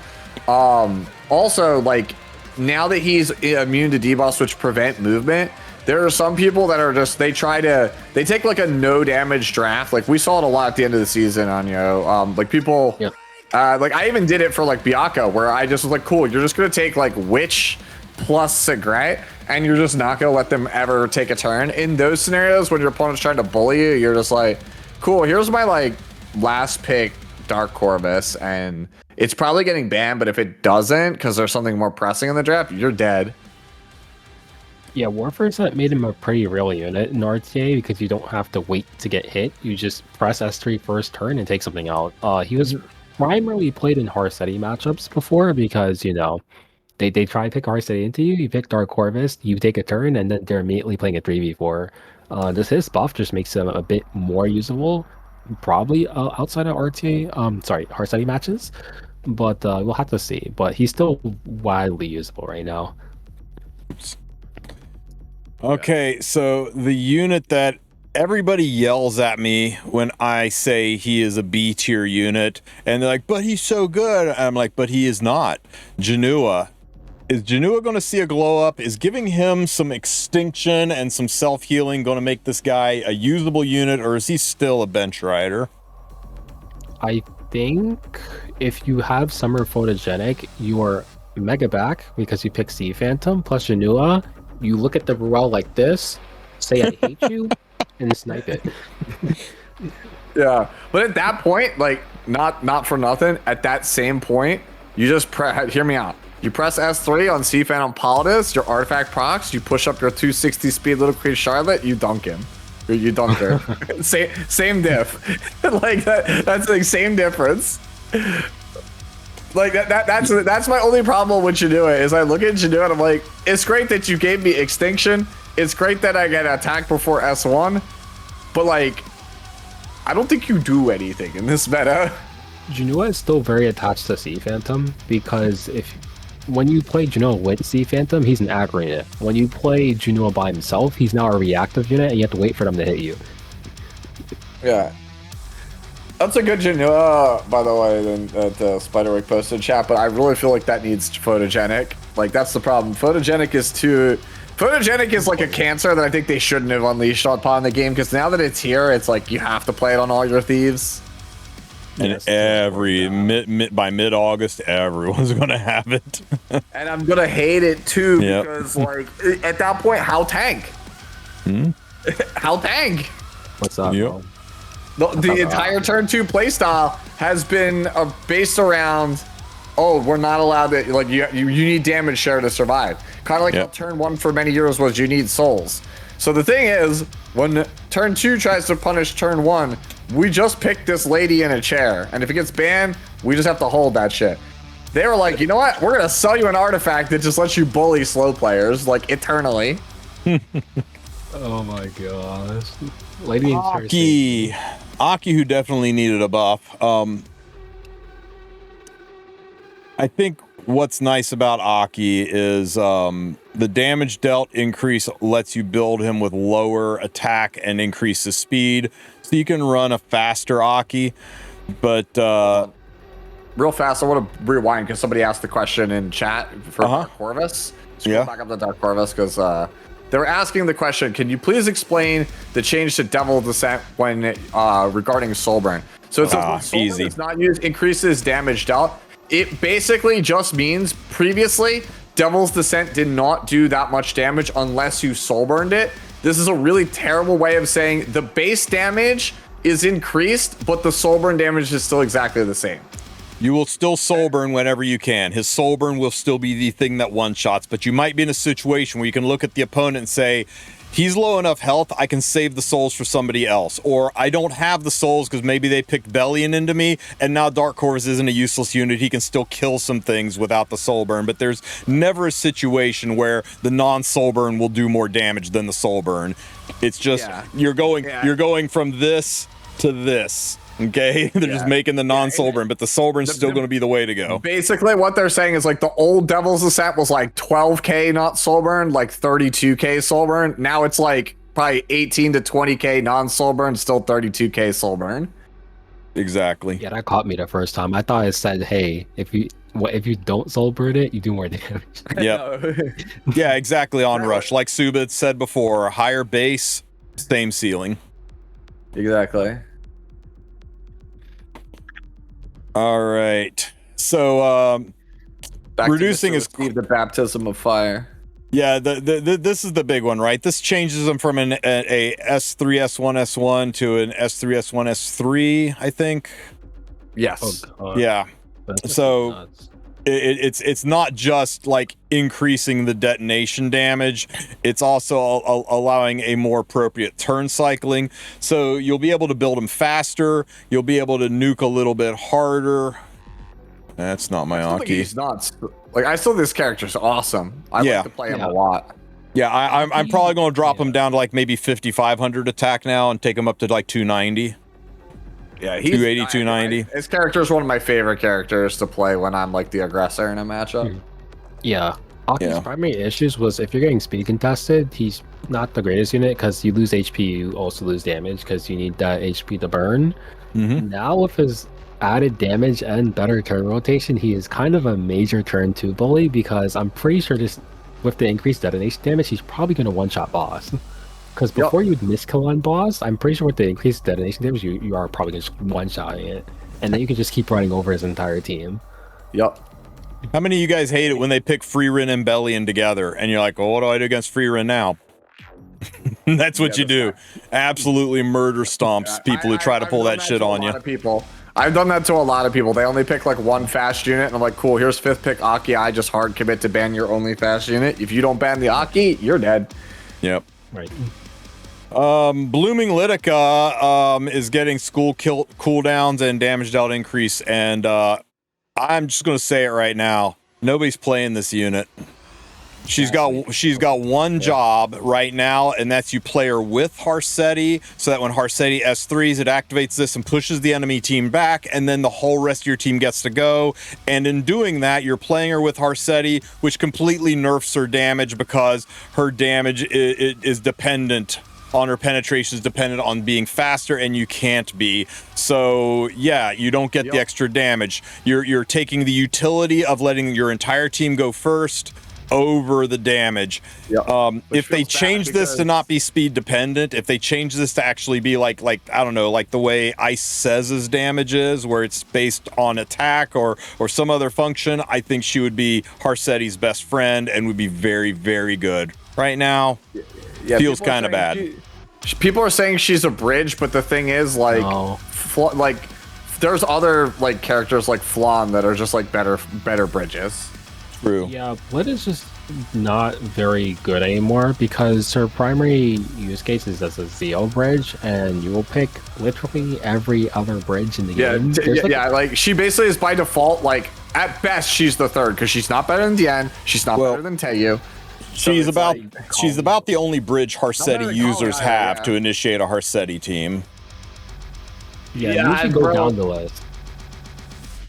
Also, like now that he's immune to debuffs which prevent movement, there are some people that are just they take like a no damage draft. Like we saw it a lot at the end of the season on like people. Yep. Like I even did it for like Baka, where I just was like, cool, you're just gonna take like Witch plus Sigret, and you're just not gonna let them ever take a turn. In those scenarios, when your opponent's trying to bully you, you're just like, cool, here's my like last pick Dark Corvus, and it's probably getting banned, but if it doesn't, because there's something more pressing in the draft, you're dead. Yeah, Warfare's made him a pretty real unit in RTA because you don't have to wait to get hit. You just press S3 first turn and take something out. He was primarily played in Harsetti matchups before because, you know, they try to pick Harsetti into you, you pick Dark Corvus, you take a turn, and then they're immediately playing a 3v4. His buff just makes him a bit more usable, probably outside of RTA, Harsetti matches, but we'll have to see. But he's still widely usable right now. Okay, so the unit that everybody yells at me when I say he is a B tier unit, and they're like, but he's so good. I'm like, but he is not. Janua. Is Janua going to see a glow up? Is giving him some extinction and some self-healing going to make this guy a usable unit, or is he still a bench rider? I think if you have Summer Photogenic, you are mega back because you pick Sea Phantom plus Janua. You look at the Ruel like this, say I hate you, and snipe it. Yeah, but at that point, like, not for nothing, at that same point, you just hear me out. You press S3 on Sea Phantom Politis, your artifact procs, you push up your 260 speed Little Queen Charlotte, you dunk him. You dunk her. same diff. Like that's like same difference. Like that's my only problem with Janua is I look at Janua and I'm like, it's great that you gave me extinction. It's great that I get attacked before S1, but like, I don't think you do anything in this meta. Janua is still very attached to Sea Phantom because when you play Janua with Sea Phantom, he's an aggro unit. When you play Janua by himself, he's now a reactive unit, and you have to wait for them to hit you. Yeah. That's a good Janua, by the way, that Spiderwick posted chat, but I really feel like that needs photogenic. Like, that's the problem. Photogenic is like a cancer that I think they shouldn't have unleashed upon the game, because now that it's here, it's like you have to play it on all your thieves. And by mid-August, everyone's going to have it. And I'm going to hate it, too, because, like, at that point, how tank? How tank? What's up, bro? The entire turn 2 playstyle has been based around, oh, we're not allowed to, like, you need damage share to survive. Kind of like how turn 1 for many years was you need souls. So the thing is, when turn 2 tries to punish turn 1, we just pick this lady in a chair. And if it gets banned, we just have to hold that shit. They were like, you know what? We're going to sell you an artifact that just lets you bully slow players, like, eternally. Oh my gosh. Lady Aki, who definitely needed a buff. I think what's nice about Aki is the damage dealt increase lets you build him with lower attack and increase the speed, so you can run a faster Aki. But real fast, I want to rewind because somebody asked the question in chat for Dark Corvus. So back up to Dark Corvus because they were asking the question, can you please explain the change to Devil Descent when regarding Soulburn? So it says when Soulburn is not used, increases damage dealt. It basically just means previously Devil's Descent did not do that much damage unless you Soulburned it. This is a really terrible way of saying the base damage is increased, but the Soulburn damage is still exactly the same. You will still Soulburn whenever you can. His Soulburn will still be the thing that one-shots, but you might be in a situation where you can look at the opponent and say, he's low enough health, I can save the souls for somebody else. Or I don't have the souls because maybe they picked Bellion into me, and now Dark Corvus isn't a useless unit. He can still kill some things without the Soulburn, but there's never a situation where the non-Soulburn will do more damage than the Soulburn. It's just, you're going from this to this. Okay, they're just making the non-Soulburn, but the Soulburn's still going to be the way to go. Basically, what they're saying is like the old Devil's Descent was like 12k not Soulburn, like 32k Soulburn. Now it's like probably 18 to 20k non-Soulburn, still 32k Soulburn. Exactly. Yeah, that caught me the first time. I thought it said, hey, if you don't Soulburn it, you do more damage. Yeah, exactly. On Rush, like Suba said before, higher base, same ceiling. Exactly. All right, so reducing his the baptism of fire. Yeah, this is the big one, right? This changes him from a S3 S1 S1 to an S3 S1 S3, I think. Yes. God. Yeah. That's So nuts. it's not just like increasing the detonation damage, it's also allowing a more appropriate turn cycling. So you'll be able to build them faster, you'll be able to nuke a little bit harder. That's not my I still think Aki. he's nuts. Like, I still think this character's awesome. I Yeah. like to play him a lot. Yeah, I'm probably going to drop him down to like maybe 5,500 attack now and take him up to like 290. Yeah, he's 280, 290. His character is one of my favorite characters to play when I'm like the aggressor in a matchup. Yeah. Aki's Yeah. primary issues was if you're getting speed contested, he's not the greatest unit because you lose HP, you also lose damage because you need that HP to burn. Now with his added damage and better turn rotation, he is kind of a major turn 2 bully because I'm pretty sure just with the increased detonation damage, he's probably going to one-shot boss. Because before you would miskill on boss, I'm pretty sure with the increased detonation damage, you are probably just one-shotting it. And then you can just keep running over his entire team. Yep. How many of you guys hate it when they pick Freerin and Bellion together and you're like, well, what do I do against Freerin now? That's what you do. Absolutely murder stomps people who try to pull that shit on you. I've done that to a lot of people. They only pick like one fast unit, and I'm like, cool, here's 5th pick Aki. I just hard commit to ban your only fast unit. If you don't ban the Aki, you're dead. Yep. Right. Blooming Litica is getting school cooldowns and damage dealt increase, and I'm just gonna say it right now. Nobody's playing this unit. She's got one job right now, and that's you play her with Harsetti, so that when Harsetti S3s, it activates this and pushes the enemy team back, and then the whole rest of your team gets to go. And in doing that, you're playing her with Harsetti, which completely nerfs her damage because her damage is dependent on her penetration, is dependent on being faster, and you can't be. So yeah, you don't get the extra damage. You're taking the utility of letting your entire team go first over the damage. If they change this to not be speed dependent, if they change this to actually be like I don't know, like the way Ice says damage is, where it's based on attack or some other function, I think she would be Harsetti's best friend and would be very, very good. Right now, feels kind of bad. People are saying she's a bridge, but the thing is, like, there's other like characters like Flan that are just like better bridges. True. Yeah, Blit is just not very good anymore because her primary use case is as a Zeo bridge, and you will pick literally every other bridge in the game. Like she basically is by default, like at best she's the third because she's not better than Diane, she's not better than Tayu. She's about the only bridge Harsetti users have to initiate a Harsetti team. Yeah, you should go down the list.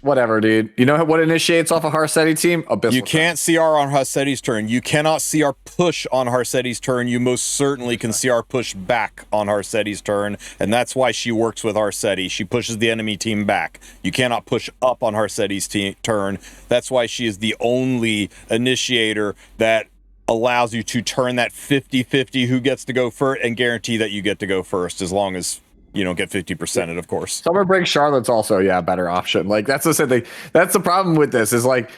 Whatever, dude. You know what initiates off a Harsetti team? Abyssal. You can't CR on Harsetti's turn. You cannot CR push on Harsetti's turn. You most certainly can CR push back on Harsetti's turn, and that's why she works with Harsetti. She pushes the enemy team back. You cannot push up on Harsetti's turn. That's why she is the only initiator that allows you to turn that 50-50 who gets to go first and guarantee that you get to go first, as long as you don't get 50% of course. Summer Break Charlotte's also a better option. Like that's the same thing. That's the problem with this is like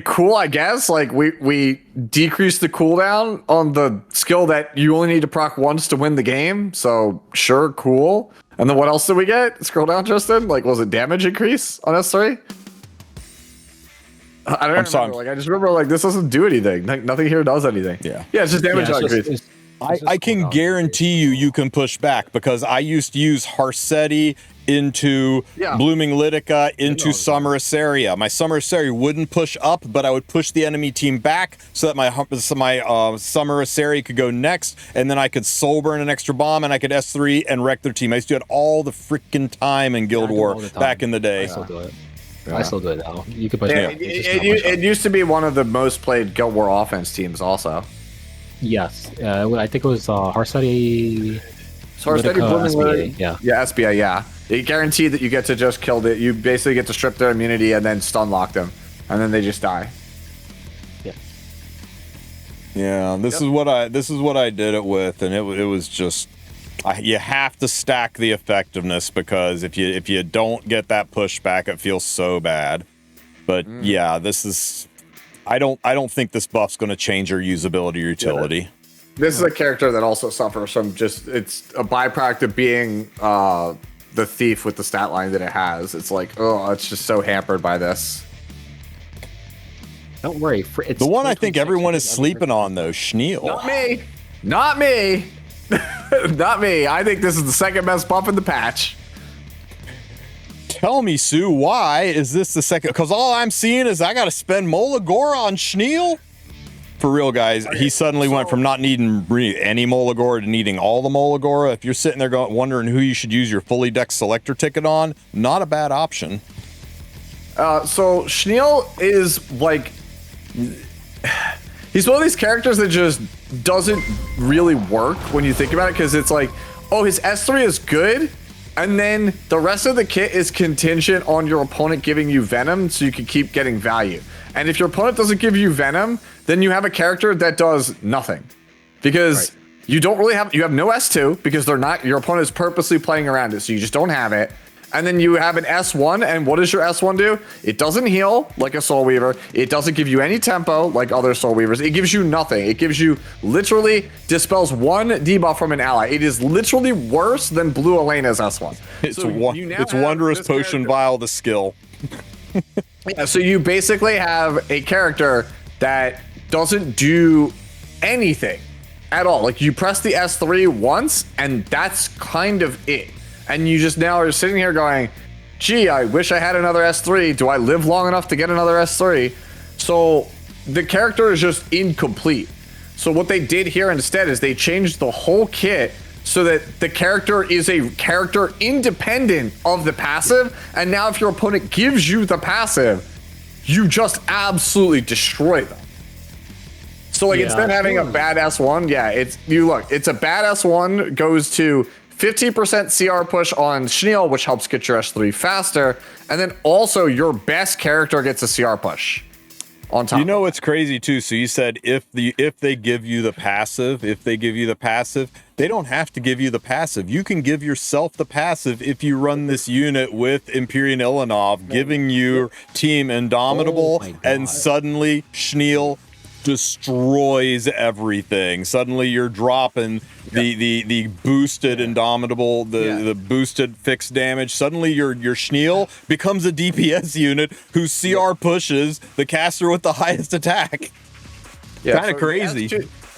cool, I guess. Like we decrease the cooldown on the skill that you only need to proc once to win the game. So sure, cool. And then what else did we get? Scroll down, Tristen. Like was it damage increase on S3? I don't remember. Like I just remember like this doesn't do anything. Like nothing here does anything. Yeah, it's just damage increase. I can guarantee you can push back because I used to use Harsetti into Blooming Litica into Summer Assaria. My Summer Assaria wouldn't push up, but I would push the enemy team back so that my Summer Assaria could go next, and then I could soul burn an extra bomb and I could S3 and wreck their team. I used to do it all the freaking time in Guild War back in the day. I still do it. I still do it now. You could push it used to be one of the most played Guild War offense teams also. Yes, I think it was Harsetti. Harsetti, SBA, SBA, yeah. It guaranteed that you get to just kill it. You basically get to strip their immunity and then stun lock them, and then they just die. Yeah, this is what I did it with, and it was just you have to stack the effectiveness because if you don't get that pushback, it feels so bad. But yeah, this is. I don't think this buff's going to change your usability or utility. Yeah, this is a character that also suffers from just it's a byproduct of being the thief with the stat line that it has. It's like, oh, it's just so hampered by this. Don't worry. It's The one I think everyone is sleeping on, though, Schneal. Not me. Not me. Not me. I think this is the second best buff in the patch. Tell me, Sue, why is this the second? Because all I'm seeing is I got to spend Molagora on Schneal. For real, guys, he suddenly went from not needing any Molagora to needing all the Molagora. If you're sitting there wondering who you should use your fully decked selector ticket on, not a bad option. So Schneal is like, he's one of these characters that just doesn't really work when you think about it, because it's like, oh, his S3 is good, and then the rest of the kit is contingent on your opponent giving you Venom so you can keep getting value. And if your opponent doesn't give you Venom, then you have a character that does nothing, because you don't really have, you have no S2 because they're not, your opponent is purposely playing around it, so you just don't have it. And then you have an S1, and what does your S1 do? It doesn't heal like a Soul Weaver. It doesn't give you any tempo like other Soul Weavers. It gives you nothing. It gives you, literally dispels one debuff from an ally. It is literally worse than Blue Elena's S1. It's So it's Wondrous Potion Vial, the skill. Yeah, so you basically have a character that doesn't do anything at all. Like, you press the S3 once, and that's kind of it. And you just now are sitting here going, gee, I wish I had another S3. Do I live long enough to get another S3? So the character is just incomplete. So what they did here instead is they changed the whole kit so that the character is a character independent of the passive. And now if your opponent gives you the passive, you just absolutely destroy them. So like, instead of having a bad S1, yeah, it's a bad S1 goes to 50% CR push on Schneal, which helps get your S3 faster, and then also your best character gets a CR push on top. You know what's crazy too? So you said if they give you the passive, they don't have to give you the passive. You can give yourself the passive if you run this unit with Empyrean Ilanov, giving your team Indomitable, and suddenly Schneal destroys everything. Suddenly you're dropping the boosted Indomitable, the boosted fixed damage. Suddenly your Schneal becomes a DPS unit who CR pushes the caster with the highest attack. Yeah, kind of crazy.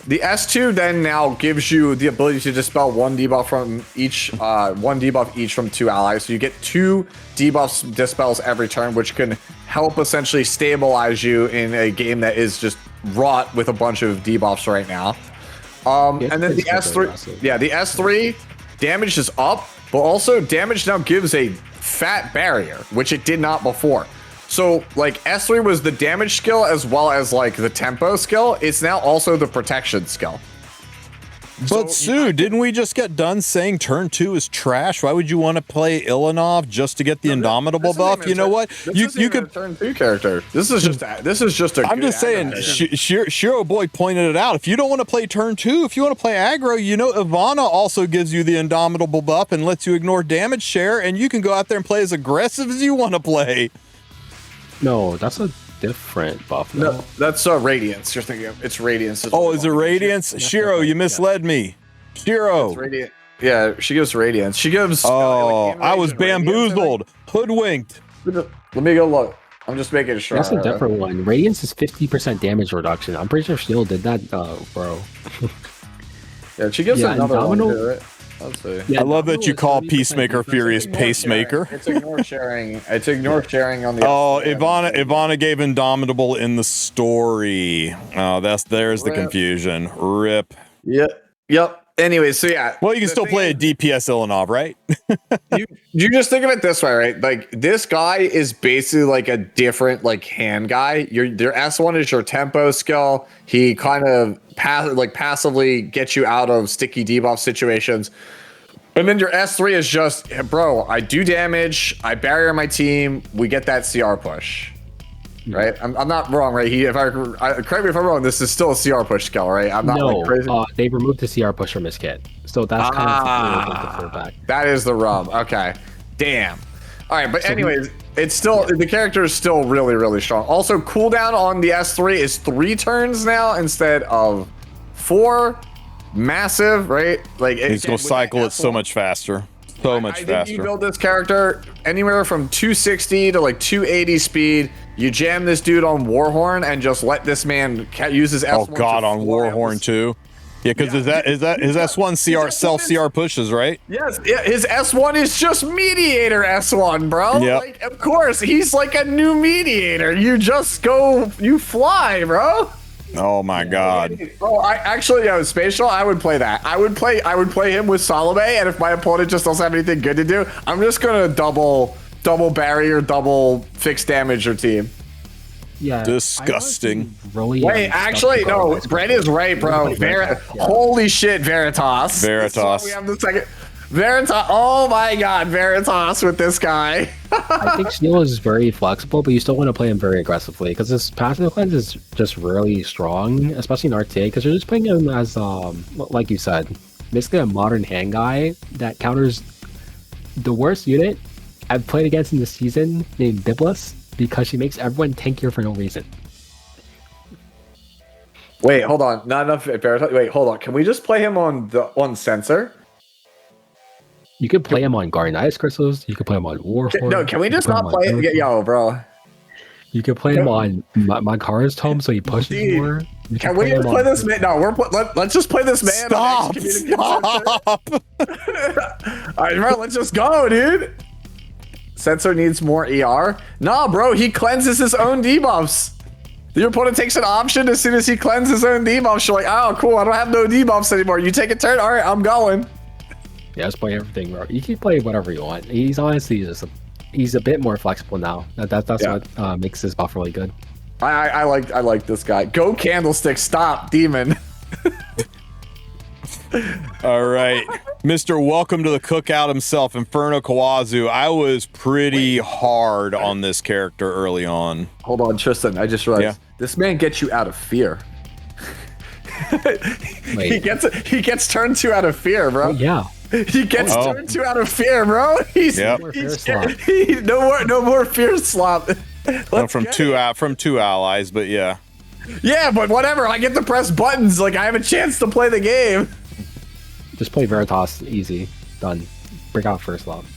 The S2 then now gives you the ability to dispel one debuff from each, one debuff each from two allies. So you get 2 debuffs dispels every turn, which can help essentially stabilize you in a game that is just wrought with a bunch of debuffs right now. And then the S3, the S3 damage is up, but also damage now gives a fat barrier, which it did not before. So like, S3 was the damage skill as well as like the tempo skill. It's now also the protection skill. But Sue, didn't we just get done saying turn 2 is trash? Why would you want to play Ilanov just to get the Indomitable buff? You know what? You could turn 2 character. This is just a I'm just saying, Shiro Boy pointed it out. If you don't want to play turn 2, if you want to play aggro, you know Ivana also gives you the Indomitable buff and lets you ignore damage share, and you can go out there and play as aggressive as you want to play. No, that's a different buff. No, that's Radiance. You're thinking of, it's Radiance. Oh, is it Radiance? Shiro, you misled me. Shiro. It's Radiant. Yeah, she gives Radiance. She gives. Oh, I was bamboozled, hoodwinked. Let me go look. I'm just making sure. That's a different one. Radiance is 50% damage reduction. I'm pretty sure Steel did that, bro. Yeah, she gives another Indomitable, one too, right? Let's see. Yeah, I love that you call Peacemaker Furious Pacemaker. It's ignore sharing. It's ignore sharing on the. Oh, Ivana gave Indomitable in the story. Oh, there's the confusion. Rip. Yep. Anyway, so yeah. Well, you can still play a DPS Ilanov, right? you just think of it this way, right? Like, this guy is basically like a different like hand guy. Your S1 is your tempo skill. He kind of passively gets you out of sticky debuff situations. And then your S3 is just, bro, I do damage, I barrier my team, we get that CR push. Right? I'm not wrong, right? Correct me if I'm wrong, this is still a CR push skill, right? I'm not like crazy. They removed the CR push from his kit. So that's kind of the back. That is the rub. Okay. Damn. All right, but anyways, it's still, the character is still really, really strong. Also, cooldown on the S3 is 3 turns now instead of 4. Massive, right? Like, it's gonna cycle it so much faster. So much I think faster. you build this character anywhere from 260 to like 280 speed. You jam this dude on Warhorn and just let this man use his S1. Oh God, on Warhorn too. Yeah, because his S1 CR self CR pushes, right? Yes, his S1 is just mediator S1, bro. Yep. Like, of course, he's like a new mediator. You just go, you fly, bro. Oh my God. Oh, Spatial, I would play that. I would play him with Salome, and if my opponent just doesn't have anything good to do, I'm just gonna double barrier, double fixed damage your team. Yeah. Disgusting. Really. Wait, actually, no. Brett is right, bro. Holy shit, Veritas. Veritas. We have the second. Veritas. Oh my God, Veritas with this guy. I think Steel is very flexible, but you still want to play him very aggressively because his passive cleanse is just really strong, especially in RTA, because you're just playing him as, like you said, basically a modern hand guy that counters the worst unit I've played against in the season named Biblis, because she makes everyone tankier for no reason. Wait, hold on. Not enough Veritas. Wait, hold on. Can we just play him on Sensor? You could play him on Guardian Ice Crystals. You could play him on Warhorn. No, can we just not play it? Yo, bro. You could play him on my car's tome, so he pushes more. Can we just play this man? No, let's just play this man. Stop! Stop! All right, bro, let's just go, dude. Sensor needs more ER. Nah, bro, he cleanses his own debuffs. Your opponent takes an option as soon as he cleanses his own debuffs. You're like, oh, cool, I don't have no debuffs anymore. You take a turn. All right, I'm going. Yeah, just play everything, bro. You can play whatever you want. He's honestly he's a bit more flexible now. That's what makes his buff really good. I like this guy. Go Candlestick, stop, demon. All right, Mr. Welcome to the Cookout himself, Inferno Kawazu. I was pretty hard on this character early on. Hold on, Tristan. I just realized this man gets you out of fear. He gets turned to out of fear, bro. Oh, yeah. He gets turned to out of fear, bro. No more fear slop. From two allies, but yeah. Yeah, but whatever. I get to press buttons. Like I have a chance to play the game. Just play Veritas, easy, done. Break out first love.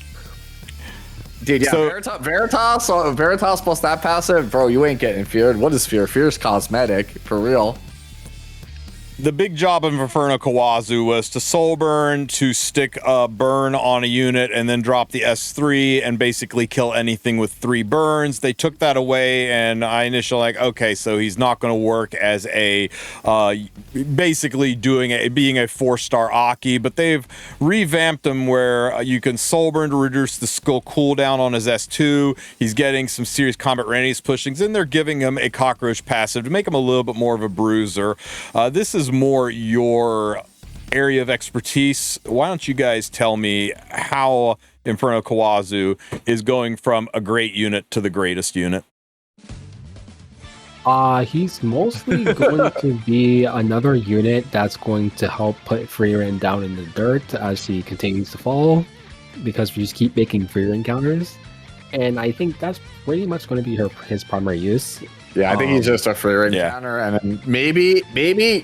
Dude, yeah, So- Veritas plus that passive, bro. You ain't getting feared. What is fear? Fear's cosmetic, for real. The big job of Inferno Kawazu was to soul burn, to stick a burn on a unit, and then drop the S3 and basically kill anything with 3 burns. They took that away, and I initially like, okay, so he's not going to work as a basically being a 4-star Aki, but they've revamped him where you can soul burn to reduce the skill cooldown on his S2. He's getting some serious combat readiness pushings, and they're giving him a cockroach passive to make him a little bit more of a bruiser. This is more your area of expertise. Why don't you guys tell me how Inferno Kawazu is going from a great unit to the greatest unit? He's mostly going to be another unit that's going to help put Fahrakin down in the dirt as he continues to fall, because we just keep making Fahrakin counters. And I think that's pretty much going to be his primary use. Yeah, I think he's just a Fahrakin counter, and then maybe,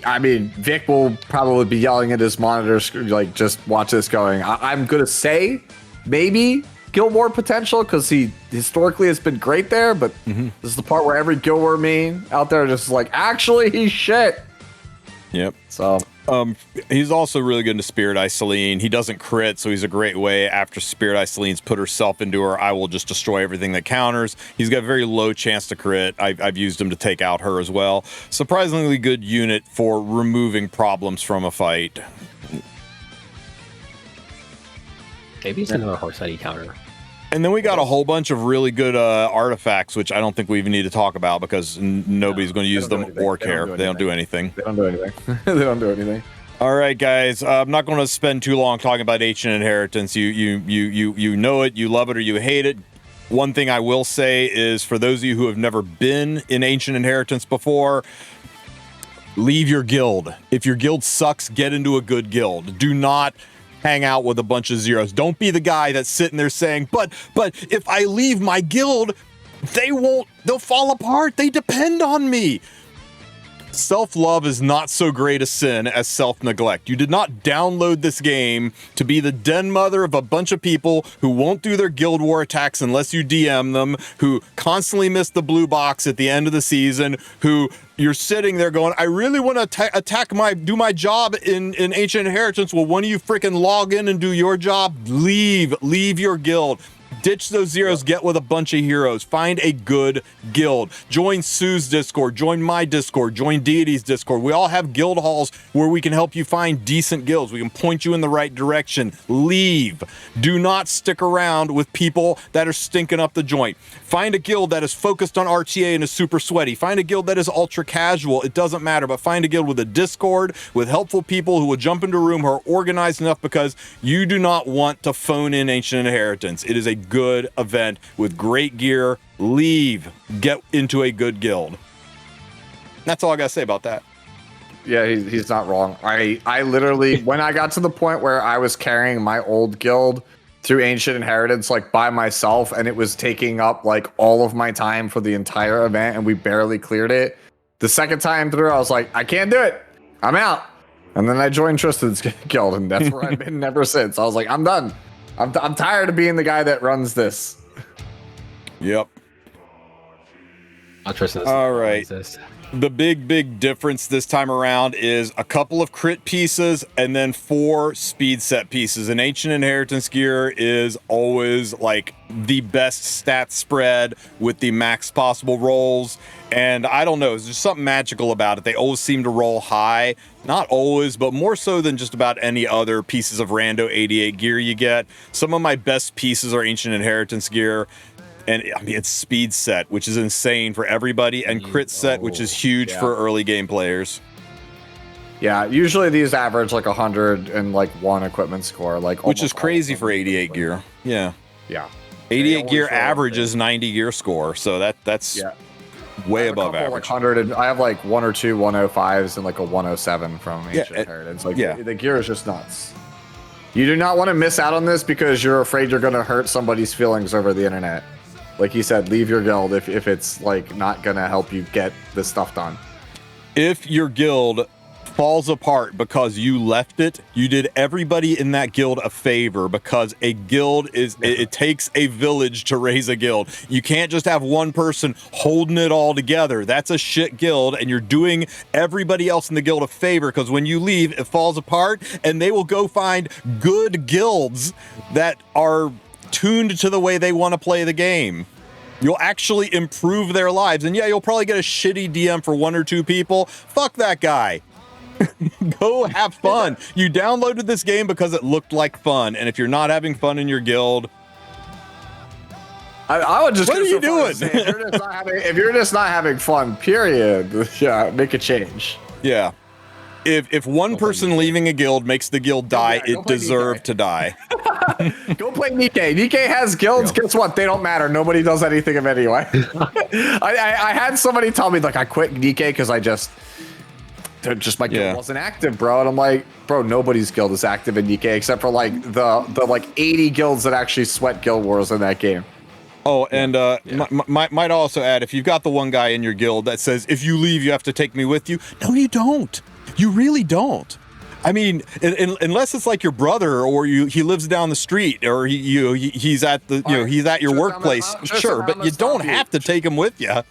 I mean, Vic will probably be yelling at his monitors, like, just watch this going. I'm gonna say maybe Guild War potential, because he historically has been great there, but this is the part where every Guild War main out there just like, actually, he's shit. Yep. So he's also really good into Spirit Iceline. He doesn't crit, so he's a great way after Spirit Iceline's put herself into her, I will just destroy everything that counters. He's got a very low chance to crit. I've used him to take out her as well. Surprisingly good unit for removing problems from a fight. Maybe it's another Horseheady counter. And then we got a whole bunch of really good artifacts, which I don't think we even need to talk about because nobody's going to use them or care. They don't do anything. They don't do anything. They don't do anything. All right, guys. I'm not going to spend too long talking about Ancient Inheritance. You know it, you love it, or you hate it. One thing I will say is, for those of you who have never been in Ancient Inheritance before, leave your guild. If your guild sucks, get into a good guild. Do not hang out with a bunch of zeros. Don't be the guy that's sitting there saying, but if I leave my guild, they'll fall apart. They depend on me. Self-love is not so great a sin as self-neglect. You did not download this game to be the den mother of a bunch of people who won't do their Guild War attacks unless you DM them, who constantly miss the blue box at the end of the season, who you're sitting there going, I really want to do my job in Ancient Inheritance. Well, one of you freaking log in and do your job. Leave your guild. Ditch those zeros, get with a bunch of heroes. Find a good guild. Join Sue's Discord, join my Discord, join Deity's Discord. We all have guild halls where we can help you find decent guilds. We can point you in the right direction. Leave. Do not stick around with people that are stinking up the joint. Find a guild that is focused on RTA and is super sweaty. Find a guild that is ultra casual. It doesn't matter, but find a guild with a Discord, with helpful people who will jump into a room, who are organized enough, because you do not want to phone in Ancient Inheritance. It is a good event with great gear. Leave. Get into a good guild. That's all I gotta say about that. Yeah, he's not wrong. I literally, when I got to the point where I was carrying my old guild through Ancient Inheritance like by myself, and it was taking up like all of my time for the entire event, and we barely cleared it. The second time through, I was like, I can't do it. I'm out. And then I joined Tristen's guild, and that's where I've been ever since. I was like, I'm done. I'm tired of being the guy that runs this. Yep. Tristan, all right. The big difference this time around is a couple of crit pieces and then 4 speed set pieces. And Ancient Inheritance gear is always like the best stat spread with the max possible rolls. And I don't know, there's just something magical about it. They always seem to roll high. Not always, but more so than just about any other pieces of rando 88 gear you get. Some of my best pieces are Ancient Inheritance gear. And I mean, it's speed set, which is insane for everybody, and crit set, which is huge for early game players. Yeah, usually these average like 101 equipment score, like, which is crazy for 88 gear. Yeah. 88 gear averages 90 gear score, so that's way above average. Like 100, I have like 1 or 2 105s and like a 107 from Ancient Inheritance. Like, the gear is just nuts. You do not want to miss out on this because you're afraid you're going to hurt somebody's feelings over the internet. Like you said, leave your guild if it's like not gonna help you get this stuff done. If your guild falls apart because you left it, you did everybody in that guild a favor, because a guild is it takes a village to raise a guild. You can't just have one person holding it all together. That's a shit guild, and you're doing everybody else in the guild a favor, because when you leave, it falls apart, and they will go find good guilds that are tuned to the way they want to play the game. You'll actually improve their lives. And yeah, you'll probably get a shitty DM for 1 or 2 people. Fuck that guy. Go have fun. You downloaded this game because it looked like fun. And if you're not having fun in your guild, I would just. What are you doing? Say, if you're just not having fun, period. Yeah, make a change. Yeah. If one person leaving a guild makes the guild die, it deserved to die. Go play Nikkei. Nikkei has guilds. Guess what? They don't matter. Nobody does anything of anyway. I had somebody tell me, like, I quit Nikkei because my guild wasn't active, bro. And I'm like, bro, nobody's guild is active in Nikkei except for like the like 80 guilds that actually sweat guild wars in that game. Oh, and might also add, if you've got the one guy in your guild that says, if you leave, you have to take me with you. No, you don't. You really don't. I mean, unless it's like your brother, or he lives down the street, or he's at he's at your workplace. Sure, but you don't have to take him with you.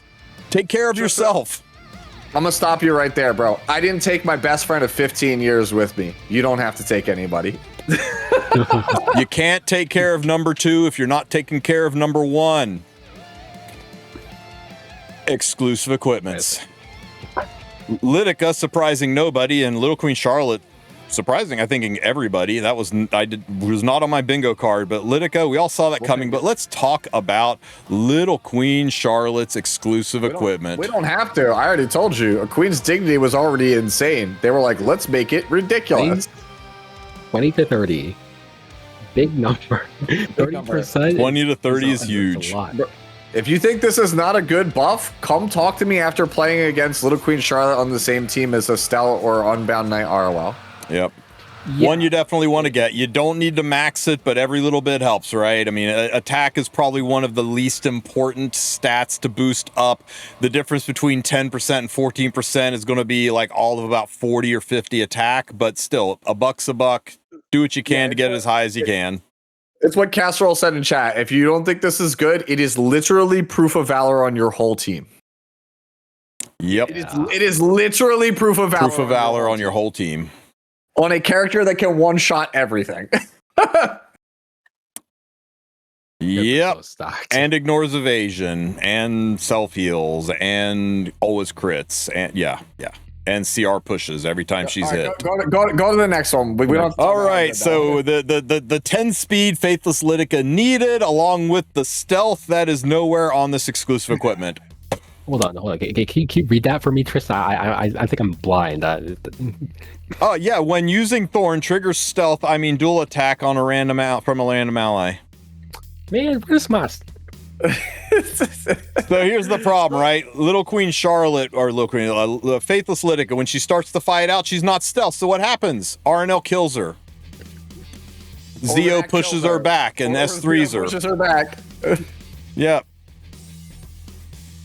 Take care of yourself. I'm gonna stop you right there, bro. I didn't take my best friend of 15 years with me. You don't have to take anybody. You can't take care of number 2 if you're not taking care of number 1. Exclusive equipments. Litica surprising nobody, and Little Queen Charlotte surprising, I think, everybody. That was not on my bingo card, but Litica, we all saw that coming. But let's talk about Little Queen Charlotte's exclusive equipment. We don't have to. I already told you. A Queen's Dignity was already insane. They were like, let's make it ridiculous. 20 to 30. Big number. 30%. 20 to 30 is huge. If you think this is not a good buff, come talk to me after playing against Little Queen Charlotte on the same team as Estelle or Unbound Knight ROL. Yep. One you definitely want to get. You don't need to max it, but every little bit helps, right? I mean, attack is probably one of the least important stats to boost up. The difference between 10% and 14% is going to be like all of about 40 or 50 attack, but still, a buck's a buck. Do what you can to get it as high as you can. It's what Casserole said in chat. If you don't think this is good, it is literally proof of valor on your whole team. Yep. It is literally proof of valor. Proof of valor on your whole team. On a character that can one-shot everything. Yep. And ignores evasion and self-heals and always crits. And yeah. And CR pushes every time she's hit. Go to the next one. We don't all right, so the 10 speed Faithless Litica needed, along with the stealth that is nowhere on this exclusive equipment. Hold on. Can you read that for me, Tristen? I think I'm blind. Oh yeah, when using Thorn triggers stealth, I mean dual attack on a random from a random ally. Man, where's my? So here's the problem, right? Little Queen Charlotte, or Little Queen, Faithless Litica, when she starts the fight out, she's not stealth. So what happens? RNL kills her. Zio pushes her back, and S3s her. Pushes her back. Yep.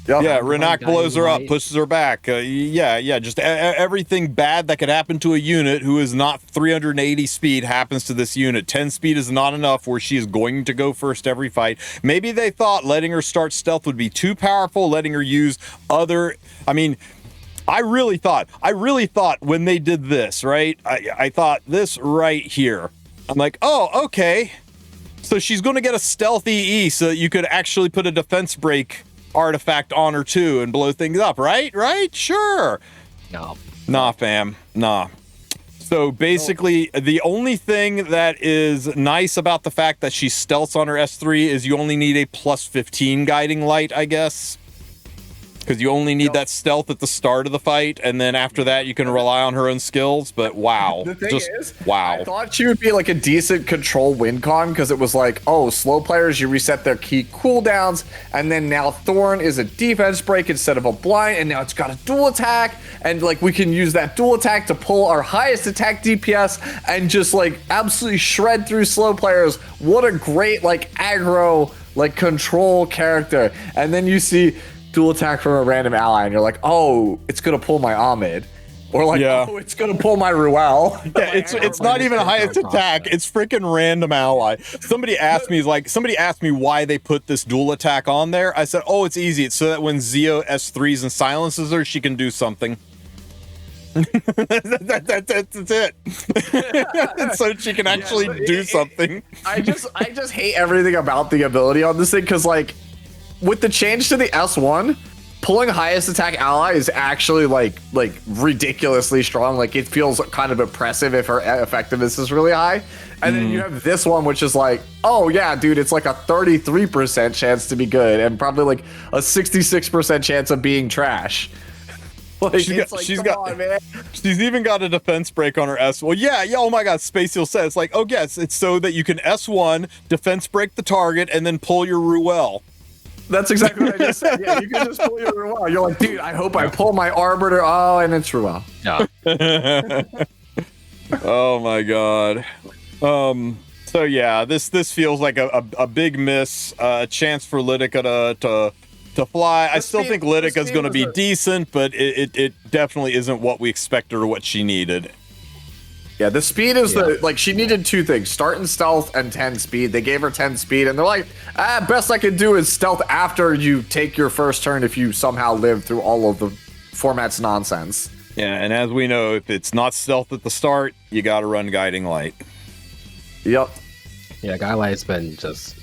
Yeah, Renak blows her up, pushes her back. Just everything bad that could happen to a unit who is not 380 speed happens to this unit. 10 speed is not enough where she is going to go first every fight. Maybe they thought letting her start stealth would be too powerful, letting her use other... I mean, I really thought when they did this, right? I thought this right here. I'm like, oh, okay. So she's going to get a stealth EE so that you could actually put a defense break artifact on her too and blow things up, right? Sure. Nah, fam. Nah. So basically, the only thing that is nice about the fact that she stealths on her S3 is you only need a plus 15 guiding light, I guess. Because you only need that stealth at the start of the fight, and then after that you can rely on her own skills. But wow, the thing is, wow. I thought she would be like a decent control win con because it was like, oh, slow players, you reset their key cooldowns, and then now Thorn is a defense break instead of a blind, and now it's got a dual attack, and like we can use that dual attack to pull our highest attack DPS and just like absolutely shred through slow players. What a great like aggro like control character, and then you see dual attack from a random ally, and you're like, oh, it's gonna pull my Ahmed, or like, oh, it's gonna pull my Ruel. Yeah, it's not even highest attack. It's freaking random ally. Somebody asked me why they put this dual attack on there. I said, oh, it's easy. It's so that when Zio S3s and silences her, she can do something. That's it. So she can actually do something. I just hate everything about the ability on this thing because like, with the change to the S1, pulling highest attack ally is actually like ridiculously strong. Like it feels kind of impressive if her effectiveness is really high. And then you have this one, which is like, oh yeah, dude, it's like a 33% chance to be good and probably like a 66% chance of being trash. Like, she's even got a defense break on her S. Well, yeah. Oh my God, Spacial says like, oh yes, it's so that you can S1 defense break the target and then pull your Ruel. That's exactly what I just said. Yeah, you can just pull your Ruel. You're like, dude, I hope I pull my Arbiter. Oh, and it's Ruel. Yeah. Oh my God. So yeah, this feels like a big miss. A chance for Litica to fly. I still think Litica is going to be decent, but it definitely isn't what we expected or what she needed. Yeah, the speed is she needed two things, start and stealth and 10 speed. They gave her 10 speed and they're like, best I can do is stealth after you take your first turn if you somehow live through all of the format's nonsense. Yeah, and as we know, if it's not stealth at the start, you got to run guiding light. Yep. Yeah, guiding light's been just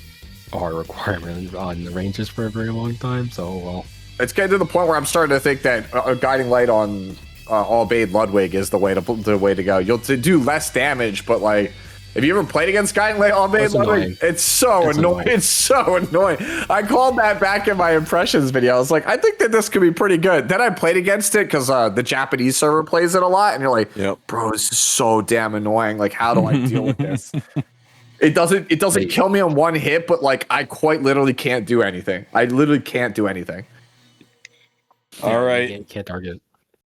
a hard requirement on the ranges for a very long time, so well. It's getting to the point where I'm starting to think that a guiding light on Albade Ludwig is the way to go. You'll do less damage, but like, have you ever played against guiding light Albade Ludwig? It's so annoying. It's so annoying. I called that back in my impressions video. I was like, I think that this could be pretty good. Then I played against it because the Japanese server plays it a lot, and you're like, bro, this is so damn annoying. Like, how do I deal with this? It doesn't kill me on one hit, but like, I quite literally can't do anything. I literally can't do anything. All right. Can't target.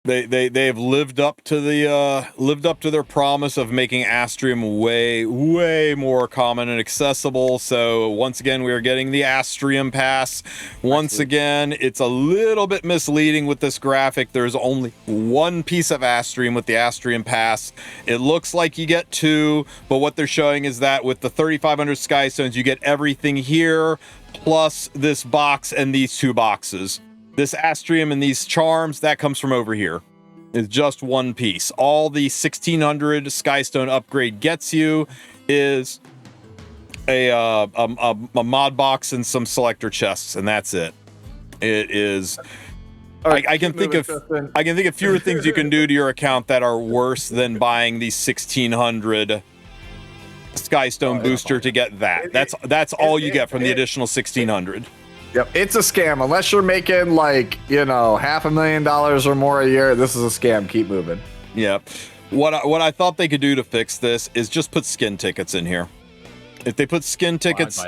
They've lived up to their promise of making Astrium way more common and accessible. So once again, we are getting the Astrium pass. Once again, it's a little bit misleading with this graphic. There's only one piece of Astrium with the Astrium pass. It looks like you get two, but what they're showing is that with the 3,500 Skystones, you get everything here plus this box and these two boxes. This Astrium and these charms, that comes from over here. It's just one piece. All the 1,600 Skystone upgrade gets you is a mod box and some selector chests, and that's it. It is. Right, I can think of fewer things you can do to your account that are worse than buying the 1,600 Skystone booster to get that. That's all you get from the additional 1,600. Yep, it's a scam. Unless you're making like, $500,000 or more a year, this is a scam. Keep moving. Yep. What I thought they could do to fix this is just put skin tickets in here. If they put skin tickets,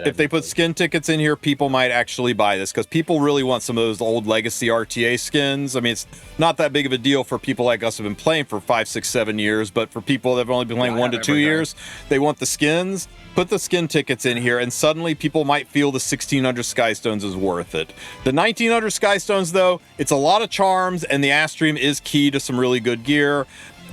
in here, people might actually buy this because people really want some of those old legacy RTA skins. I mean, it's not that big of a deal for people like us who've been playing for 5, 6, 7 years, but for people that have only been playing 1 to 2 years, they want the skins. Put the skin tickets in here, and suddenly people might feel the 1,600 Skystones is worth it. The 1,900 Skystones, though, it's a lot of charms, and the Astrium is key to some really good gear.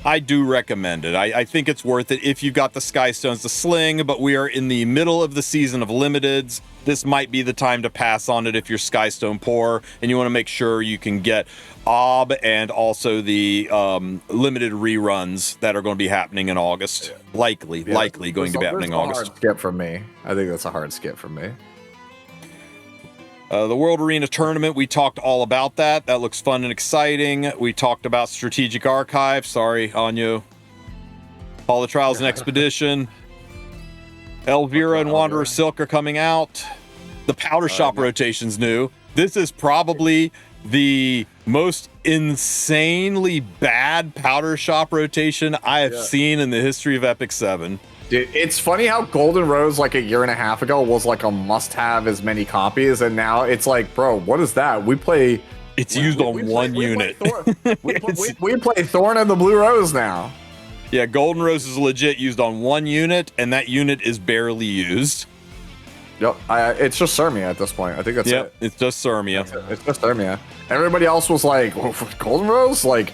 I do recommend it. I think it's worth it if you've got the Skystones to sling, but we are in the middle of the season of limiteds. This might be the time to pass on it if you're Skystone poor, and you want to make sure you can get OB and also the limited reruns that are going to be happening in August. Likely going to be happening in August. Hard skip from me. I think that's a hard skip from me. The World Arena Tournament, we talked all about that. That looks fun and exciting. We talked about Strategic Archive. Sorry, Anya. Hall of Trials and Expedition. Elvira and Wanderer Silk are coming out. The Powder Shop rotation's new. This is probably the most insanely bad Powder Shop rotation I have seen in the history of Epic 7. Dude, it's funny how Golden Rose like a year and a half ago was like a must-have as many copies, and now it's like, bro, what is that? We play. It's used on one unit. We play Thorn and the Blue Rose now. Yeah, Golden Rose is legit used on one unit, and that unit is barely used. Yep, it's just Sirmia at this point. I think that's it. Yep, it's just Sirmia. It's just Sirmia. Everybody else was like, Golden Rose, like,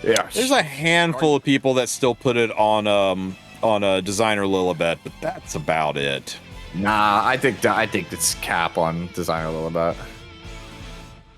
yeah. There's a handful of people that still put it on a Designer Lilibet, but that's about it. Nah, I think it's cap on Designer Lilibet.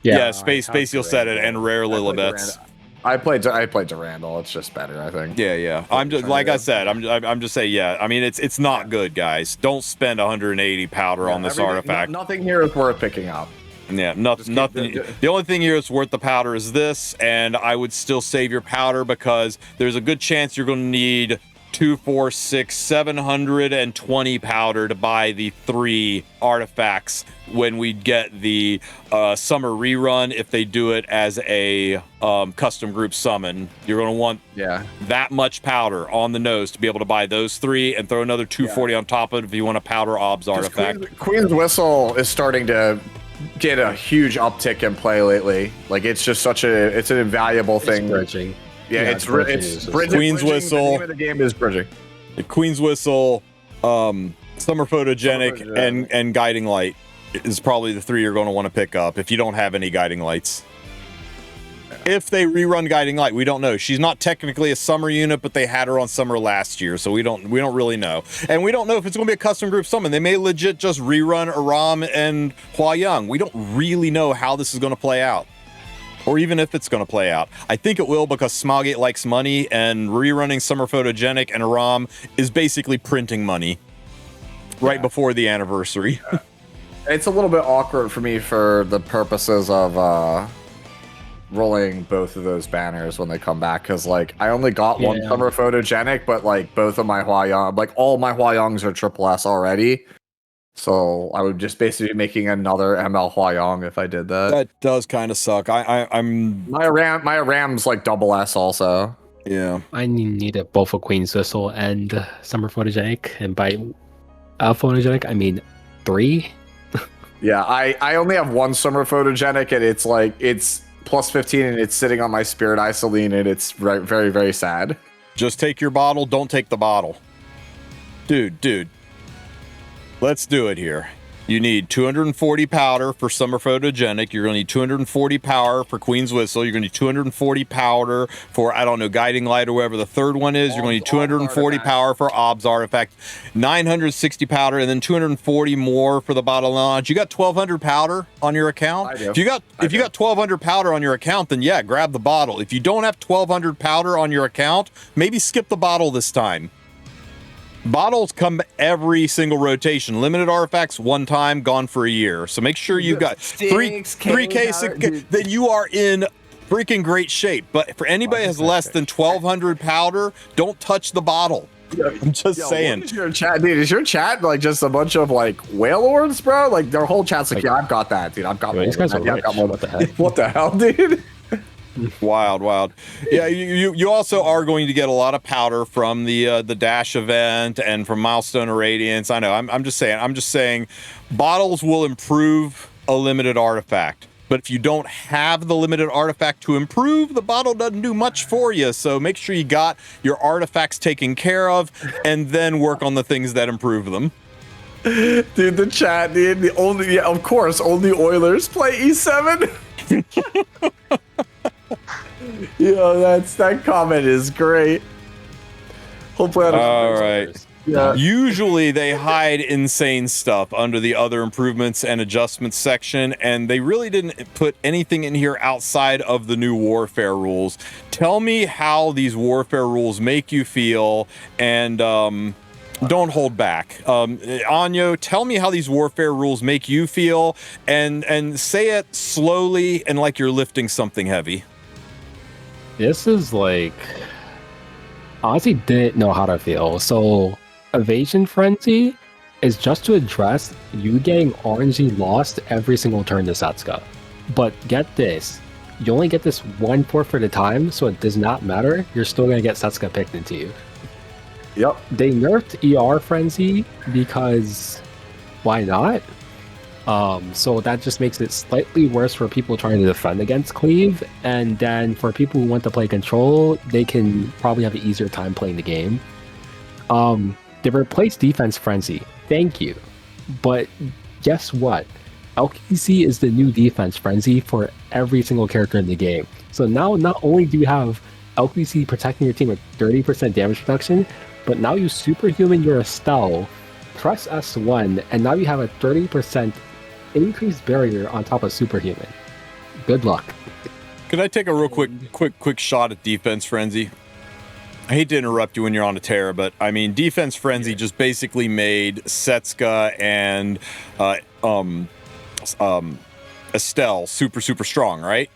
Yeah, Space you'll set it, and rare Lilibets. I played Durandal. It's just better, I think. Yeah. I'm just like I said. I'm just saying. Yeah. I mean, it's not good, guys. Don't spend 180 powder on this artifact. Nothing here is worth picking up. Yeah, nothing. The only thing here that's worth the powder is this, and I would still save your powder because there's a good chance you're going to need 2, 4, 6, 720 powder to buy the 3 artifacts when we get the summer rerun. If they do it as a custom group summon, you're going to want that much powder on the nose to be able to buy those 3 and throw another 240 on top of it if you want a powder OBS artifact. Queen's Whistle is starting to get a huge uptick in play lately. Like, it's just it's an invaluable thing. Bridging. Yeah, it's bridging. Queen's Whistle. The name of the game is bridging. The Queen's Whistle, Summer Photogenic, and Guiding Light is probably the 3 you're going to want to pick up if you don't have any Guiding Lights. If they rerun Guiding Light, we don't know. She's not technically a summer unit, but they had her on summer last year, so we don't really know. And we don't know if it's going to be a custom group summon. They may legit just rerun Aram and Hua We don't really know how this is going to play out, or even if it's going to play out. I think it will because Smilegate likes money, and rerunning Summer Photogenic and Aram is basically printing money right before the anniversary. It's a little bit awkward for me for the purposes of rolling both of those banners when they come back, because like I only got one Summer Photogenic, but like both of my Huayang, like all my Huayangs are triple S already. So I would just basically be making another ML Huayang if I did that. That does kind of suck. I'm my Ram's like double S also. Yeah. I need both a Queen's Whistle and Summer Photogenic, and by Photogenic I mean 3. Yeah, I only have one Summer Photogenic, and it's like plus 15 and it's sitting on my Spirit Isoline and it's very, very sad. Just take your bottle. Don't take the bottle. Dude. Let's do it here. You need 240 powder for Summer Photogenic. You're going to need 240 power for Queen's Whistle. You're going to need 240 powder for, I don't know, Guiding Light or whatever the third one is. You're going to need 240 power for OBS Artifact, 960 powder, and then 240 more for the bottle launch. You got 1,200 powder on your account? I do. If you got 1,200 powder on your account, then yeah, grab the bottle. If you don't have 1,200 powder on your account, maybe skip the bottle this time. Bottles come every single rotation. Limited artifacts, one time, gone for a year. So make sure you've got three cases. Then you are in freaking great shape. But for anybody who has less than 1,200 powder, don't touch the bottle. I'm just saying. What is your chat, dude? Is your chat like just a bunch of like whale lords, bro? Like their whole chat's like, yeah, I've got that, dude. I've got more. These guys are Yeah, I've rich. got more. What the heck? What the hell, dude? Wild. Yeah, you also are going to get a lot of powder from the Dash event and from Milestone of Radiance. I know. I'm just saying, bottles will improve a limited artifact. But if you don't have the limited artifact to improve, the bottle doesn't do much for you. So make sure you got your artifacts taken care of, and then work on the things that improve them. Dude, the chat, dude. Of course, only Oilers play E7. That comment is great. Hopefully, All right. Yeah. Usually they hide insane stuff under the other improvements and adjustments section, and they really didn't put anything in here outside of the new warfare rules. Tell me how these warfare rules make you feel, and don't hold back. Anyo, tell me how these warfare rules make you feel, and say it slowly and like you're lifting something heavy. This is like, honestly didn't know how to feel. So Evasion Frenzy is just to address you getting RNG lost every single turn to Setsuka. But get this, you only get this one forfeit at a time, so it does not matter. You're still going to get Setsuka picked into you. Yep. They nerfed ER Frenzy because why not? So that just makes it slightly worse for people trying to defend against Cleave, and then for people who want to play Control, they can probably have an easier time playing the game. They replaced Defense Frenzy, thank you. But guess what? LQC is the new Defense Frenzy for every single character in the game. So now not only do you have LQC protecting your team with 30% damage reduction, but now you superhuman your Estelle, press S1, and now you have a 30% increased barrier on top of superhuman. Good luck. Could I take a real quick shot at Defense Frenzy? I hate to interrupt you when you're on a tear, but I mean, Defense Frenzy just basically made Setsuka and Estelle super strong, right?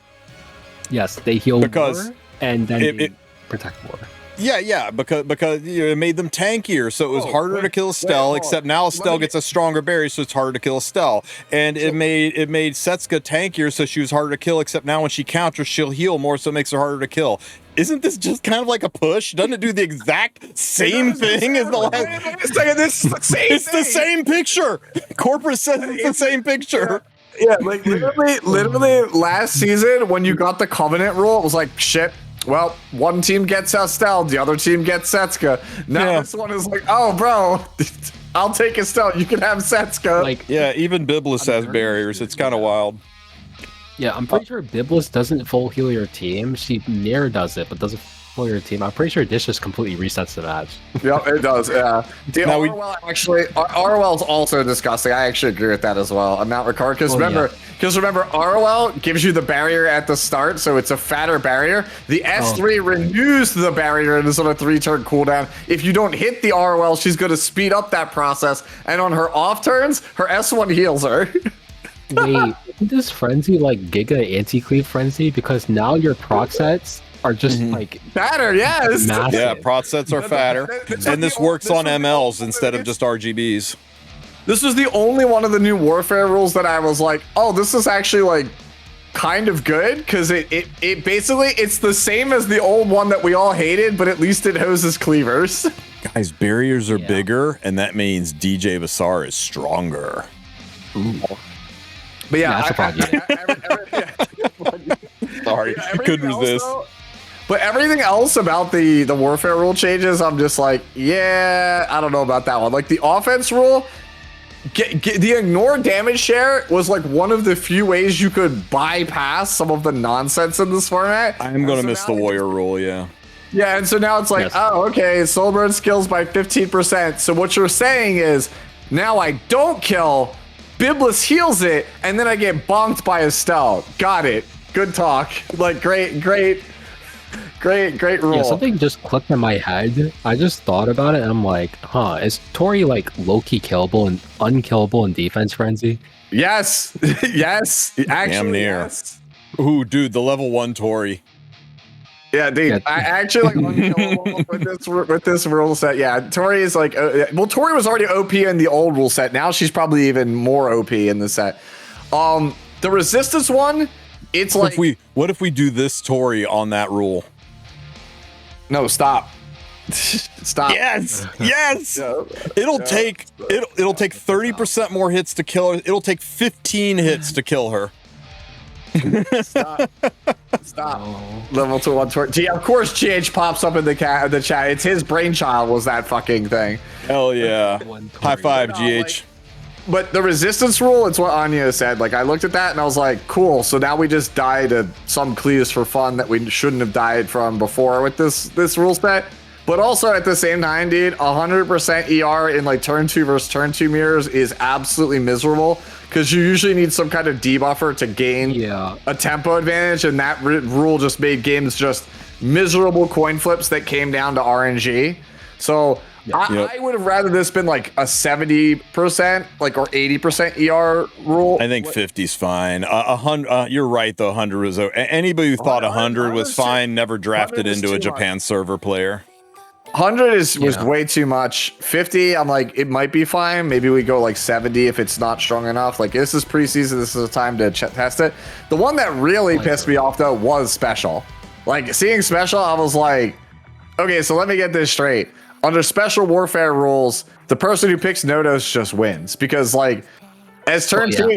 Yes, they heal because more, and then they protect more. Yeah, because it made them tankier, so it was harder to kill Estelle. Except now Estelle gets a stronger barrier, so it's harder to kill Estelle. And it made Setsuka tankier, so she was harder to kill. Except now when she counters, she'll heal more, so it makes her harder to kill. Isn't this just kind of like a push? Doesn't it do the exact same thing as the last? It's the same picture. Corporate says it's the same picture. Yeah, like literally last season when you got the Covenant rule, it was like shit. Well, one team gets Estelle, the other team gets Setsuka. Now this one is like, oh, bro, I'll take Estelle. You can have Setsuka. Like, yeah, even Biblis has barriers. It's kind of wild. Yeah, I'm pretty sure Biblis doesn't full heal your team. She near does it, but doesn't full your team. I'm pretty sure this just completely resets the match. Yep, it does. Yeah. ROL's also disgusting. I actually agree with that as well. Amount Ricard, because remember, ROL gives you the barrier at the start, so it's a fatter barrier. The S3 renews the barrier and is on a 3-turn cooldown. If you don't hit the ROL, she's going to speed up that process, and on her off turns, her S1 heals her. Wait, isn't this Frenzy like Giga Anti-Cleave Frenzy? Because now your proc sets are just like fatter, yes. Massive. Yeah, prot sets are fatter, and this works on MLs instead of just RGBs. This was the only one of the new warfare rules that I was like, oh, this is actually like kind of good, because it basically it's the same as the old one that we all hated, but at least it hoses cleavers. Guys, barriers are bigger, and that means DJ Basar is stronger. But yeah, Sorry, Yeah, couldn't everything else, resist. though- But everything else about the warfare rule changes, I'm just like, yeah, I don't know about that one. Like the offense rule, the ignore damage share was like one of the few ways you could bypass some of the nonsense in this format. I'm gonna miss the now warrior rule, yeah. Yeah, and so now it's like, Yes. oh, okay, soul burn skills by 15%. So what you're saying is, now I don't kill, Biblis heals it, and then I get bonked by Estelle. Got it. Good talk. Like, great rule. Yeah, something just clicked in my head. I just thought about it, and I'm like, huh, is Tori like low-key killable and unkillable in defense frenzy? Yes, yes, actually, Damn near. yes. Ooh, dude, the level 1 Tori. Yeah, dude, Yeah. I actually like unkillable with this rule set. Yeah, Tori is like, well, Tori was already OP in the old rule set. Now she's probably even more OP in the set. The resistance one, it's What like, if we do this Tori on that rule? no, stop. Stop. Yes, yes. No. It'll take 30% more hits to kill her. It'll take 15 hits to kill her. Stop. Level 2 on Tori. Gee, of course, GH pops up in the chat. It's his brainchild. Was that fucking thing? Hell yeah! One Tori. High five, No, GH. like- But the resistance rule, it's what Anya said. Like, I looked at that and I was like, cool. So now we just die to some cleaves for fun that we shouldn't have died from before with this rule set. But also at the same time, dude, 100% ER in like turn 2 versus turn 2 mirrors is absolutely miserable because you usually need some kind of debuffer to gain a tempo advantage. And that rule just made games just miserable coin flips that came down to RNG. So I would have rather this been like a 70% like or 80% ER rule. I think 50's fine. 100. You're right though. 100 was. Anybody who thought 100 was fine never drafted 100 is into a too Japan server player. 100 was way too much. 50, I'm like, it might be fine. Maybe we go like 70 if it's not strong enough. Like, this is preseason. This is a time to test it. The one that really pissed me off, though, was special. Like, seeing special, I was like, okay, so let me get this straight. Under special warfare rules, the person who picks Nodos just wins. Because, like, as turn two,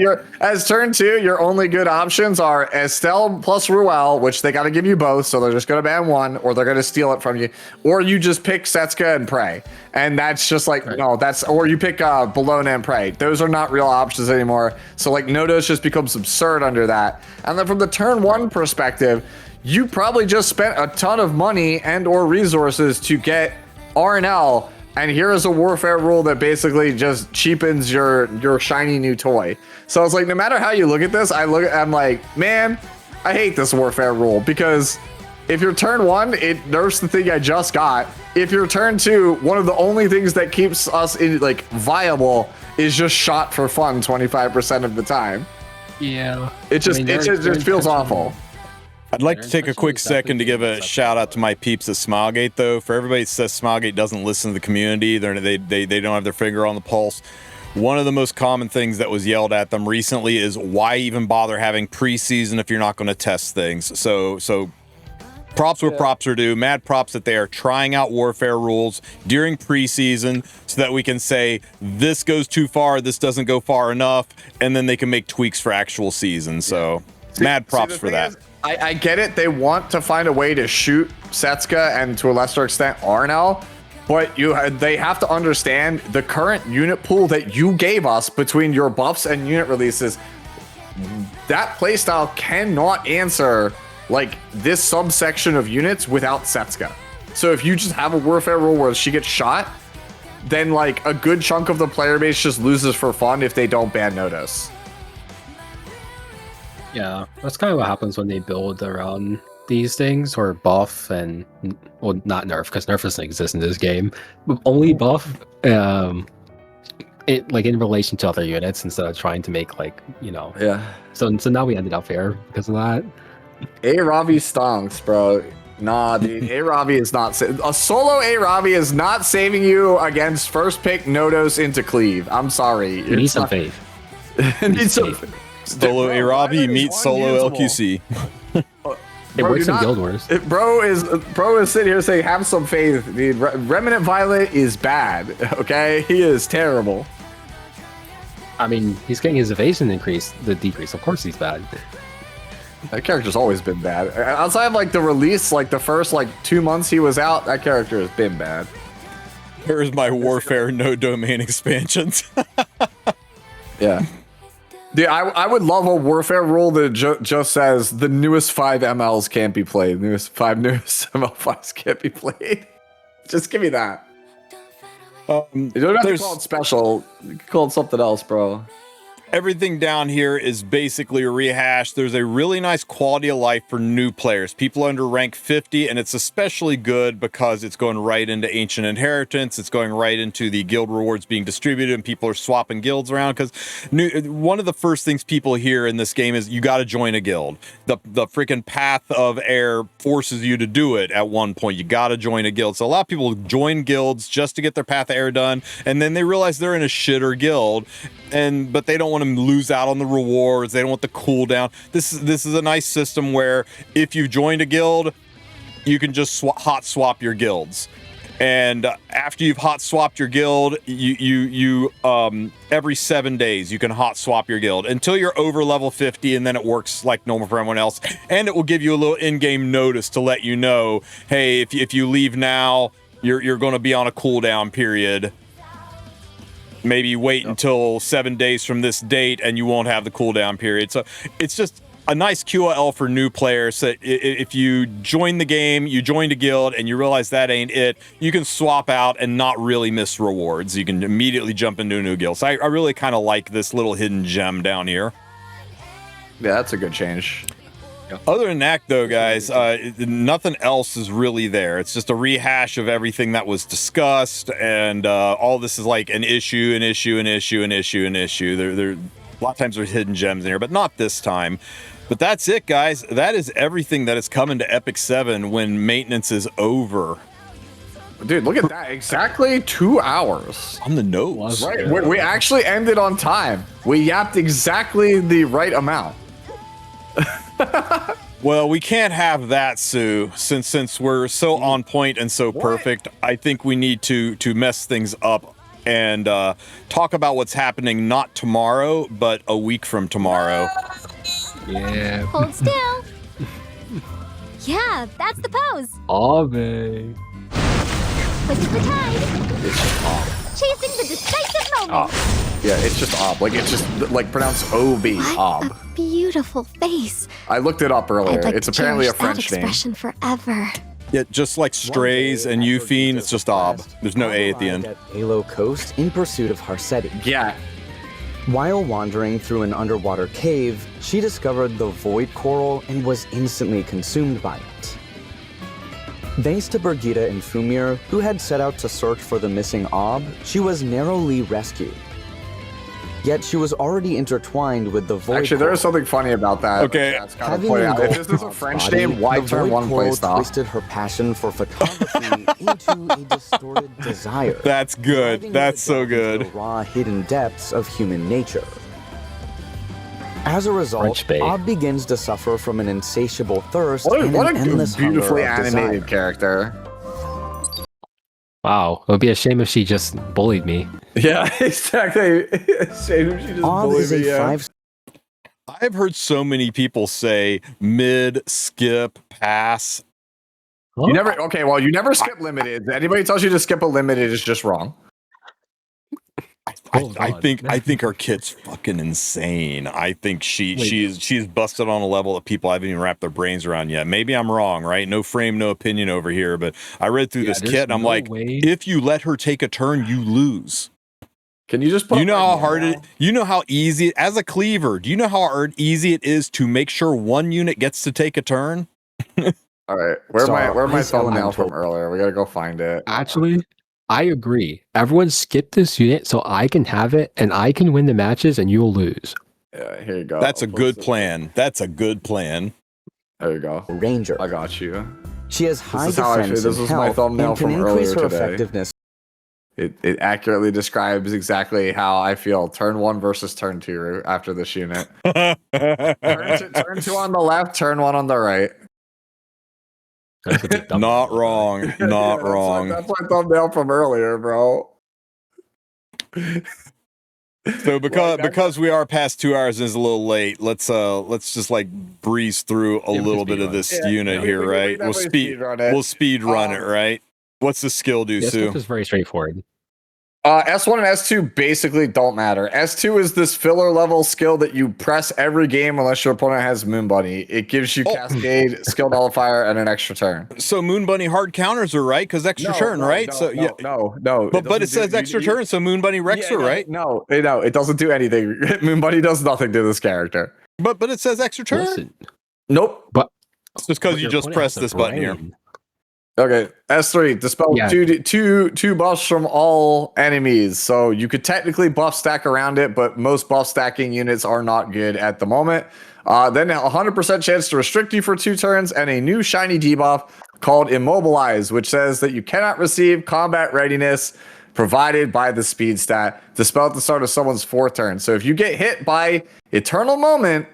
your only good options are Estelle plus Ruel, which they got to give you both, so they're just going to ban one, or they're going to steal it from you, or you just pick Setsuka and Prey, and that's just like no, that's or you pick Bologna and Prey. Those are not real options anymore. So like Nodos just becomes absurd under that. And then from the turn 1 perspective, you probably just spent a ton of money and or resources to get RNL. And here is a warfare rule that basically just cheapens your shiny new toy. So it's like, no matter how you look at this, I'm like, man, I hate this warfare rule because if you're turn 1, it nerfs the thing I just got. If you're turn 2, one of the only things that keeps us in like viable is just shot for fun 25% of the time. Yeah. It just feels awful. I'd like to take a quick second to give a shout out to my peeps at Smilegate, though. For everybody that says Smilegate doesn't listen to the community, they don't have their finger on the pulse. One of the most common things that was yelled at them recently is why even bother having preseason if you're not going to test things. So props where props are due. Mad props that they are trying out warfare rules during preseason so that we can say this goes too far, this doesn't go far enough, and then they can make tweaks for actual season. So mad props for that. I get it. They want to find a way to shoot Setsuka and to a lesser extent Arnel, but they have to understand the current unit pool that you gave us between your buffs and unit releases. That playstyle cannot answer like this subsection of units without Setsuka. So if you just have a warfare rule where she gets shot, then like a good chunk of the player base just loses for fun if they don't ban Nodos. Yeah, that's kind of what happens when they build around these things or buff and, well, not nerf because nerf doesn't exist in this game, but only buff it like in relation to other units instead of trying to make like, you know. Yeah. So now we ended up here because of that. A-Ravi stonks, bro. Nah, dude. A-Ravi is not... A solo A-Ravi is not saving you against first pick Nodos into Cleave. I'm sorry. You need some faith. Need some faith. Solo Arabi meets solo LQC. It works in Guild Wars. Bro is sitting here saying, have some faith, dude. Remnant Violet is bad, okay? He is terrible. I mean, he's getting his evasion decrease. Of course he's bad. That character's always been bad. Outside of like the release, like the first like 2 months he was out, that character has been bad. Here's my Warfare no domain expansions. Yeah. Dude, I would love a Warfare rule that just says the newest 5 MLs can't be played. Newest ML5s can't be played. Just give me that. You don't have to call it special. You can call it something else, bro. Everything down here is basically a rehash. There's a really nice quality of life for new players, people under rank 50, and it's especially good because it's going right into Ancient Inheritance. It's going right into the guild rewards being distributed, and people are swapping guilds around. Because one of the first things people hear in this game is you got to join a guild. The freaking Path of Air forces you to do it at one point. You got to join a guild. So a lot of people join guilds just to get their Path of Air done, and then they realize they're in a shitter guild, but they don't want to lose out on the rewards. They don't want the cooldown. This is a nice system where if you've joined a guild, you can just hot swap your guilds. And after you've hot swapped your guild, you every 7 days you can hot swap your guild until you're over level 50, and then it works like normal for everyone else. And it will give you a little in-game notice to let you know, hey, if you leave now, you're going to be on a cooldown period. Maybe wait until 7 days from this date and you won't have the cooldown period. So it's just a nice QOL for new players. So if you join the game, you joined a guild, and you realize that ain't it, you can swap out and not really miss rewards. You can immediately jump into a new guild. So I really kind of like this little hidden gem down here. Yeah, that's a good change. Other than that, though, guys, nothing else is really there. It's just a rehash of everything that was discussed, and all this is like an issue. There, a lot of times there's hidden gems in here, but not this time. But that's it, guys. That is everything that is coming to Epic 7 when maintenance is over. Dude, look at that. Exactly 2 hours. On the nose. Right. We actually ended on time. We yapped exactly the right amount. Well, we can't have that, Sue, since we're so on point and so perfect. I think we need to mess things up and talk about what's happening not tomorrow, but a week from tomorrow. Yeah. Hold still. Yeah, that's the pose. HUAWEI. Twisting the tide. It's just ob. Chasing the decisive moment. Yeah, it's just ob. Like, it's just like pronounced O-B. What Ob. a beautiful face. I looked it up earlier. I'd like It's to apparently a cherish French that name. expression forever. Yeah, just like Strays and Euphine, it's just Ob. There's no A at the end. At Halo Coast in pursuit of Harseti. Yeah. While wandering through an underwater cave, she discovered the Void Coral and was instantly consumed by it. Thanks to Birgitta and Fumir, who had set out to search for the missing Ob, she was narrowly rescued. Yet she was already intertwined with the Void Actually, Coral. there's something funny about that. Okay. That's kind of Having point out. If engulfed this is a Ob's French body, name, why the turn Void one Coral place off? twisted her passion for photography into a distorted desire. That's good. driving That's her so down into good. the raw, hidden depths of human nature. As a result, French babe. Ob begins to suffer from an insatiable thirst What and a an endless beautifully hunger of animated desire. character. Wow. It would be a shame if she just bullied me. Yeah, exactly. Shame if she just Ob bullied is a me, yeah. 5 I've heard so many people say mid, skip, pass. You never, okay, well, you never skip limited. Anybody tells you to skip a limited is just wrong. I think her kid's fucking insane. I think she's busted on a level that people haven't even wrapped their brains around yet. Maybe I'm wrong, right? No frame, no opinion over here. But I read through this there's kit and I'm no like, way. if you let her take a turn, you lose. Can you just put You know how hard it? you know how easy as a cleaver. Do you know how easy it is to make sure one unit gets to take a turn? All right, where So, my Ice thumbnail Elemental. from earlier? We gotta go find it. Actually, I agree. Everyone skip this unit so I can have it and I can win the matches and you'll lose. Yeah, here you go. That's a I'll good post it. plan. That's a good plan. There you go. Ranger. I got you. She has high is how I defense feel. This and was my health thumbnail and can from increase earlier her today. effectiveness. It accurately describes exactly how I feel. Turn 1 versus turn 2 after this unit. Turn 2 on the left, turn 1 on the right. That's a bit dumb. Not wrong. Yeah, Not that's wrong. That's my thumbnail from earlier, bro. So because we are past 2 hours and it's a little late, let's just like breeze through a little bit of this unit here, right? We'll speed run it, right? What's the skill do, This Sue? stuff is very straightforward. S1 and S2 basically don't matter. S2 is this filler level skill that you press every game unless your opponent has Moon Bunny. It gives you Cascade, Skill Nullifier, and an extra turn. So Moon Bunny hard counters are right because extra turn, right? No. But it says extra turn, so Moon Bunny wrecks her, right? No, it doesn't do anything. Moon Bunny does nothing to this character. But it says extra turn. Listen, Nope. but It's just because you just pressed this button here. Okay, S3, dispel two buffs from all enemies. So you could technically buff stack around it, but most buff stacking units are not good at the moment. Then a 100% chance to restrict you for 2 turns, and a new shiny debuff called Immobilize, which says that you cannot receive combat readiness provided by the speed stat. Dispel at the start of someone's 4th turn. So if you get hit by Eternal Moment,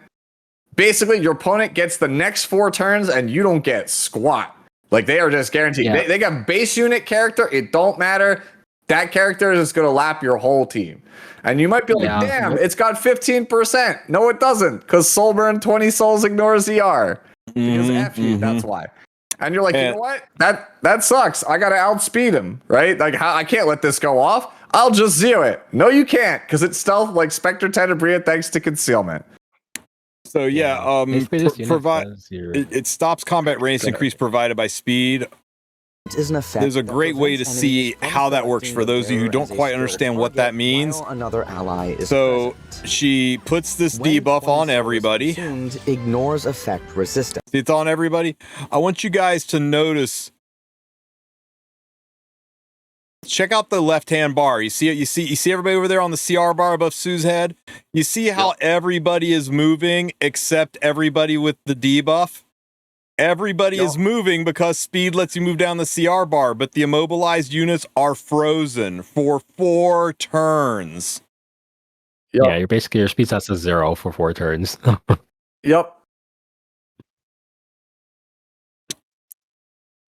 basically your opponent gets the next 4 turns and you don't get squat. Like, they are just guaranteed. Yeah. They got base unit character. It don't matter. That character is going to lap your whole team. And you might be like, damn, it's got 15%. No, it doesn't. Because Soulburn 20 souls ignores ER. Because F you, that's why. And you're like, you know what? That sucks. I got to outspeed him, right? Like, I can't let this go off. I'll just zero it. No, you can't. Because it's stealth like Spectre Tenebria thanks to concealment. So it stops combat range increase provided by speed. Is an effect. There's a great way to see how that works for those of you who don't quite understand what that means. Another ally is so she puts this debuff on everybody. Ignores effect resistance. It's on everybody. I want you guys to notice. Check out the left-hand bar. You see it? You see everybody over there on the CR bar above Sue's head? You see how everybody is moving except everybody with the debuff? Everybody is moving because speed lets you move down the CR bar, but the immobilized units are frozen for 4 turns. Yeah, your speed stats is 0 for 4 turns. Yep.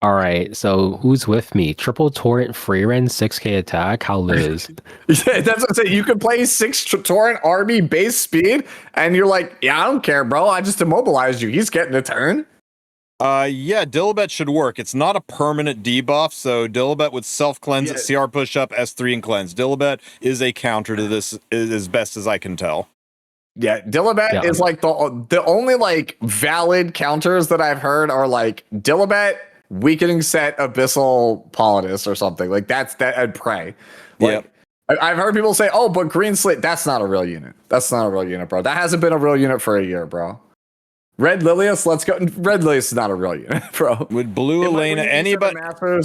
All right, so who's with me? Triple Torrent, Freeren, 6k attack. How Liz? Yeah, that's what I'm saying. You can play 6 Torrent army base speed, and you're like, yeah, I don't care, bro. I just immobilized you. He's getting a turn. Yeah, Dilibet should work. It's not a permanent debuff, so Dilibet would self-cleanse at CR push-up, S3, and cleanse. Dilibet is a counter to this, as best as I can tell. Yeah, Dilibet is like the only like valid counters that I've heard are like Dilibet, Weakening Set, Abyssal Politis, or something. Like that and Prey. Like, I've heard people say, oh, but Green Slit, that's not a real unit. That's not a real unit, bro. That hasn't been a real unit for a year, bro. Red Lilius, let's go. Red Lilius is not a real unit, bro. With Blue Elena, anybody,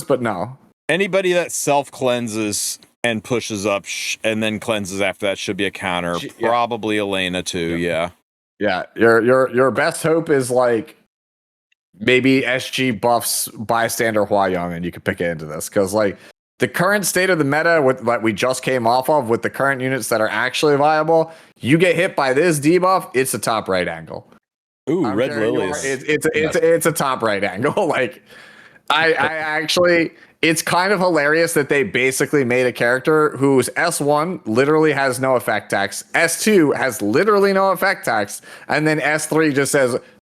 but no. Anybody that self-cleanses and pushes up and then cleanses after that should be a counter. Probably Elena too, yeah. Your best hope is like maybe SG buffs bystander Hua Young, and you can pick it into this. Because like the current state of the meta with that we just came off of with the current units that are actually viable, you get hit by this debuff, it's a top right angle. Ooh, Red Lilies. It's a top right angle. Like I actually, it's kind of hilarious that they basically made a character whose S1 literally has no effect text, S2 has literally no effect text, and then S3 just says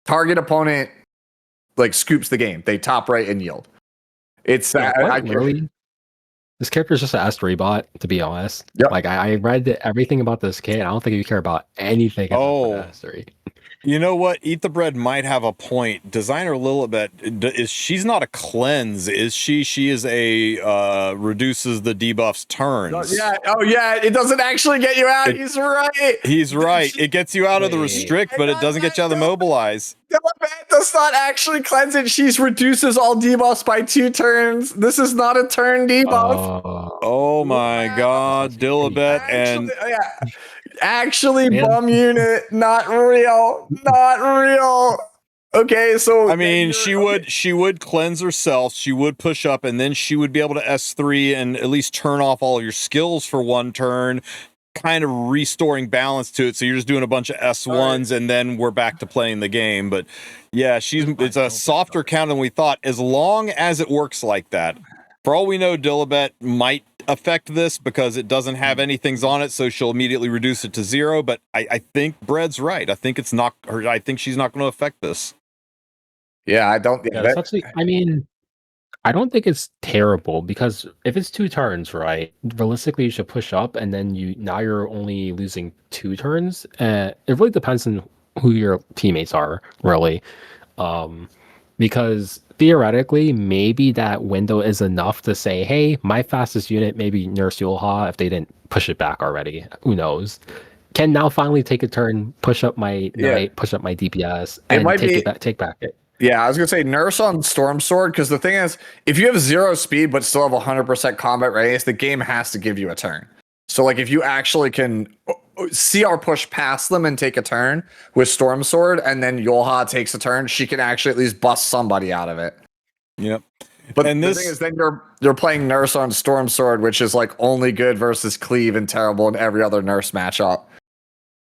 target opponent like scoops the game. They top right and yield. It's really. This character is just an S3 bot, to be honest. Yep. Like I read everything about this kid. I don't think you care about anything about S3. You know what? Eat the Bread might have a point. Designer Lilibet, she's not a cleanse, is she? She is a reduces the debuff's turns. Yeah. Oh yeah. It doesn't actually get you out. He's right. He's right. It gets you out of the restrict, but it doesn't get you out of the mobilize. Dilibet does not actually cleanse it. She reduces all debuffs by 2 turns. This is not a turn debuff. Oh my God, Dilibet and actually bum unit, not real. Okay, so I mean, she would cleanse herself, she would push up, and then she would be able to S3 and at least turn off all of your skills for 1 turn, kind of restoring balance to it. So you're just doing a bunch of S1s, and then we're back to playing the game. But yeah, it's a softer count than we thought, as long as it works like that. For all we know, Dilibet might affect this because it doesn't have any things on it, so she'll immediately reduce it to 0. But I think Bread's right. I think it's not her. I think she's not going to affect this. Yeah, I don't. Yeah, it's actually, I mean, I don't think it's terrible because if it's 2 turns, right? Realistically, you should push up, and then you're only losing 2 turns. It really depends on who your teammates are, really, because theoretically, maybe that window is enough to say, "Hey, my fastest unit, maybe Nurse Yulha, if they didn't push it back already, who knows." Can now finally take a turn, push up my knight, push up my DPS, and take back it. Yeah, I was gonna say Nurse on Storm Sword, because the thing is, if you have 0 speed but still have 100% combat readiness, the game has to give you a turn. So like if you actually can CR push past them and take a turn with Storm Sword, and then Yulha takes a turn, she can actually at least bust somebody out of it. Yep. But the thing is, then you're playing Nurse on Storm Sword, which is like only good versus Cleave and terrible in every other Nurse matchup.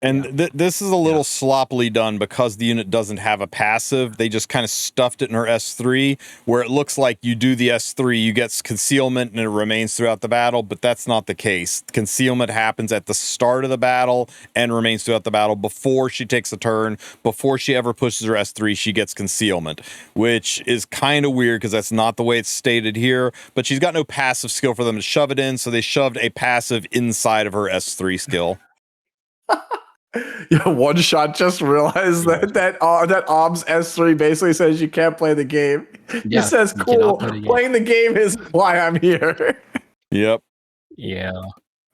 And this is a little sloppily done because the unit doesn't have a passive. They just kind of stuffed it in her S3, where it looks like you do the S3, you get concealment, and it remains throughout the battle, but that's not the case. Concealment happens at the start of the battle and remains throughout the battle before she takes a turn. Before she ever pushes her S3, she gets concealment, which is kind of weird because that's not the way it's stated here, but she's got no passive skill for them to shove it in, so they shoved a passive inside of her S3 skill. Yeah, One Shot just realized that Ob's S3 basically says you can't play the game. Yeah, he says, "Cool, playing the game is why I'm here." Yep. Yeah.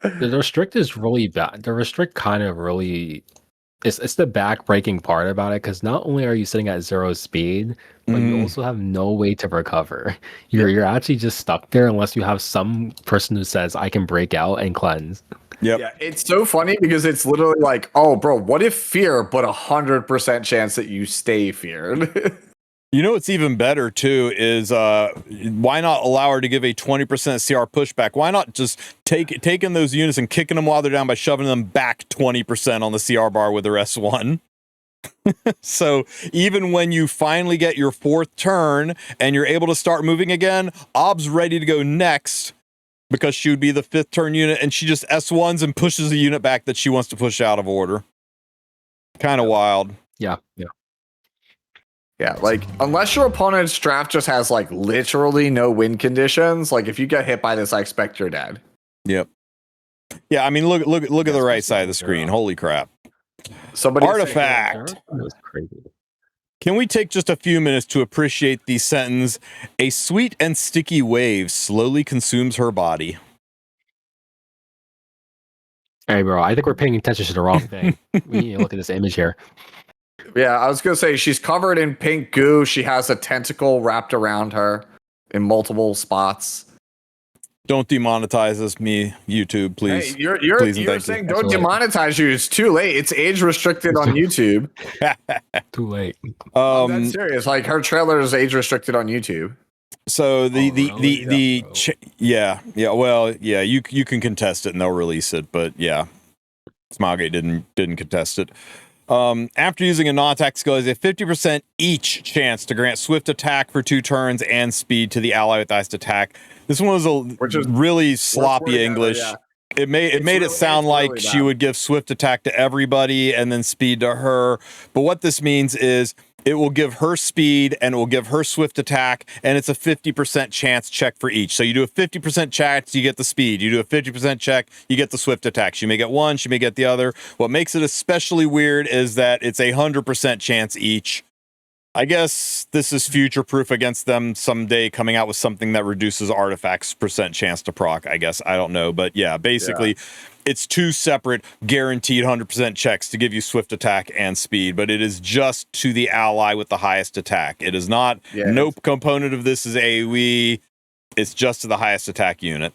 The restrict is really bad. The restrict kind of really it's the back-breaking part about it, because not only are you sitting at 0 speed, but you also have no way to recover. You're actually just stuck there unless you have some person who says, "I can break out and cleanse." Yep. Yeah, it's so funny because it's literally like, oh, bro, what if fear, but 100% chance that you stay feared? You know what's even better too is why not allow her to give a 20% CR pushback? Why not just taking those units and kicking them while they're down by shoving them back 20% on the CR bar with their S1? So even when you finally get your 4th turn and you're able to start moving again, Ob's ready to go next, because she would be the 5th turn unit, and she just S1s and pushes the unit back that she wants to push out of order. Kind of wild. Yeah. Yeah, like, unless your opponent's draft just has, like, literally no win conditions, like, if you get hit by this, I expect you're dead. Yep. Yeah, I mean, look at the right side of the screen. Holy crap. Somebody Artifact. That was crazy. Can we take just a few minutes to appreciate the sentence, "A sweet and sticky wave slowly consumes her body"? Hey, bro, I think we're paying attention to the wrong thing. We need to look at this image here. Yeah, I was gonna say she's covered in pink goo. She has a tentacle wrapped around her in multiple spots. Don't demonetize us, YouTube, please. Hey, you're Please and thank saying you. don't demonetize you. It's too late. It's age restricted on YouTube. Too late. I'm dead serious. Like, her trailer is age restricted on YouTube. So you can contest it and they'll release it, but yeah, Smogate didn't contest it. After using a non-attack skill, is a 50% each chance to grant swift attack for 2 turns and speed to the ally with highest attack. This one was really sloppy English. Yeah. It made it sound like she would give swift attack to everybody and then speed to her. But what this means is it will give her speed and it will give her swift attack, and it's a 50% chance check for each. So you do a 50% check, you get the speed. You do a 50% check, you get the swift attack. She may get one, she may get the other. What makes it especially weird is that it's a 100% chance each. I guess this is future-proof against them someday coming out with something that reduces artifacts percent chance to proc, I guess. I don't know. But yeah, basically, it's 2 separate guaranteed 100% checks to give you swift attack and speed, but it is just to the ally with the highest attack. It is not, no component of this is AoE. It's just to the highest attack unit.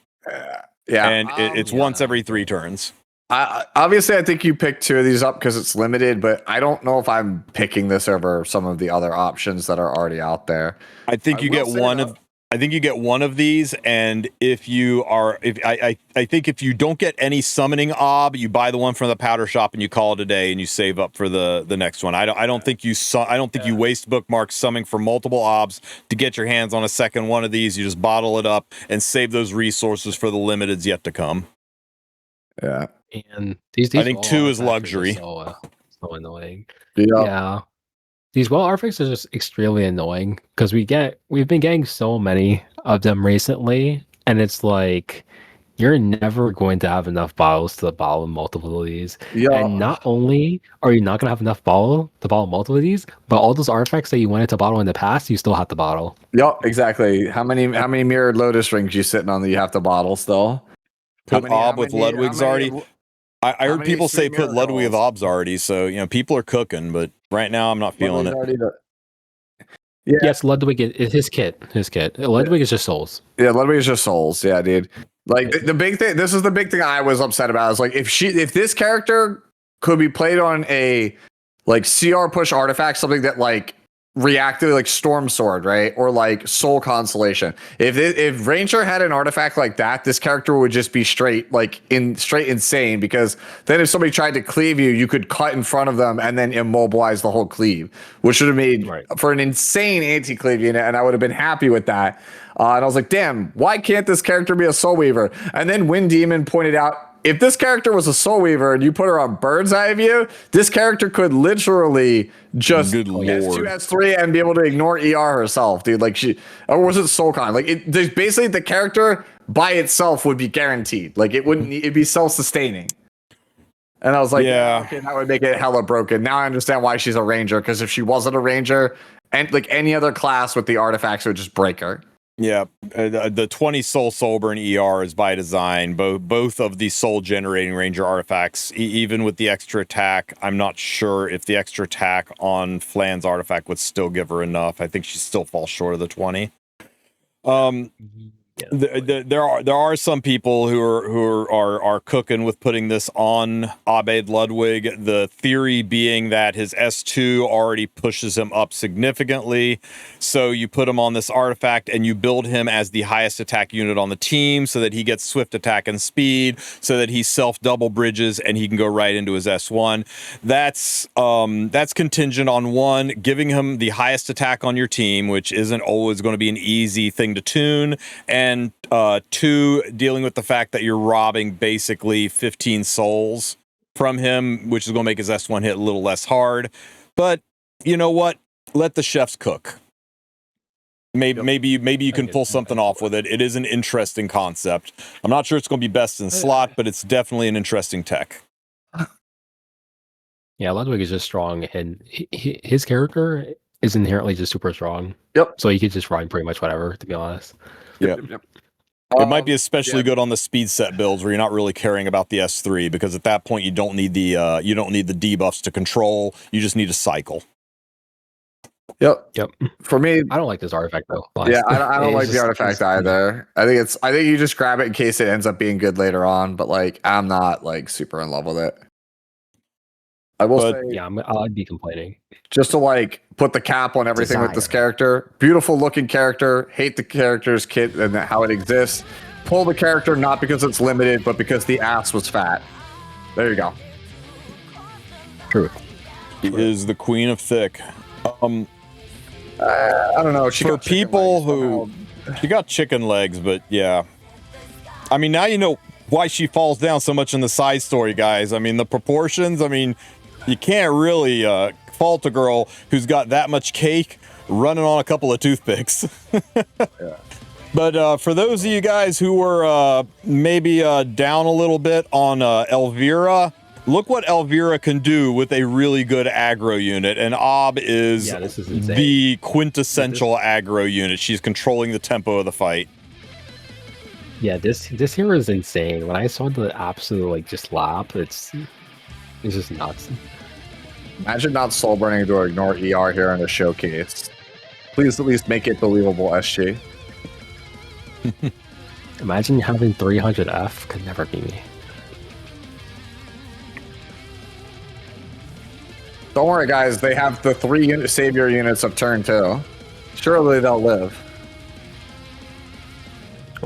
And it's once every 3 turns. Obviously, I think you picked 2 of these up because it's limited, but I don't know if I'm picking this over some of the other options that are already out there. I think you get one of I think you get one of these, and if you are, I think if you don't get any summoning ob, you buy the one from the powder shop and you call it a day, and you save up for the next one. I don't think you waste bookmarks summoning for multiple obs to get your hands on a second one of these. You just bottle it up and save those resources for the limiteds yet to come. Yeah, And these I think wall 2 is artifacts are luxury. just so annoying. yeah. Yeah. These wall artifacts are just extremely annoying because we've been getting so many of them recently, and it's like you're never going to have enough bottles to bottle multiple of these. Yeah. And not only are you not gonna have enough bottle to bottle multiple of these, but all those artifacts that you wanted to bottle in the past, you still have to bottle. Yep, exactly. How many mirrored lotus rings you sitting on that you have to bottle still? Put ob with Ludwig's already. I heard people say put Ludwig with obs already, so people are cooking, but right now I'm not feeling it. Yeah. Yes, Ludwig is his kit. Ludwig is just souls. Yeah, Ludwig is just souls. Yeah, dude. Like the big thing. This is the big thing I was upset about. Is like if this character could be played on a like CR push artifact, something that like reacted like Storm Sword, right, or like Soul Constellation. If Ranger had an artifact like that, this character would just be straight insane. Because then if somebody tried to cleave you, you could cut in front of them and then immobilize the whole cleave, which would have made for an insane anti-cleave unit, and I would have been happy with that. And I was like, damn, why can't this character be a Soul Weaver? And then Wind Demon pointed out, if this character was a Soul Weaver and you put her on Bird's Eye View, this character could literally just S2, S3 and be able to ignore ER herself, dude. Like or was it SoulCon? Like there's basically the character by itself would be guaranteed. Like it'd be self-sustaining. And I was like, yeah, okay, that would make it hella broken. Now I understand why she's a Ranger, because if she wasn't a Ranger and like any other class with the artifacts, it would just break her. Yeah, the 20 soul Soulburn ER is by design. Both of the soul generating Ranger artifacts, even with the extra attack, I'm not sure if the extra attack on Flan's artifact would still give her enough. I think she still falls short of the 20. There are some people who are cooking with putting this on Abed Ludwig. The theory being that his S2 already pushes him up significantly, so you put him on this artifact and you build him as the highest attack unit on the team, so that he gets swift attack and speed, so that he self double bridges and he can go right into his S1. That's contingent on 1, giving him the highest attack on your team, which isn't always going to be an easy thing to tune, and 2, dealing with the fact that you're robbing basically 15 souls from him, which is going to make his S1 hit a little less hard. But you know what? Let the chefs cook. Maybe you can pull something off with it. It is an interesting concept. I'm not sure it's going to be best in slot, but it's definitely an interesting tech. Yeah, Ludwig is just strong, and his character is inherently just super strong. Yep. So you could just run pretty much whatever, to be honest. Yep. It might be especially good on the speed set builds where you're not really caring about the S3, because at that point you don't need the debuffs to control. You just need to cycle. Yep. For me, I don't like this artifact though. Yeah, I don't like the artifact either. I think you just grab it in case it ends up being good later on, but like I'm not like super in love with it. I will say, yeah, I'd be complaining. Just to like put the cap on everything with this character. Beautiful looking character. Hate the character's kit and how it exists. Pull the character not because it's limited, but because the ass was fat. There you go. True. She is the queen of thick. I don't know. For people who she got chicken legs, but yeah. I mean, now you know why she falls down so much in the side story, guys. I mean, the proportions. I mean, you can't really fault a girl who's got that much cake running on a couple of toothpicks. Yeah. But for those of you guys who were maybe down a little bit on Elvira, look what Elvira can do with a really good aggro unit. And Ob is the quintessential aggro unit. She's controlling the tempo of the fight. Yeah, this hero is insane. When I saw the absolute like just lap, it's just nuts. Imagine not soul burning to ignore ER here in the showcase. Please at least make it believable, SG. Imagine having 300 F. Could never be me. Don't worry, guys. They have the 3 savior units of turn 2. Surely they'll live.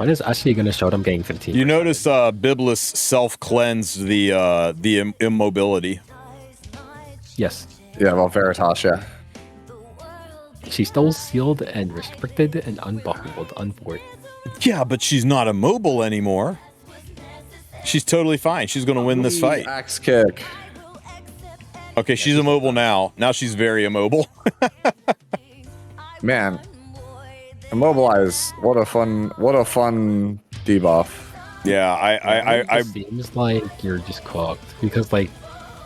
When is Ashley gonna show them getting 15? You notice Biblis self-cleansed the immobility. Yes. Yeah, well, Veritas, yeah. She's still sealed and restricted and unbuckled, unfortunate. Yeah, but she's not immobile anymore. She's totally fine. She's going to win this fight. Axe kick. Okay, she's immobile now. Now she's very immobile. Man, immobilize. What a fun debuff. Yeah, It seems like you're just cooked because like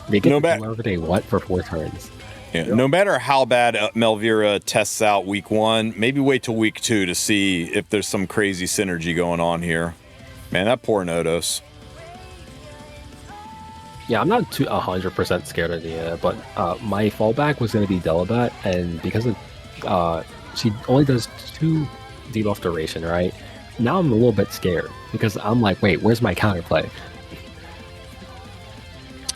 they get to do whatever they want for 4 turns. Yeah, no matter how bad Melvira tests out week 1, maybe wait till week 2 to see if there's some crazy synergy going on here. Man, that poor Nodos. Yeah, I'm not 100% scared of Nia, but my fallback was going to be Delabat, and because of she only does 2 debuff duration, right? Now I'm a little bit scared because I'm like, wait, where's my counterplay?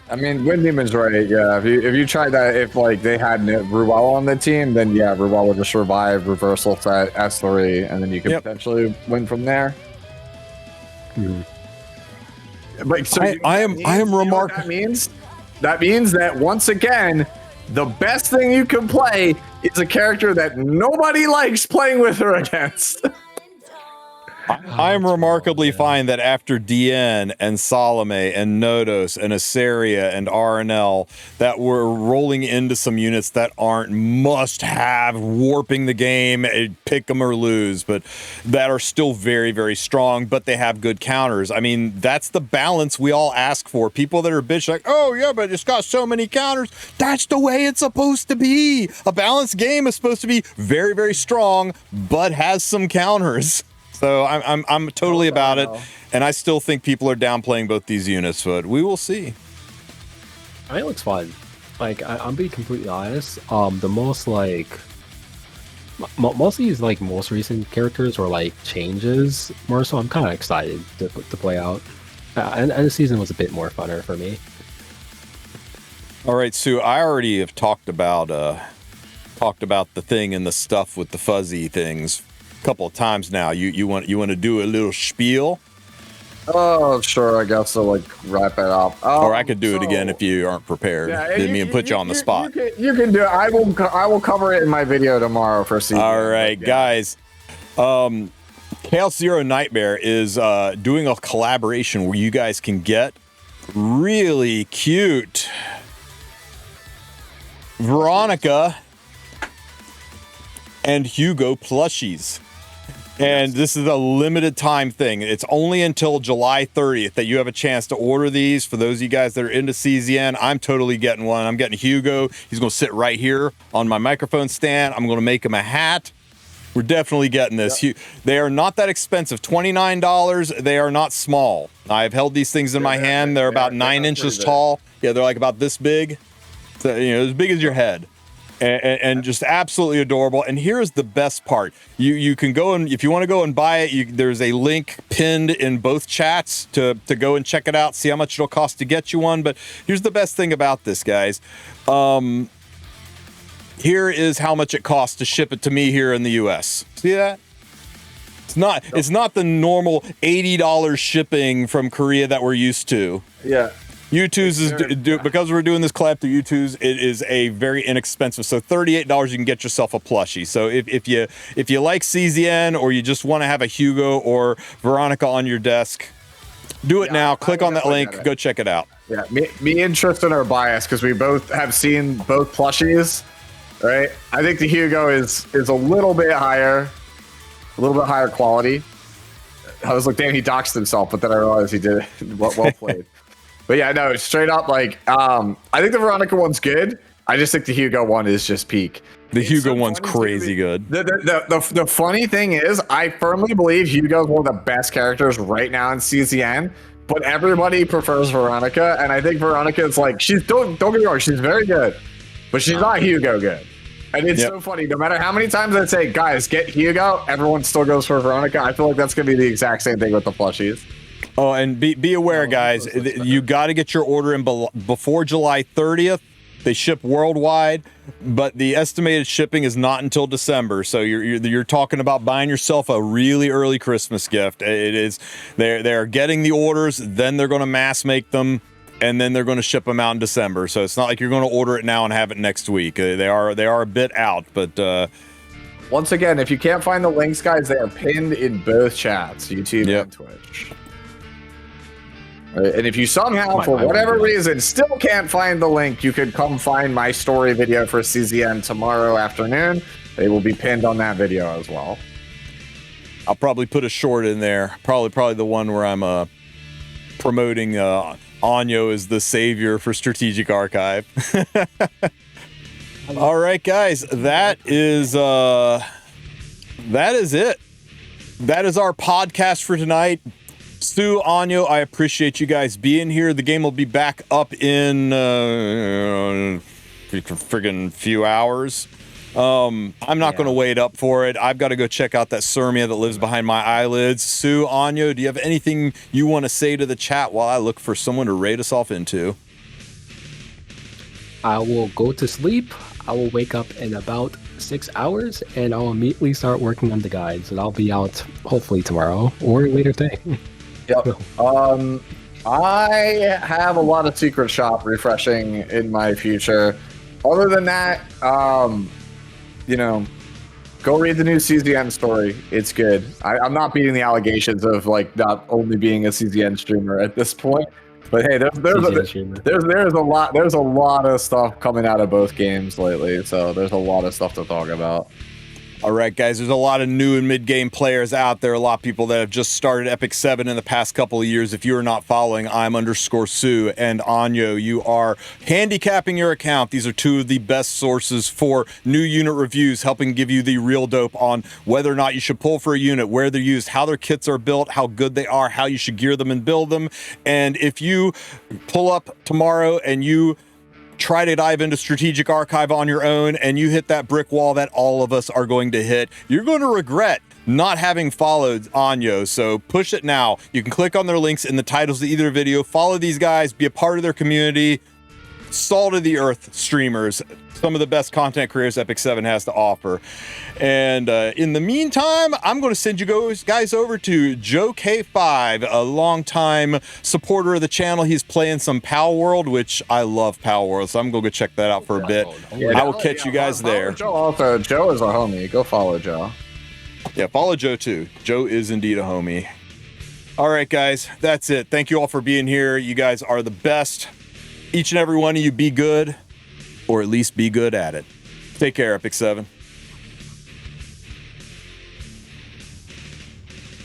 I mean, Wind Demon's right. Yeah, if you tried that, if like they had Ruwal on the team, then yeah, Ruwal would just revive, reversal set S3, and then you could potentially win from there. But so I am remarkable. That means that once again, the best thing you can play is a character that nobody likes playing with or against. I am remarkably fine that after DN and Salome and Nodos and Asaria and RNL that we're rolling into some units that aren't must-have, warping the game, pick them or lose, but that are still very, very strong, but they have good counters. I mean, that's the balance we all ask for. People that are bitch like, oh yeah, but it's got so many counters. That's the way it's supposed to be. A balanced game is supposed to be very, very strong, but has some counters. So I'm totally about it, and I still think people are downplaying both these units, but we will see. I mean, it looks fun. Like I'm being completely honest. The most like most of these like most recent characters or like changes more so. I'm kind of excited to play out, and the season was a bit more funner for me. All right, Sue. I already have talked about the thing and the stuff with the fuzzy things couple of times now. You want to do a little spiel? Oh, sure. I guess to like wrap it up. Or I could do it again if you aren't prepared. Yeah, Didn't mean to put you on the spot. You can do it. I will cover it in my video tomorrow for season. All right, guys. Chaos Zero Nightmare is doing a collaboration where you guys can get really cute Veronica and Hugo plushies. And this is a limited time thing. It's only until July 30th that you have a chance to order these. For those of you guys that are into CZN, I'm totally getting one. I'm getting Hugo. He's going to sit right here on my microphone stand. I'm going to make him a hat. We're definitely getting this. Yep. They are not that expensive. $29. They are not small. I've held these things in my hand. They're about 9 inches tall. Yeah, they're like about this big. So, as big as your head. And just absolutely adorable. And here's the best part. You can go and if you want to go and buy it, there's a link pinned in both chats to go and check it out, see how much it'll cost to get you one. But here's the best thing about this, guys. Here is how much it costs to ship it to me here in the US. See that? It's not the normal $80 shipping from Korea that we're used to. Yeah. Youtooz is because we're doing this collab through Youtooz. It is a very inexpensive. So $38 you can get yourself a plushie. So if you like CZN or you just want to have a Hugo or Veronica on your desk, do it now. Click on that link. Go check it out. Yeah, me and Tristen are biased because we both have seen both plushies. Right, I think the Hugo is a little bit higher quality. I was like, damn, he doxed himself, but then I realized he did it. Well played. But yeah, no, straight up, like, I think the Veronica one's good. I just think the Hugo one is just peak. The Hugo one's crazy good. The funny thing is, I firmly believe Hugo's one of the best characters right now in CZN, but everybody prefers Veronica, and I think Veronica is like, don't get me wrong, she's very good, but she's not Hugo good. And it's so funny, no matter how many times I say, guys, get Hugo, everyone still goes for Veronica. I feel like that's going to be the exact same thing with the plushies. Oh, and be aware, guys, you got to get your order in before July 30th. They ship worldwide, but the estimated shipping is not until December. So you're talking about buying yourself a really early Christmas gift. It is they're getting the orders, then they're going to mass make them, and then they're going to ship them out in December. So it's not like you're going to order it now and have it next week. They are a bit out, but once again, if you can't find the links, guys, they are pinned in both chats, YouTube and Twitch. And if you somehow, for whatever reason, still can't find the link, you could come find my story video for CZN tomorrow afternoon. They will be pinned on that video as well. I'll probably put a short in there. Probably the one where I'm promoting Anyo as the savior for Strategic Archive. All right, guys, that is it. That is our podcast for tonight. Stu, Anyo, I appreciate you guys being here. The game will be back up in friggin' few hours. I'm not going to wait up for it. I've got to go check out that Surmia that lives behind my eyelids. Sue, Anyo, do you have anything you want to say to the chat while I look for someone to raid us off into? I will go to sleep. I will wake up in about 6 hours, and I'll immediately start working on the guides. And I'll be out hopefully tomorrow or later today. Yep. I have a lot of secret shop refreshing in my future. Other than that, you know, go read the new CZN story. It's good. I'm not beating the allegations of like not only being a CZN streamer at this point, but hey, there's a lot of stuff coming out of both games lately, so there's a lot of stuff to talk about. All right, guys, there's a lot of new and mid-game players out there, a lot of people that have just started Epic 7 in the past couple of years. If you are not following, I'm _Sue and Anyo. You are handicapping your account. These are two of the best sources for new unit reviews, helping give you the real dope on whether or not you should pull for a unit, where they're used, how their kits are built, how good they are, how you should gear them and build them. And if you pull up tomorrow and you try to dive into Strategic Archive on your own and you hit that brick wall that all of us are going to hit, you're going to regret not having followed Anyo. So push it now. You can click on their links in the titles of either video, follow these guys, be a part of their community. Salt of the earth streamers, some of the best content creators Epic 7 has to offer. And in the meantime, I'm going to send you guys over to Joe K5, a longtime supporter of the channel. He's playing some Pal World, which I love Pal World, so I'm going to go check that out for a bit. I will catch you guys there. Joe is a homie. Go follow Joe. Yeah, follow Joe too. Joe is indeed a homie. All right, guys, that's it. Thank you all for being here. You guys are the best. Each and every one of you be good, or at least be good at it. Take care, Epic 7.